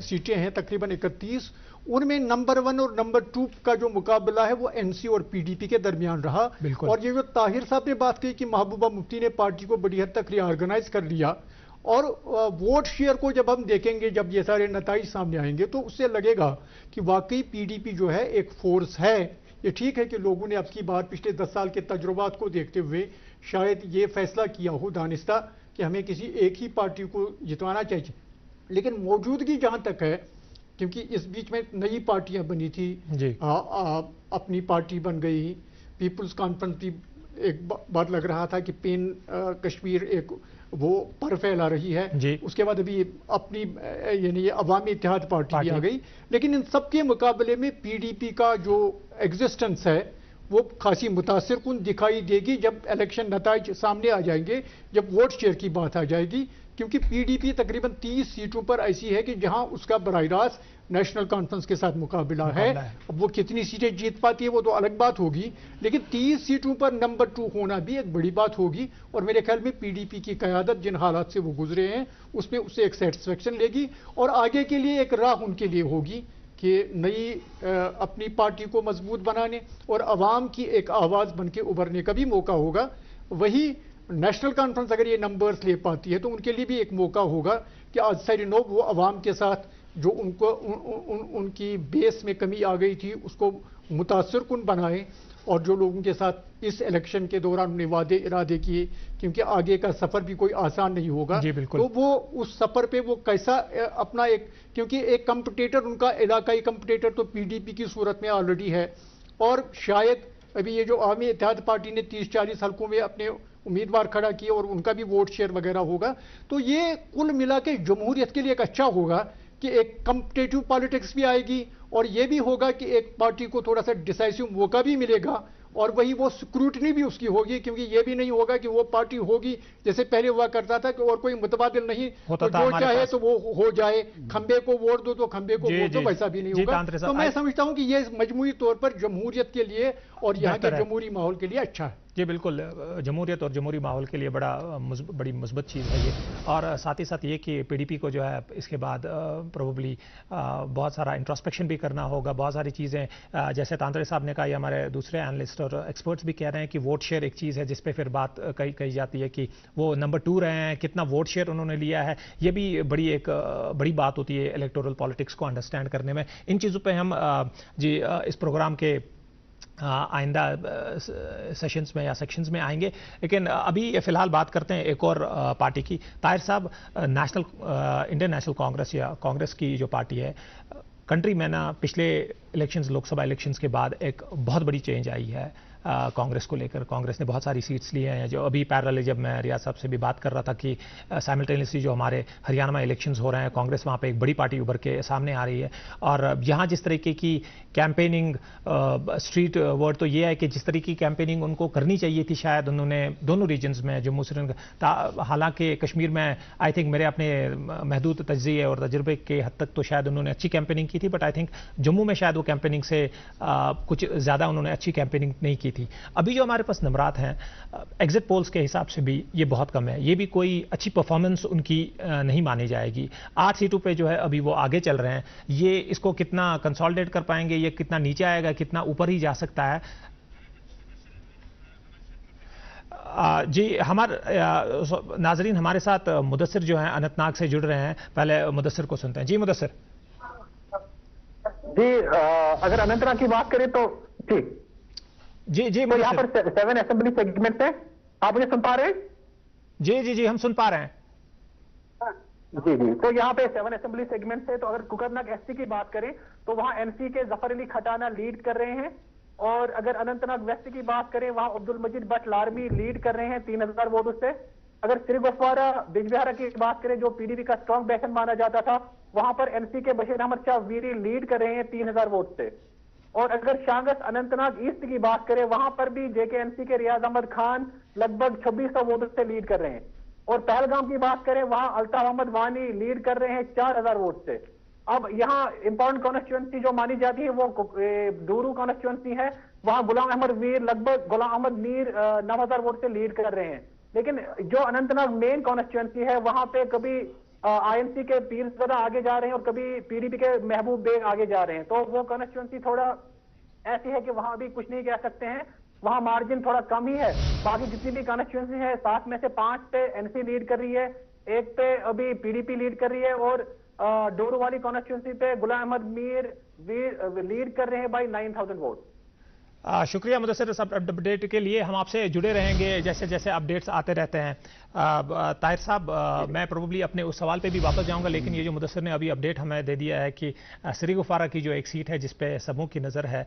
सीटें हैं तकरीबन 31, उनमें नंबर 1 और नंबर 2 का जो मुकाबला है वो एनसी और पीडीपी के दरमियान रहा। और ये जो ताहिर साहब ने बात की कि महबूबा मुफ्ती ने पार्टी को बड़ी हद तक रीऑर्गेनाइज कर लिया, और वोट शेयर को जब हम देखेंगे, जब ये सारे नताइज सामने आएंगे, तो उससे लगेगा कि वाकई पीडीपी जो है एक फोर्स है। ये ठीक है कि लोगों ने अब की बार पिछले 10 साल के तजुर्बात को देखते हुए शायद ये फैसला किया हो दानिस्ता कि हमें किसी एक ही पार्टी को जितवाना चाहिए, लेकिन मौजूदगी जहां तक है, क्योंकि इस बीच में नई पार्टियां बनी थी, अपनी पार्टी बन गई, पीपुल्स कॉन्फ्रेंस भी एक बात लग रहा था कि पेन कश्मीर एक वो पर फैला रही है, उसके बाद अभी अपनी यानी अवामी इत्तेहाद पार्टी भी आ गई। लेकिन इन सब के मुकाबले में पीडीपी का जो एग्जिस्टेंस है वो खासी मुतासिर कुन दिखाई देगी जब इलेक्शन नताइज सामने आ जाएंगे, जब वोट शेयर की बात आ जाएगी, क्योंकि पीडीपी तकरीबन 30 सीटों पर ऐसी है कि जहां उसका बराह रास्त नेशनल कॉन्फ्रेंस के साथ मुकाबला है। अब वो कितनी सीटें जीत पाती है वो तो अलग बात होगी, लेकिन 30 सीटों पर नंबर 2 होना भी एक बड़ी बात होगी। और मेरे ख्याल में पीडीपी की क़यादत जिन हालात से वो गुजरे हैं उसमें उससे एक सेटिस्फेक्शन लेगी, और आगे के लिए एक राह उनके लिए होगी कि नई अपनी पार्टी को मजबूत बनाने और अवाम की एक आवाज़ बन के उभरने का भी मौका होगा। वही नेशनल कॉन्फ्रेंस अगर ये नंबर्स ले पाती है तो उनके लिए भी एक मौका होगा कि आज सरिनो वो अवाम के साथ जो उनको उनकी बेस में कमी आ गई थी उसको मुतासर कुन बनाए, और जो लोगों के साथ इस इलेक्शन के दौरान उन्हें वादे इरादे किए, क्योंकि आगे का सफ़र भी कोई आसान नहीं होगा, तो वो उस सफ़र पे वो कैसा अपना एक, क्योंकि एक कंपटीटर उनका इलाकाई कंपटीटर तो पीडीपी की सूरत में ऑलरेडी है, और शायद अभी ये जो आवामी इत्तेहाद पार्टी ने 30-40 हल्कों में अपने उम्मीदवार खड़ा किए और उनका भी वोट शेयर वगैरह होगा, तो ये कुल मिला के जमहूरियत के लिए एक अच्छा होगा कि एक कम्पिटेटिव पॉलिटिक्स भी आएगी, और ये भी होगा कि एक पार्टी को थोड़ा सा डिसाइसिव मौका भी मिलेगा, और वही वो स्क्रूटनी भी उसकी होगी, क्योंकि ये भी नहीं होगा कि वो पार्टी होगी जैसे पहले हुआ करता था कि और कोई मुतबादिल नहीं तो जो चाहे तो वो हो जाए, खंबे को वोट दो तो खंबे को वोट दो, वैसा भी नहीं होगा। तो मैं समझता हूं कि ये मजमूई तौर पर जमहूरियत के लिए और यहाँ के जमहूरी माहौल के लिए अच्छा है। जी बिल्कुल, जमहूरियत और जमहूरी माहौल के लिए बड़ी मुस्बत चीज़ है ये, और साथ ही साथ ये कि पीडीपी को जो है इसके बाद प्रोबेबली बहुत सारा इंट्रोस्पेक्शन भी करना होगा, बहुत सारी चीज़ें जैसे तांत्रे साहब ने कहा, हमारे दूसरे एनालिस्ट और एक्सपर्ट्स भी कह रहे हैं कि वोट शेयर एक चीज़ है जिस पे फिर बात कही जाती है कि वो नंबर 2 रहे हैं, कितना वोट शेयर उन्होंने लिया है, ये भी बड़ी बात होती है इलेक्टोरल पॉलिटिक्स को अंडरस्टैंड करने में। इन चीज़ों पर हम जी इस प्रोग्राम के आइंदा सेशंस में या सेक्शंस में आएंगे, लेकिन अभी फिलहाल बात करते हैं एक और पार्टी की। ताहिर साहब, इंडियन नेशनल कांग्रेस या कांग्रेस की जो पार्टी है, कंट्री में ना पिछले इलेक्शंस, लोकसभा इलेक्शंस के बाद एक बहुत बड़ी चेंज आई है कांग्रेस को लेकर। कांग्रेस ने बहुत सारी सीट्स ली हैं, जो अभी पैरेलली जब मैं रियाज साहब से भी बात कर रहा था कि साइमल्टेनियसली जो हमारे हरियाणा में इलेक्शंस हो रहे हैं, कांग्रेस वहाँ पे एक बड़ी पार्टी उभर के सामने आ रही है, और यहाँ जिस तरीके की कैंपेनिंग, स्ट्रीट वर्ड तो ये है कि जिस तरीके की कैंपेनिंग उनको करनी चाहिए थी, शायद उन्होंने दोनों रीजन्स में, जम्मू श्रीनगर, हालांकि कश्मीर में आई थिंक मेरे अपने महदूद तजज़िये और तजुर्बे के हद तक तो शायद उन्होंने अच्छी कैंपेनिंग की थी, बट आई थिंक जम्मू में शायद वो कैंपेनिंग से कुछ ज़्यादा उन्होंने अच्छी कैंपेनिंग नहीं की थी। अभी जो हमारे पास नंबरात हैं एग्जिट पोल्स के हिसाब से भी ये बहुत कम है, ये भी कोई अच्छी परफॉर्मेंस उनकी नहीं मानी जाएगी। 8 सीटों पे जो है अभी वो आगे चल रहे हैं, ये इसको कितना कंसोलिडेट कर पाएंगे, ये कितना नीचे आएगा, कितना ऊपर ही जा सकता है। जी हमारे नाजरीन, हमारे साथ मुदस्सिर जो हैं अनंतनाग से जुड़ रहे हैं, पहले मुदस्सिर को सुनते हैं। जी मुदस्सिर। जी अगर अनंतनाग की बात करें तो ठीक जी तो यहाँ पर 7 असेंबली सेगमेंट है, आप मुझे सुन पा रहे हैं? जी हम सुन पा रहे हैं। जी तो यहाँ पे 7 असेंबली सेगमेंट है। तो अगर कुकरनाग एससी की बात करें तो वहाँ एनसी के जफर अली खटाना लीड कर रहे हैं, और अगर अनंतनाग वेस्ट की बात करें वहाँ अब्दुल मजीद भट्ट लारमी लीड कर रहे हैं 3000 वोटों से। अगर श्रीगुफवारा बिजबिहारा की बात करें जो पीडीपी का स्ट्रॉन्ग बैकन माना जाता था, वहां पर एनसी के बशीर अहमद शाह वीरी लीड कर रहे हैं 3000 वोट से। और अगर शांगस अनंतनाग ईस्ट की बात करें वहां पर भी जेकेएनसी के रियाज अहमद खान लगभग 2600 वोटों से लीड कर रहे हैं। और पहलगाम की बात करें वहां अल्ताफ अहमद वानी लीड कर रहे हैं 4000 वोट से। अब यहाँ इंपॉर्टेंट कॉन्स्टिट्यूंसी जो मानी जाती है वो डूरू कॉन्स्टिट्यूंसी है, वहां गुलाम अहमद गुलाम अहमद मीर 9000 वोट से लीड कर रहे हैं। लेकिन जो अनंतनाग मेन कॉन्स्टिट्यूंसी है वहां पे कभी आईएनसी के पीरज़ादा आगे जा रहे हैं और कभी पीडीपी के महबूब बेग आगे जा रहे हैं, तो वो कॉन्स्टिट्यूंसी थोड़ा ऐसी है कि वहां भी कुछ नहीं कह सकते हैं, वहां मार्जिन थोड़ा कम ही है। बाकी जितनी भी कॉन्स्टिट्यूंसी है 7 में से 5 पे एनसी लीड कर रही है, 1 पे अभी पीडीपी लीड कर रही है, और डोरू वाली कॉन्स्टिट्यूंसी पे गुलाम अहमद मीर लीड कर रहे हैं बाई 9000 वोट। शुक्रिया मुदस्सिर, सब अपडेट के लिए हम आपसे जुड़े रहेंगे जैसे जैसे अपडेट्स आते रहते हैं। ताहिर साहब, मैं प्रोबेबली अपने उस सवाल पे भी वापस जाऊंगा, लेकिन ये जो मुदस्सिर ने अभी अपडेट हमें दे दिया है कि श्रीगुफवारा की जो एक सीट है जिस पे सबों की नज़र है,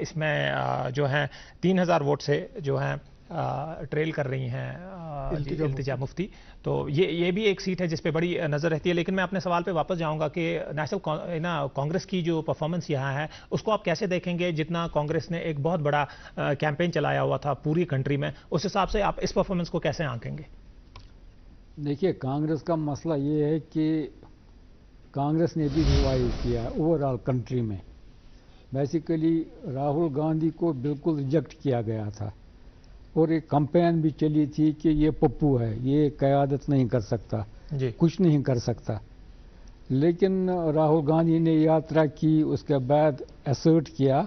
इसमें जो है 3000 वोट से जो है ट्रेल कर रही हैं इल्तिजा मुफ्ती, तो ये भी एक सीट है जिस पे बड़ी नज़र रहती है। लेकिन मैं अपने सवाल पे वापस जाऊंगा कि नेशनल कांग्रेस की जो परफॉर्मेंस यहाँ है उसको आप कैसे देखेंगे? जितना कांग्रेस ने एक बहुत बड़ा कैंपेन चलाया हुआ था पूरी कंट्री में, उस हिसाब से आप इस परफॉर्मेंस को कैसे आंकेंगे? देखिए, कांग्रेस का मसला ये है कि कांग्रेस ने भी रिवाइव किया ओवरऑल कंट्री में। बेसिकली राहुल गांधी को बिल्कुल रिजेक्ट किया गया था और एक कैंपेन भी चली थी कि ये पप्पू है, ये क़यादत नहीं कर सकता, कुछ नहीं कर सकता। लेकिन राहुल गांधी ने यात्रा की, उसके बाद असर्ट किया,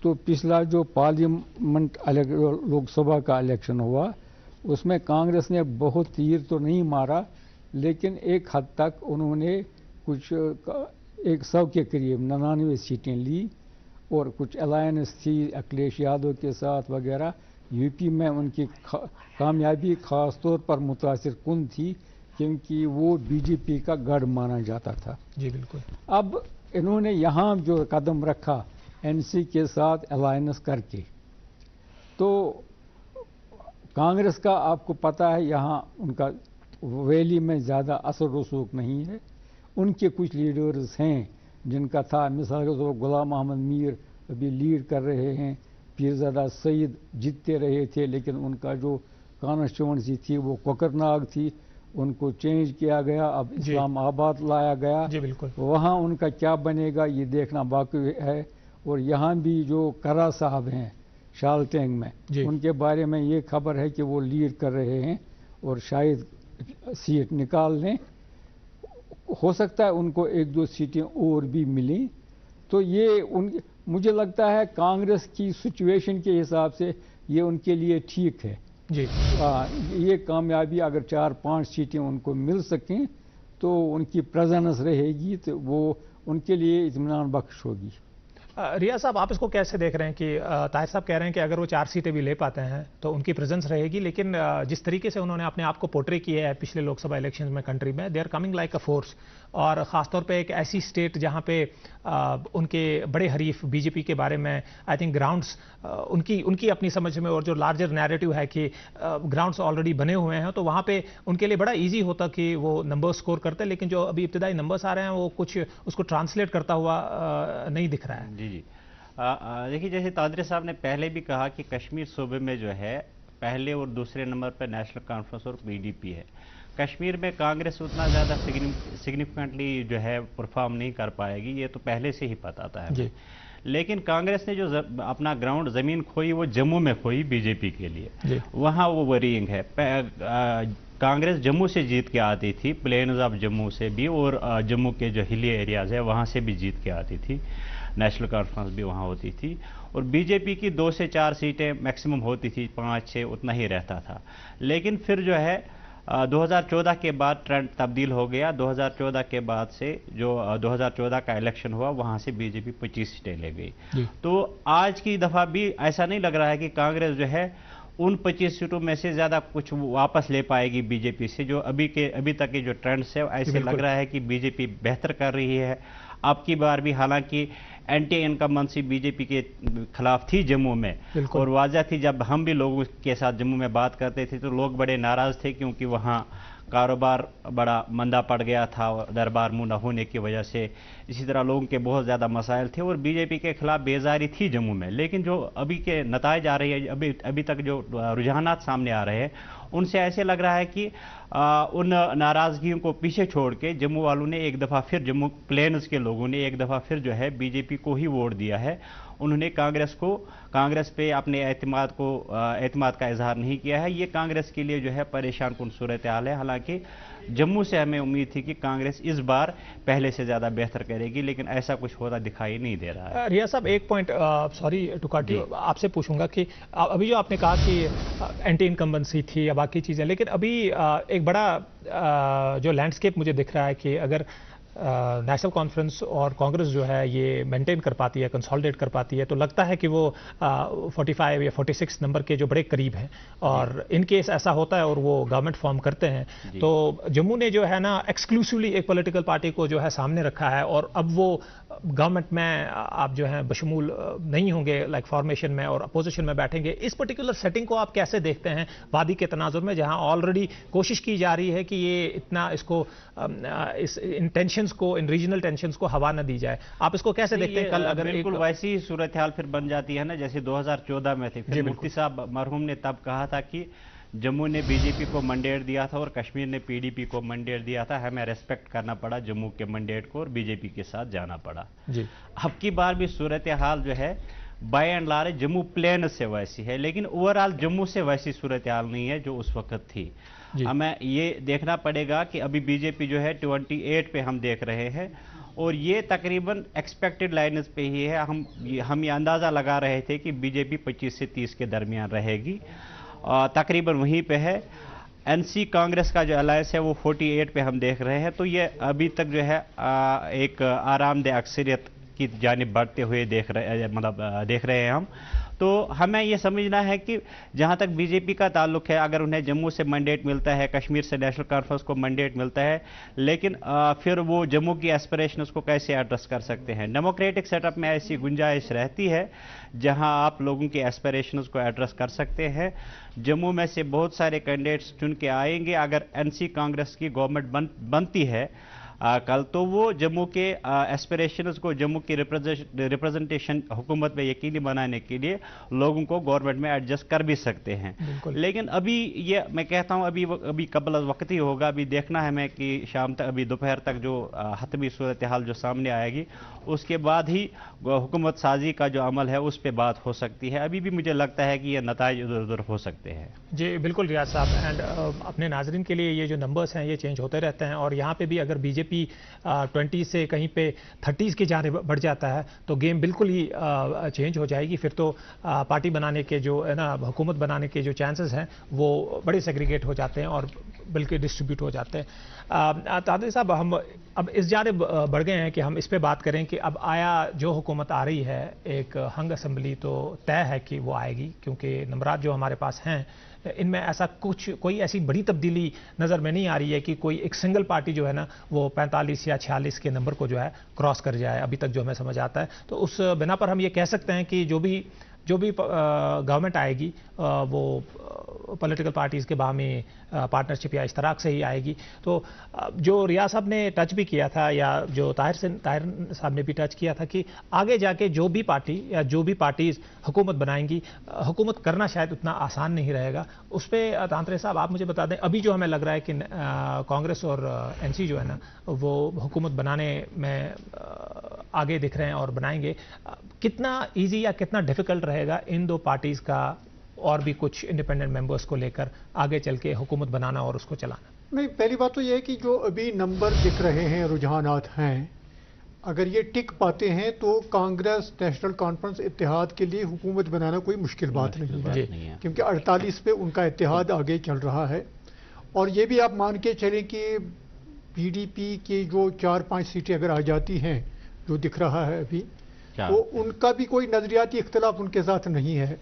तो पिछला जो पार्लियामेंट लोकसभा का इलेक्शन हुआ उसमें कांग्रेस ने बहुत तीर तो नहीं मारा, लेकिन एक हद तक उन्होंने कुछ 100 के करीब 99 सीटें ली, और कुछ अलायंस थी अखिलेश यादव के साथ वगैरह। यूपी में उनकी कामयाबी खास तौर पर मुतासिर कुन थी, क्योंकि वो बीजेपी का गढ़ माना जाता था। जी बिल्कुल। अब इन्होंने यहाँ जो कदम रखा एनसी के साथ अलायंस करके, तो कांग्रेस का आपको पता है यहाँ उनका वैली में ज़्यादा असर रसूख नहीं है। उनके कुछ लीडर्स हैं जिनका था, मिसाल के तौर पर गुलाम अहमद मीर अभी लीड कर रहे हैं, पीरज़ादा सईद जीतते रहे थे, लेकिन उनका जो कॉन्स्टिट्यूंसी थी वो कोकरनाग थी, उनको चेंज किया गया, अब इस्लामाबाद लाया गया। जी बिल्कुल। वहाँ उनका क्या बनेगा ये देखना बाकी है। और यहाँ भी जो करा साहब हैं शालटेंग में, उनके बारे में ये खबर है कि वो लीड कर रहे हैं और शायद सीट निकाल लें। हो सकता है उनको 1-2 सीटें और भी मिलें। तो ये मुझे लगता है कांग्रेस की सिचुएशन के हिसाब से ये उनके लिए ठीक है। जी ये कामयाबी अगर 4-5 सीटें उनको मिल सकें तो उनकी प्रेजेंस रहेगी, तो वो उनके लिए इत्मीनान बख्श होगी। रिया साहब, आप इसको कैसे देख रहे हैं कि ताहिर साहब कह रहे हैं कि अगर वो 4 सीटें भी ले पाते हैं तो उनकी प्रेजेंस रहेगी, लेकिन जिस तरीके से उन्होंने अपने आप को पोर्ट्रे किया है पिछले लोकसभा इलेक्शंस में कंट्री में, they are coming like a force, और ख़ासतौर पे एक ऐसी स्टेट जहां पे उनके बड़े हरीफ बीजेपी के बारे में आई थिंक ग्राउंड्स उनकी अपनी समझ में, और जो लार्जर नैरेटिव है कि ग्राउंड्स ऑलरेडी बने हुए हैं, तो वहाँ पे उनके लिए बड़ा ईजी होता कि वो नंबर स्कोर करते, लेकिन जो अभी इब्तदाई नंबर्स आ रहे हैं वो कुछ उसको ट्रांसलेट करता हुआ नहीं दिख रहा है। जी जी, देखिए जैसे तादरी साहब ने पहले भी कहा कि कश्मीर सूबे में जो है पहले और दूसरे नंबर पर नेशनल कॉन्फ्रेंस और पीडीपी है। कश्मीर में कांग्रेस उतना ज़्यादा सिग्निफिकेंटली जो है परफॉर्म नहीं कर पाएगी, ये तो पहले से ही पता था हमें। लेकिन कांग्रेस ने जो अपना ग्राउंड ज़मीन खोई वो जम्मू में खोई बीजेपी के लिए, वहाँ वो वरीइंग है। कांग्रेस जम्मू से जीत के आती थी, प्लेन्स ऑफ जम्मू से भी, और जम्मू के जो हिली एरियाज़ है वहाँ से भी जीत के आती थी, नेशनल कॉन्फ्रेंस भी वहाँ होती थी। और बीजेपी की 2 से 4 सीटें मैक्सिमम होती थी, 5-6 उतना ही रहता था। लेकिन फिर जो है 2014 के बाद ट्रेंड तब्दील हो गया। 2014 के बाद से जो 2014 का इलेक्शन हुआ वहाँ से बीजेपी 25 सीटें ले गई। तो आज की दफ़ा भी ऐसा नहीं लग रहा है कि कांग्रेस जो है उन 25 सीटों में से ज़्यादा कुछ वापस ले पाएगी बीजेपी से। जो अभी तक के जो ट्रेंड्स है ऐसे लग रहा है कि बीजेपी बेहतर कर रही है। अब की बार भी हालांकि एंटी इनकम्बेंसी बीजेपी के खिलाफ थी जम्मू में, और वाजह थी जब हम भी लोगों के साथ जम्मू में बात करते थे तो लोग बड़े नाराज़ थे, क्योंकि वहाँ कारोबार बड़ा मंदा पड़ गया था दरबार मुँह न होने की वजह से। इसी तरह लोगों के बहुत ज़्यादा मसाइल थे और बीजेपी के खिलाफ बेजारी थी जम्मू में। लेकिन जो अभी के नताइज आ रही है, अभी तक जो रुझानात सामने आ रहे हैं, उनसे ऐसे लग रहा है कि उन नाराज़गियों को पीछे छोड़ के जम्मू वालों ने एक दफ़ा फिर, जम्मू प्लेन्स के लोगों ने एक दफ़ा फिर जो है बीजेपी को ही वोट दिया है। उन्होंने कांग्रेस पे अपने एतमाद का इजहार नहीं किया है। ये कांग्रेस के लिए जो है परेशान कुन सूरत हाल है। हालांकि जम्मू से हमें उम्मीद थी कि कांग्रेस इस बार पहले से ज़्यादा बेहतर करेगी, लेकिन ऐसा कुछ होता दिखाई नहीं दे रहा है। रिया साहब, एक point sorry to cut you, आपसे पूछूंगा कि अभी जो आपने कहा कि एंटी इनकम्बेंसी थी या बाकी चीज़ें, लेकिन अभी एक बड़ा जो लैंडस्केप मुझे दिख रहा है कि अगर नेशनल कॉन्फ्रेंस और कांग्रेस जो है ये मेंटेन कर पाती है, कंसोलिडेट कर पाती है, तो लगता है कि वो 45 या 46 नंबर के जो बड़े करीब हैं, और इन केस ऐसा होता है और वो गवर्नमेंट फॉर्म करते हैं, तो जम्मू ने जो है ना एक्सक्लूसिवली एक पॉलिटिकल पार्टी को जो है सामने रखा है, और अब वो गवर्नमेंट में आप जो है बशमूल नहीं होंगे, लाइक फॉर्मेशन में, और अपोजिशन में बैठेंगे। इस पर्टिकुलर सेटिंग को आप कैसे देखते हैं वादी के तनाजुर में, जहां ऑलरेडी कोशिश की जा रही है कि ये इतना इसको इस टेंशंस को, इन रीजनल टेंशंस को हवा न दी जाए? आप इसको कैसे देखते हैं? कल अगर बिल्कुल वैसी सूरत हाल फिर बन जाती है ना जैसे 2014 में थे। फिर मुफ्ती साहब मरहूम ने तब कहा था कि जम्मू ने बीजेपी को मंडेट दिया था और कश्मीर ने पीडीपी को मंडेट दिया था, हमें रेस्पेक्ट करना पड़ा जम्मू के मंडेट को और बीजेपी के साथ जाना पड़ा। अब की बार भी सूरत हाल जो है by and large Jammu plain से वैसी है, लेकिन ओवरऑल जम्मू से वैसी सूरत हाल नहीं है जो उस वक्त थी। हमें ये देखना पड़ेगा कि अभी बीजेपी जो है 28 पे हम देख रहे हैं, और ये तकरीबन एक्सपेक्टेड लाइन्स पे ही है। हम ये अंदाज़ा लगा रहे थे कि बीजेपी 25 से 30 के दरमियान रहेगी। तकरीबन वहीं पे है। एनसी कांग्रेस का जो अलायंस है वो 48 पे हम देख रहे हैं। तो ये अभी तक जो है एक आरामदेह अक्सरियत की जानिब बढ़ते हुए देख रहे हैं हम। तो हमें ये समझना है कि जहाँ तक बीजेपी का ताल्लुक है, अगर उन्हें जम्मू से मैंडेट मिलता है, कश्मीर से नेशनल कॉन्फ्रेंस को मैंडेट मिलता है, लेकिन फिर वो जम्मू की एस्पिरेशंस को कैसे एड्रेस कर सकते हैं। डेमोक्रेटिक सेटअप में ऐसी गुंजाइश रहती है जहां आप लोगों की एस्पिरेशंस को एड्रेस कर सकते हैं। जम्मू में से बहुत सारे कैंडिडेट्स चुन के आएंगे। अगर एनसी कांग्रेस की गवर्नमेंट बनती है कल, तो वो जम्मू के एस्पिरेशंस को, जम्मू की रिप्रेजेंटेशन हुकूमत में यकीनी बनाने के लिए लोगों को गवर्नमेंट में एडजस्ट कर भी सकते हैं। लेकिन अभी ये मैं कहता हूँ अभी कबल वक्त ही होगा। अभी देखना है हमें कि शाम तक, अभी दोपहर तक जो हतमी सूरत हाल जो सामने आएगी, उसके बाद ही हुकूमत साजी का जो अमल है उस पर बात हो सकती है। अभी भी मुझे लगता है कि ये नताइज इधर उधर हो सकते हैं। जी बिल्कुल रियाज साहब। एंड अपने नाजरीन के लिए ये जो नंबर्स हैं ये चेंज होते रहते हैं, और यहाँ पे भी अगर बीजेपी 20 से कहीं पे 30s की जाने बढ़ जाता है तो गेम बिल्कुल ही चेंज हो जाएगी। फिर तो पार्टी बनाने के जो है ना, हुकूमत बनाने के जो चांसेस हैं वो बड़े सेग्रीगेट हो जाते हैं और बल्कि डिस्ट्रीब्यूट हो जाते हैं। तादरी साहब, हम अब इस जानिब बढ़ गए हैं कि हम इस पे बात करें कि अब आया जो हुकूमत आ रही है, एक हंग असम्बली तो तय है कि वो आएगी, क्योंकि नंबरात जो हमारे पास हैं इनमें ऐसा कोई ऐसी बड़ी तब्दीली नज़र में नहीं आ रही है कि कोई एक सिंगल पार्टी जो है ना वो 45 या 46 के नंबर को जो है क्रॉस कर जाए, अभी तक जो हमें समझ आता है। तो उस बिना पर हम ये कह सकते हैं कि जो भी गवर्नमेंट आएगी वो पॉलिटिकल पार्टीज़ के बाहमी पार्टनरशिप या इश्तराक से ही आएगी। तो जो रियाज साहब ने टच भी किया था, या जो ताहिर साहब ने भी टच किया था, कि आगे जाके जो भी पार्टी या जो भी पार्टीज़ हुकूमत बनाएंगी, हुकूमत करना शायद उतना आसान नहीं रहेगा। उस पर तांत्रे साहब आप मुझे बता दें, अभी जो हमें लग रहा है कि कांग्रेस और एनसी जो है ना वो हुकूमत बनाने में आगे दिख रहे हैं और बनाएंगे, कितना ईजी या कितना डिफिकल्ट रहेगा इन दो पार्टीज़ का और भी कुछ इंडिपेंडेंट मेंबर्स को लेकर आगे चल के हुकूमत बनाना और उसको चलाना? नहीं, पहली बात तो यह है कि जो अभी नंबर दिख रहे हैं, रुझानात हैं, अगर ये टिक पाते हैं तो कांग्रेस नेशनल कॉन्फ्रेंस इत्तेहाद के लिए हुकूमत बनाना कोई मुश्किल बात नहीं है, क्योंकि 48 पे उनका इत्तेहाद आगे चल रहा है। और ये भी आप मान के चलें कि पीडीपी की जो 4-5 सीटें अगर आ जाती हैं, जो दिख रहा है अभी, तो उनका भी कोई नजरियाती इख्तलाफ उनके साथ नहीं है।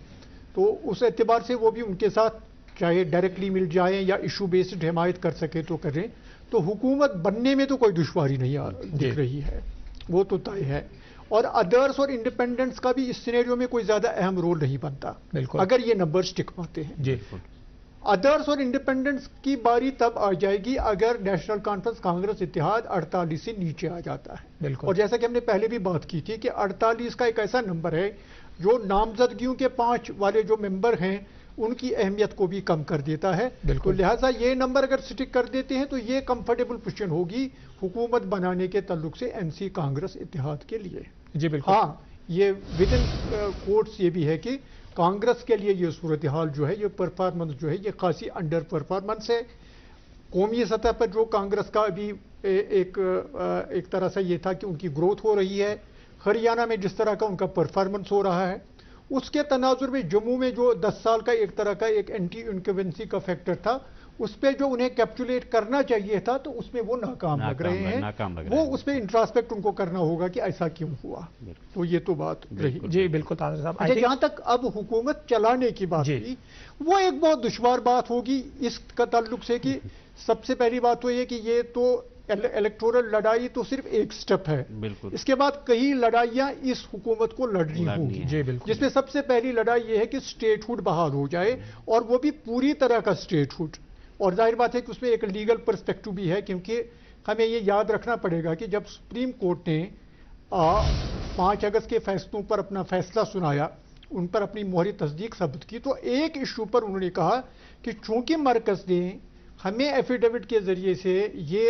तो उस एतबार से वो भी उनके साथ चाहे डायरेक्टली मिल जाएं या इशू बेस्ड हिमायत कर सके तो करें, तो हुकूमत बनने में तो कोई दुश्वारी नहीं दिख रही है, वो तो तय है। और अदर्स और इंडिपेंडेंट्स का भी इस सिनेरियो में कोई ज्यादा अहम रोल नहीं बनता अगर ये नंबर्स टिक पाते हैं। अदर्स और इंडिपेंडेंट्स की बारी तब आ जाएगी अगर नेशनल कॉन्फ्रेंस कांग्रेस इत्तेहाद 48 से नीचे आ जाता है। और जैसा कि हमने पहले भी बात की थी कि 48 का एक ऐसा नंबर है जो नामजदगियों के 5 वाले जो मेंबर हैं उनकी अहमियत को भी कम कर देता है। तो लिहाजा ये नंबर अगर स्टिक कर देते हैं तो ये कंफर्टेबल पोजीशन होगी हुकूमत बनाने के ताल्लुक से एनसी कांग्रेस इत्तेहाद के लिए। जी बिल्कुल। हाँ, ये विद इन कोर्ट्स ये भी है कि कांग्रेस के लिए ये सूरत हाल जो है, ये परफॉर्मेंस जो है, ये खासी अंडर परफॉर्मेंस है। कौमी सतह पर जो कांग्रेस का अभी एक तरह से ये था कि उनकी ग्रोथ हो रही है, हरियाणा में जिस तरह का उनका परफॉर्मेंस हो रहा है, उसके तनाजुर में जम्मू में जो 10 साल का एक तरह का एक एंटी इनकम्बेंसी का फैक्टर था, उस पर जो उन्हें कैप्चुलेट करना चाहिए था तो उसमें वो नाकाम लग रहे हैं। वो उस पर इंट्रोस्पेक्ट उनको करना होगा कि ऐसा क्यों हुआ। तो ये तो बात रही। जी बिल्कुल तांत्रिक साहब। अच्छा, जहां तक अब हुकूमत चलाने की बात हुई, वो एक बहुत दुश्वार बात होगी इसका ताल्लुक से कि सबसे पहली बात तो ये कि ये तो इलेक्टोरल लड़ाई तो सिर्फ एक स्टेप है, इसके बाद कई लड़ाइयां इस हुकूमत को लड़नी होगी, जिसमें सबसे पहली लड़ाई ये है कि स्टेटहुड बहाल हो जाए, और वो भी पूरी तरह का स्टेटहुड। और जाहिर बात है कि उसमें एक लीगल पर्सपेक्टिव भी है, क्योंकि हमें ये याद रखना पड़ेगा कि जब सुप्रीम कोर्ट ने 5 अगस्त के फैसलों पर अपना फैसला सुनाया, उन पर अपनी मोहरी तस्दीक साबित की, तो एक इशू पर उन्होंने कहा कि चूंकि मरकज ने हमें एफिडेविट के जरिए से ये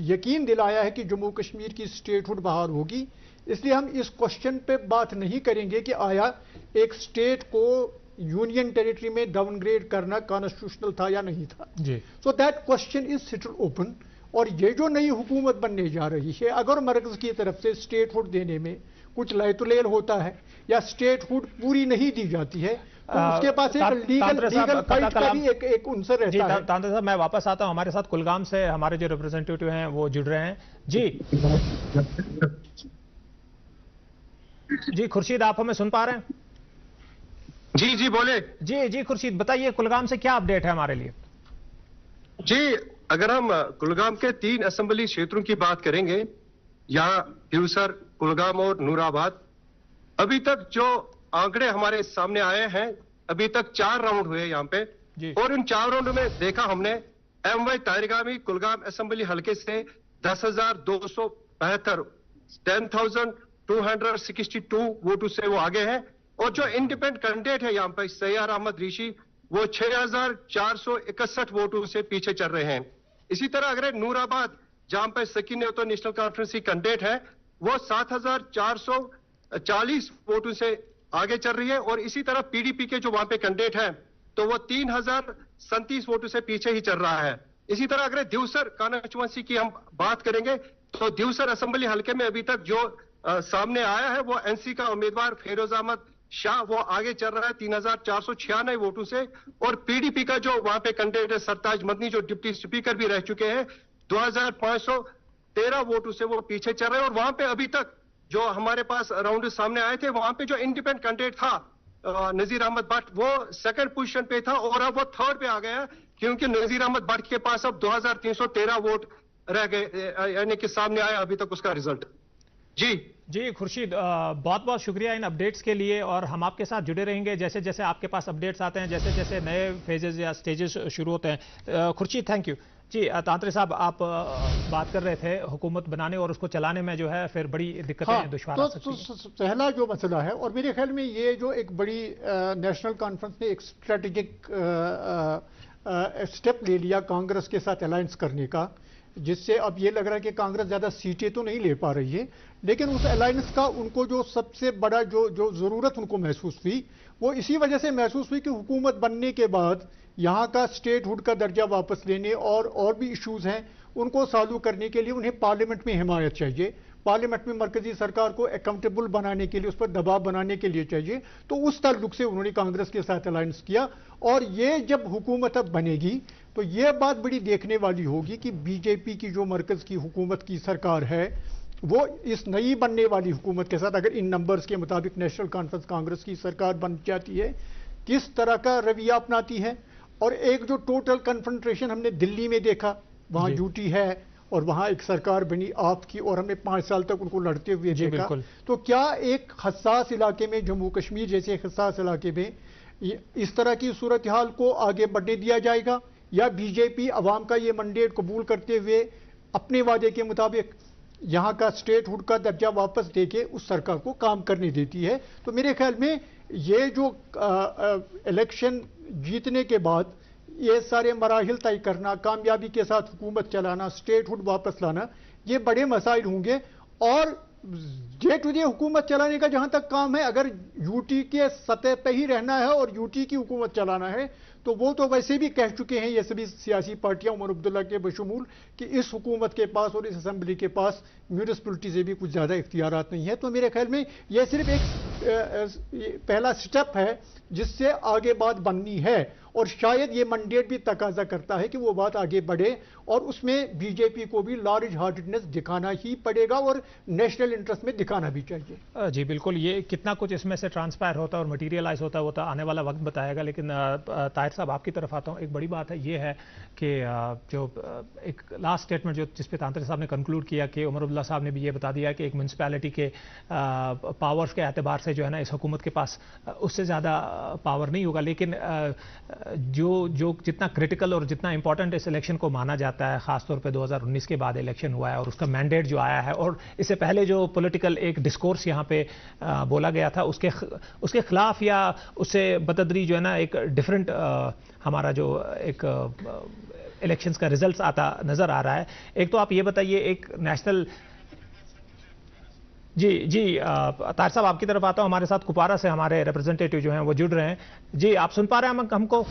यकीन दिलाया है कि जम्मू कश्मीर की स्टेटहुड बहाल होगी, इसलिए हम इस क्वेश्चन पे बात नहीं करेंगे कि आया एक स्टेट को यूनियन टेरिटरी में डाउनग्रेड करना कॉन्स्टिट्यूशनल था या नहीं था। So that question is still open. और ये जो नई हुकूमत बनने जा रही है, अगर मरकज की तरफ से स्टेटहुड देने में कुछ लयतुलेल होता है या स्टेटहुड पूरी नहीं दी जाती है, तो उसके पास एक लीगल फाइट का भी एक उनसर रहता है। तांत्रे साहब, मैं वापस आता हूं, हमारे साथ कुलगाम से हमारे जो रिप्रेजेंटेटिव हैं वो जुड़ रहे हैं। जी खुर्शीद, आप हमें सुन पा रहे हैं? जी बोले। जी खुर्शीद, बताइए कुलगाम से क्या अपडेट है हमारे लिए? जी, अगर हम कुलगाम के 3 असेंबली क्षेत्रों की बात करेंगे, यहाँ दिवसर, कुलगाम और नूराबाद, अभी तक जो आंकड़े हमारे सामने आए हैं, अभी तक 4 राउंड हुए यहाँ पे, और उन 4 राउंड में देखा हमने MY तारिगामी कुलगाम असेंबली हलके से 10,275 10,262 वोटों से वो आगे हैं, और जो इंडिपेंडेंट कैंडिडेट है यहाँ पर सैयार अहमद ऋषि, वो 6,461 वोटों से पीछे चल रहे हैं। इसी तरह अगर नूराबाद, जहां पर सकीन तो नेशनल कॉन्फ्रेंस की कैंडिडेट है, वो 7,440 वोटों से आगे चल रही है, और इसी तरह PDP के जो वहां पे कैंडिडेट है तो वो 3,037 वोटों से पीछे ही चल रहा है। इसी तरह अगर दिवसर कॉन्स्टिट्यूएंसी की हम बात करेंगे तो दिवसर असेंबली हल्के में अभी तक जो सामने आया है वो NC का उम्मीदवार फेरोज अहमद शाह, वो आगे चल रहा है 3,496 वोटों से, और PDP का जो वहां पे कैंडिडेट है सरताज मदनी, जो डिप्टी स्पीकर भी रह चुके हैं, 2,513 वोटों से वो पीछे चल रहे हैं। और वहां पे अभी तक जो हमारे पास राउंड सामने आए थे, वहां पे जो इंडिपेंडेंट कैंडिडेट था नजीर अहमद भट्ट, वो 2nd पोजीशन पे था, और अब वो 3rd पे आ गया, क्योंकि नजीर अहमद भट्ट के पास अब 2,313 वोट रह गए, यानी कि सामने आया अभी तक उसका रिजल्ट। जी खुर्शीद, बहुत बहुत शुक्रिया इन अपडेट्स के लिए, और हम आपके साथ जुड़े रहेंगे जैसे जैसे आपके पास अपडेट्स आते हैं, जैसे जैसे नए फेजेस या स्टेजेस शुरू होते हैं। Khurshid, thank you. जी तांत्रे साहब, आप बात कर रहे थे हुकूमत बनाने और उसको चलाने में जो है फिर बड़ी दिक्कतें दुश्वार आ सकती हैं। तो पहला जो मसला है, और मेरे ख्याल में ये जो एक बड़ी नेशनल कॉन्फ्रेंस ने एक स्ट्रेटेजिक स्टेप ले लिया कांग्रेस के साथ अलायंस करने का, जिससे अब ये लग रहा है कि कांग्रेस ज़्यादा सीटें तो नहीं ले पा रही है, लेकिन उस अलायंस का उनको जो सबसे बड़ा जो ज़रूरत उनको महसूस हुई, वो इसी वजह से महसूस हुई कि हुकूमत बनने के बाद यहाँ का स्टेटहुड का दर्जा वापस लेने और भी इश्यूज़ हैं, उनको सॉल्व करने के लिए उन्हें पार्लियामेंट में हिमायत चाहिए, पार्लियामेंट में मरकजी सरकार को अकाउंटेबल बनाने के लिए, उस पर दबाव बनाने के लिए चाहिए। तो उस ताल्लुक से उन्होंने कांग्रेस के साथ अलायंस किया, और ये जब हुकूमत अब बनेगी तो ये बात बड़ी देखने वाली होगी कि बीजेपी की जो मरकज की हुकूमत की सरकार है, वो इस नई बनने वाली हुकूमत के साथ, अगर इन नंबर्स के मुताबिक नेशनल कॉन्फ्रेंस कांग्रेस की सरकार बन जाती है, किस तरह का रवैया अपनाती है। और एक जो टोटल कन्फ्रंट्रेशन हमने दिल्ली में देखा, वहाँ यूटी है और वहाँ एक सरकार बनी आपकी, और हमने 5 साल तक उनको लड़ते हुए देखा, तो क्या एक हसास इलाके में, जम्मू कश्मीर जैसे हसास इलाके में, इस तरह की सूरत हाल को आगे बढ़ने दिया जाएगा, या बीजेपी अवाम का ये मैंडेट कबूल करते हुए अपने वादे के मुताबिक यहाँ का स्टेटहुड का दर्जा वापस देके उस सरकार को काम करने देती है। तो मेरे ख्याल में ये जो इलेक्शन जीतने के बाद ये सारे मराहिल तय करना, कामयाबी के साथ हुकूमत चलाना, स्टेटहुड वापस लाना, ये बड़े मसाइल होंगे। और डे टू डे हुकूमत चलाने का जहाँ तक काम है, अगर यूटी के सतह पे ही रहना है और यूटी की हुकूमत चलाना है, तो वो तो वैसे भी कह चुके हैं ये सभी सियासी पार्टियां, उमर अब्दुल्ला के बशमूल, कि इस हुकूमत के पास और इस असेंबली के पास म्यूनिसिपलिटी से भी कुछ ज़्यादा इख्तियारात नहीं है। तो मेरे ख्याल में यह सिर्फ एक पहला स्टेप है जिससे आगे बात बननी है, और शायद ये मैंडेट भी तकाजा करता है कि वो बात आगे बढ़े, और उसमें बीजेपी को भी लार्ज हार्टेडनेस दिखाना ही पड़ेगा और नेशनल इंटरेस्ट में दिखाना भी चाहिए। जी बिल्कुल, ये कितना कुछ इसमें से ट्रांसपायर होता है और मटीरियलाइज होता है वो तो आने वाला वक्त बताएगा। लेकिन ताहिर साहब, आपकी तरफ आता हूँ। एक बड़ी बात है ये है कि जो एक लास्ट स्टेटमेंट जो जिस पे तांत्रिक साहब ने कंक्लूड किया कि उमर अब्दुल्ला साहब ने भी ये बता दिया कि एक म्यूनसिपैलिटी के पावर्स के एतबार से जो है ना इस हुकूमत के पास उससे ज़्यादा पावर नहीं होगा। लेकिन जो जितना क्रिटिकल और जितना इंपॉर्टेंट इस इलेक्शन को माना जाता है, खासतौर पे 2019 के बाद इलेक्शन हुआ है और उसका मैंडेट जो आया है, और इससे पहले जो पॉलिटिकल एक डिस्कोर्स यहाँ पे बोला गया था उसके खिलाफ या उससे बतदरी जो है ना एक डिफरेंट हमारा जो एक इलेक्शंस का रिजल्ट्स आता नजर आ रहा है। एक तो आप ये बताइए, एक नेशनल जी तार साहब आपकी तरफ आता हूं। हमारे साथ कुपवारा से हमारे रिप्रेजेंटेटिव जो हैं वो जुड़ रहे हैं। जी आप सुन पा रहे हैं हमको?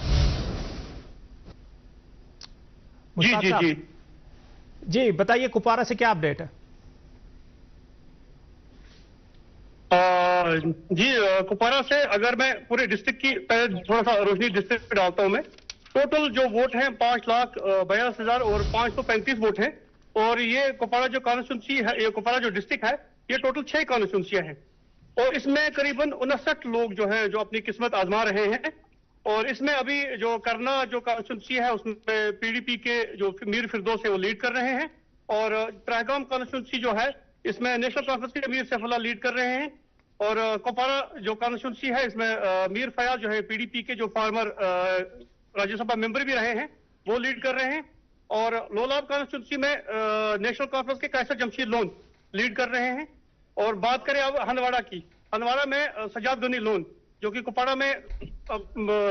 जी बताइए कुपवारा से क्या अपडेट है? जी कुपवारा से अगर मैं पूरे डिस्ट्रिक्ट की पहले थोड़ा सा रोशनी डिस्ट्रिक्ट पे डालता हूं मैं। टोटल जो वोट हैं 5,42,000 और 535 वोट हैं। और ये कुपवारा जो कॉन्स्टिट्यूंसी है, ये कुपवारा जो डिस्ट्रिक्ट है, ये टोटल 6 कॉन्स्टिट्यूंसियां हैं और इसमें करीबन 59 लोग जो हैं जो अपनी किस्मत आजमा रहे हैं। और इसमें अभी जो करना जो कॉन्स्टिट्यूंसी है उसमें पीडीपी के जो मीर फिरदौस है वो लीड कर रहे हैं। और ट्राहगाम कॉन्स्टिट्यूंसी जो है इसमें नेशनल कॉन्फ्रेंस के मीर सैफुल्लाह लीड कर रहे हैं। और कुपवारा जो कॉन्स्टिट्यूंसी है इसमें मीर फयाज जो है पीडीपी के जो फॉर्मर राज्यसभा मेंबर भी रहे हैं वो लीड कर रहे हैं। और लोलाब कॉन्स्टिट्यूंसी में नेशनल कॉन्फ्रेंस के कैसर जमशीद लोन लीड कर रहे हैं। और बात करें अब हंदवाड़ा की, हंदवाड़ा में सजाद गनी लोन जो कि कुपवाड़ा में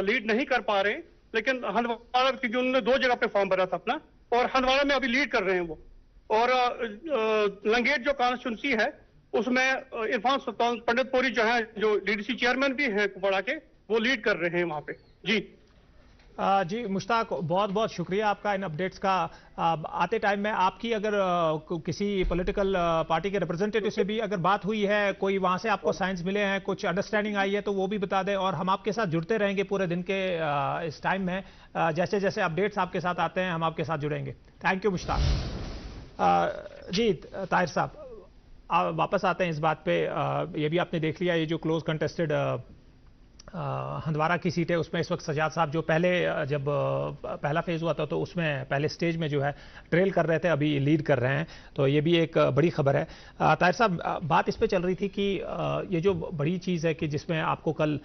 लीड नहीं कर पा रहे, लेकिन हंदवाड़ा क्योंकि उन्होंने 2 जगह पे फॉर्म भरा था अपना, और हंदवाड़ा में अभी लीड कर रहे हैं वो। और लंगेट जो कॉन्स्टिट्यूंसी है उसमें इरफान सुल्तान पंडितपुरी जो है जो डीडीसी चेयरमैन भी हैं कुपवाड़ा के, वो लीड कर रहे हैं वहां पे। जी जी मुश्ताक, बहुत बहुत शुक्रिया आपका इन अपडेट्स का। आते टाइम में आपकी अगर किसी पॉलिटिकल पार्टी के रिप्रेजेंटेटिव से भी अगर बात हुई है, कोई वहां से आपको साइंस मिले हैं, कुछ अंडरस्टैंडिंग आई है, तो वो भी बता दें। और हम आपके साथ जुड़ते रहेंगे पूरे दिन के इस टाइम में, जैसे जैसे अपडेट्स आपके साथ आते हैं हम आपके साथ जुड़ेंगे। Thank you Mushtaq. जी ताहिर साहब, वापस आते हैं इस बात पे। ये भी आपने देख लिया, ये जो क्लोज कंटेस्टेड हंदवाड़ा की सीट है उसमें इस वक्त सजाद साहब जो पहले जब पहला फेज हुआ था तो उसमें पहले स्टेज में जो है ट्रेल कर रहे थे, अभी लीड कर रहे हैं। तो ये भी एक बड़ी खबर है। ताहिर साहब, बात इस पे चल रही थी कि ये जो बड़ी चीज़ है कि जिसमें आपको कल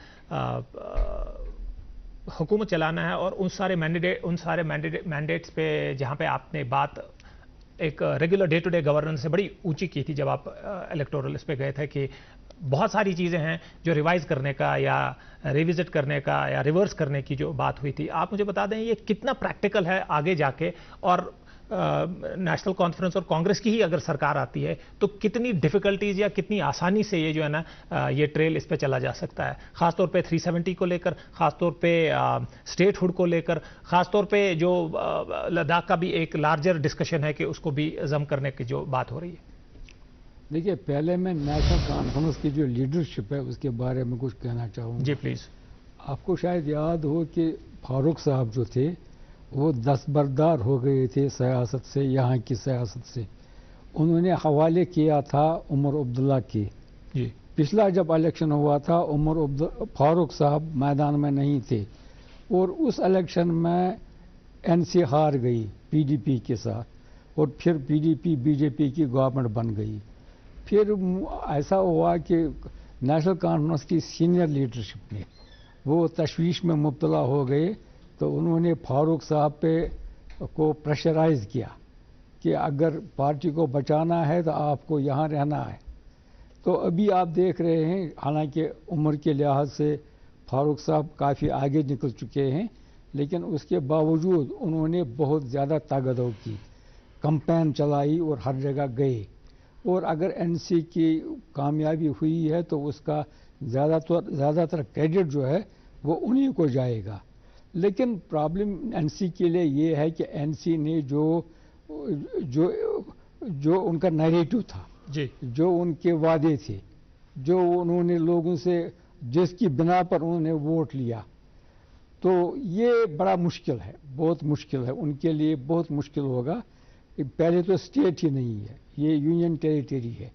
हुकूमत चलाना है और उन सारे मैंडेट्स पे जहाँ पे आपने बात एक regular day to day governance से बड़ी ऊंची की थी जब आप इलेक्टोरल इस पे गए थे कि बहुत सारी चीज़ें हैं जो रिवाइज करने का या रिविजिट करने का या रिवर्स करने की जो बात हुई थी। आप मुझे बता दें ये कितना प्रैक्टिकल है आगे जाके, और नेशनल कॉन्फ्रेंस और कांग्रेस की ही अगर सरकार आती है तो कितनी डिफिकल्टीज या कितनी आसानी से ये जो है ना ये ट्रेल इस पे चला जा सकता है, खासतौर पे 370 को लेकर, खासतौर पे स्टेटहुड को लेकर, खासतौर पे जो लद्दाख का भी एक लार्जर डिस्कशन है कि उसको भी जम करने की जो बात हो रही है। देखिए, पहले मैं नेशनल कॉन्फ्रेंस की जो लीडरशिप है उसके बारे में कुछ कहना चाहूँगा। जी प्लीज़। आपको शायद याद हो कि फारूक साहब जो थे वो दस्तबरदार हो गए थे सियासत से, यहाँ की सियासत से। उन्होंने हवाले किया था उमर अब्दुल्ला की। जी। पिछला जब इलेक्शन हुआ था फारूक साहब मैदान में नहीं थे और उस इलेक्शन में एनसी हार गई पीडीपी के साथ और फिर पीडीपी बीजेपी की गवर्नमेंट बन गई। फिर ऐसा हुआ कि नेशनल कॉन्फ्रेंस की सीनियर लीडरशिप ने वो तशवीश में मुब्तला हो गए, तो उन्होंने फारूक साहब को प्रेशराइज किया कि अगर पार्टी को बचाना है तो आपको यहाँ रहना है। तो अभी आप देख रहे हैं, हालांकि उम्र के लिहाज से फारूक साहब काफ़ी आगे निकल चुके हैं, लेकिन उसके बावजूद उन्होंने बहुत ज़्यादा ताकतों की कैंपेन चलाई और हर जगह गए। और अगर एनसी की कामयाबी हुई है तो उसका ज़्यादातर क्रेडिट जो है वो उन्हीं को जाएगा। लेकिन प्रॉब्लम एनसी के लिए ये है कि एनसी ने जो उनका नैरेटिव था जी, जो उनके वादे थे, जो उन्होंने लोगों से जिसकी बिना पर उन्होंने वोट लिया, तो ये बड़ा मुश्किल है, बहुत मुश्किल है उनके लिए, बहुत मुश्किल होगा। पहले तो स्टेट ही नहीं है, ये यूनियन टेरिटरी है।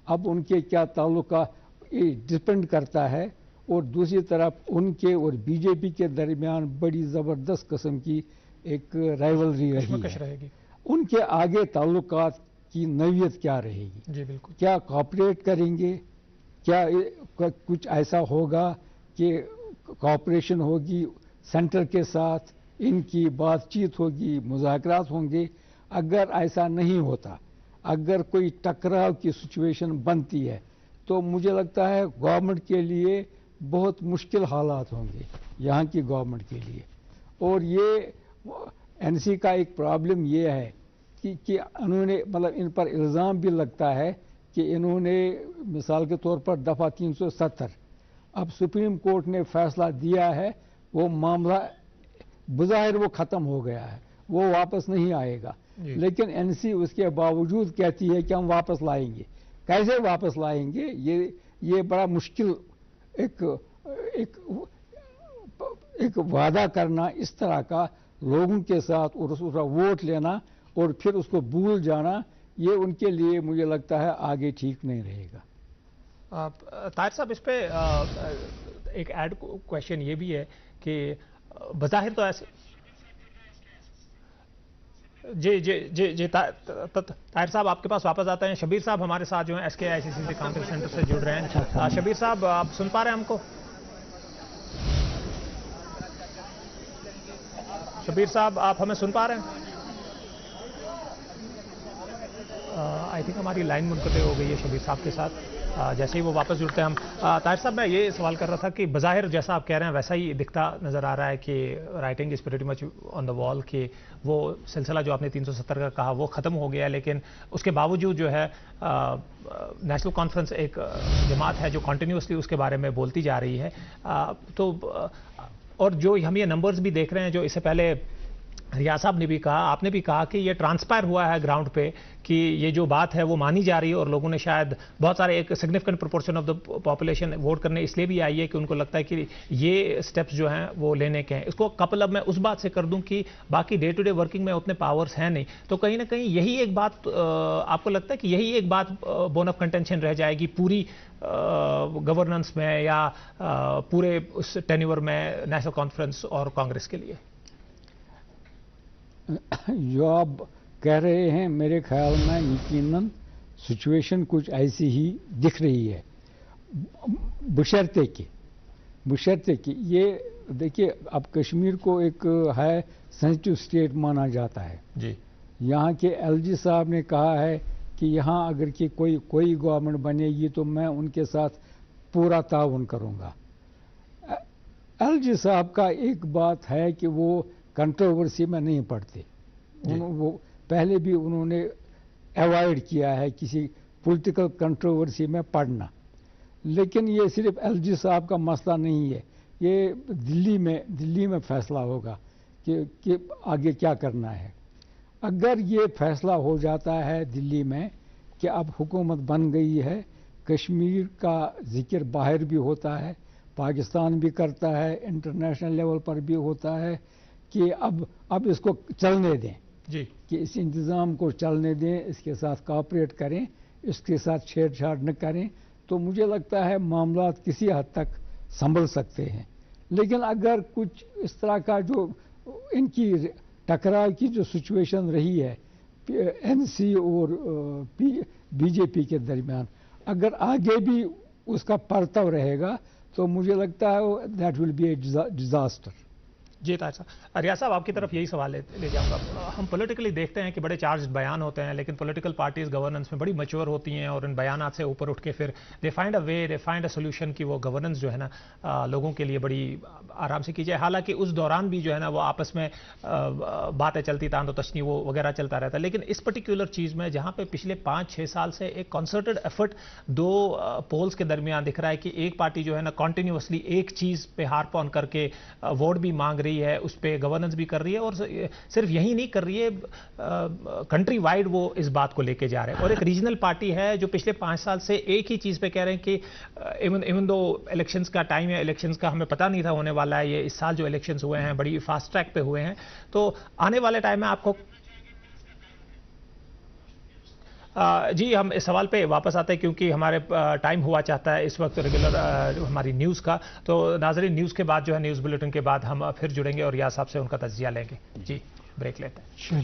अब उनके क्या ताल्लुका डिपेंड करता है। और दूसरी तरफ उनके और बीजेपी के दरमियान बड़ी ज़बरदस्त किस्म की एक राइवलरी रहेगी। उनके आगे ताल्लुकात की नौयत क्या रहेगी? जी बिल्कुल। क्या कॉपरेट करेंगे? क्या कुछ ऐसा होगा कि कॉपरेशन होगी सेंटर के साथ, इनकी बातचीत होगी, मुज़ाकरात होंगे? अगर ऐसा नहीं होता, अगर कोई टकराव की सिचुएशन बनती है, तो मुझे लगता है गवर्नमेंट के लिए बहुत मुश्किल हालात होंगे, यहाँ की गवर्नमेंट के लिए। और ये एनसी का एक प्रॉब्लम ये है कि उन्होंने मतलब इन पर इल्ज़ाम भी लगता है कि इन्होंने मिसाल के तौर पर दफ़ा 370 अब सुप्रीम कोर्ट ने फैसला दिया है, वो मामला बज़ाहिर वो ख़त्म हो गया है, वो वापस नहीं आएगा। लेकिन एनसी उसके बावजूद कहती है कि हम वापस लाएंगे। कैसे वापस लाएंगे? ये ये बड़ा मुश्किल एक वादा करना इस तरह का लोगों के साथ और उसका वोट लेना और फिर उसको भूल जाना, ये उनके लिए मुझे लगता है आगे ठीक नहीं रहेगा। ताहिर साहब, इस पे एक ऐड क्वेश्चन ये भी है कि बज़ाहिर तो ऐसे जी ताहिर साहब आपके पास वापस आते हैं। शबीर साहब हमारे साथ जो हैं SKICC से काउंटिंग सेंटर से जुड़ रहे हैं। शबीर साहब, आप सुन पा रहे हैं हमको? शबीर साहब, आप हमें सुन पा रहे हैं? आई थिंक हमारी लाइन मुनक़ते हो गई है शबीर साहब के साथ। जैसे ही वो वापस जुड़ते हैं हम, ताहिर साहब मैं ये सवाल कर रहा था कि बज़ाहिर जैसा आप कह रहे हैं वैसा ही दिखता नज़र आ रहा है कि writing is pretty much on the wall, कि वो सिलसिला जो आपने 370 का कहा वो ख़त्म हो गया, लेकिन उसके बावजूद जो है नेशनल कॉन्फ्रेंस एक जमात है जो कंटिन्यूसली उसके बारे में बोलती जा रही है। तो और जो हम ये नंबर्स भी देख रहे हैं, जो इससे पहले रियाज साहब ने भी कहा, आपने भी कहा कि ये ट्रांसपायर हुआ है ग्राउंड पे कि ये जो बात है वो मानी जा रही है और लोगों ने शायद बहुत सारे एक significant proportion of the population vote करने इसलिए भी आई है कि उनको लगता है कि ये स्टेप्स जो हैं वो लेने के हैं। इसको कपल अब मैं उस बात से कर दूं कि बाकी डे टू डे वर्किंग में उतने पावर्स हैं नहीं, तो कहीं ना कहीं यही एक बात आपको लगता है कि यही एक बात बोन ऑफ कंटेंशन रह जाएगी पूरी गवर्नेंस में या पूरे उस टेन्योर में नेशनल कॉन्फ्रेंस और कांग्रेस के लिए? जो आप कह रहे हैं मेरे ख्याल में यकीनन सिचुएशन कुछ ऐसी ही दिख रही है, बशर्ते कि ये देखिए, अब कश्मीर को एक है सेंसिटिव स्टेट माना जाता है जी। यहाँ के LG साहब ने कहा है कि यहाँ अगर कि कोई गवर्नमेंट बनेगी तो मैं उनके साथ पूरा ताउन करूँगा। LG साहब का एक बात है कि वो कंट्रोवर्सी में नहीं पड़ते, वो पहले भी उन्होंने अवॉइड किया है किसी पॉलिटिकल कंट्रोवर्सी में पड़ना। लेकिन ये सिर्फ LG साहब का मसला नहीं है, ये दिल्ली में फैसला होगा कि आगे क्या करना है। अगर ये फैसला हो जाता है दिल्ली में कि अब हुकूमत बन गई है, कश्मीर का जिक्र बाहर भी होता है, पाकिस्तान भी करता है, इंटरनेशनल लेवल पर भी होता है कि अब इसको चलने दें जी, कि इस इंतज़ाम को चलने दें, इसके साथ कोऑपरेट करें, इसके साथ छेड़छाड़ न करें, तो मुझे लगता है मामला किसी हद तक संभल सकते हैं। लेकिन अगर कुछ इस तरह का जो इनकी टकराव की जो सिचुएशन रही है NC और BJP के दरमियान, अगर आगे भी उसका परतव रहेगा तो मुझे लगता है that will be a disaster. जी ताहिर साहब, रियाज साहब आपकी तरफ यही सवाल ले जाऊंगा। हम पॉलिटिकली देखते हैं कि बड़े चार्ज बयान होते हैं, लेकिन पॉलिटिकल पार्टीज गवर्नेंस में बड़ी मैच्योर होती हैं और इन बयानात से ऊपर उठ के फिर दे फाइंड अ सोल्यूशन कि वो गवर्नेंस जो है ना लोगों के लिए बड़ी आराम से की जाए। हालांकि उस दौरान भी जो है ना वो आपस में बातें चलती, तान तशनी वो वगैरह चलता रहता है। लेकिन इस पर्टिकुलर चीज़ में जहाँ पे पिछले 5-6 साल से एक कॉन्सर्टेड एफर्ट दो पोल्स के दरमियान दिख रहा है कि एक पार्टी जो है ना कॉन्टिन्यूसली एक चीज़ पे हार पॉन करके वोट भी मांग रही है, उस पे गवर्नेंस भी कर रही है और सिर्फ यही नहीं कर रही है, कंट्री वाइड वो इस बात को लेके जा रहे हैं। और एक रीजनल पार्टी है जो पिछले 5 साल से एक ही चीज पे कह रहे हैं कि इवन दो इलेक्शंस का टाइम है, इलेक्शंस का हमें पता नहीं था होने वाला है, ये इस साल जो इलेक्शंस हुए हैं बड़ी फास्ट ट्रैक पे हुए हैं, तो आने वाले टाइम में आपको जी हम इस सवाल पे वापस आते हैं क्योंकि हमारे टाइम हुआ चाहता है इस वक्त रेगुलर हमारी न्यूज़ का। तो नाज़रीन, न्यूज़ के बाद जो है न्यूज़ बुलेटिन के बाद हम फिर जुड़ेंगे और रियाज साहब से उनका तज्जिया लेंगे। जी ब्रेक लेते हैं।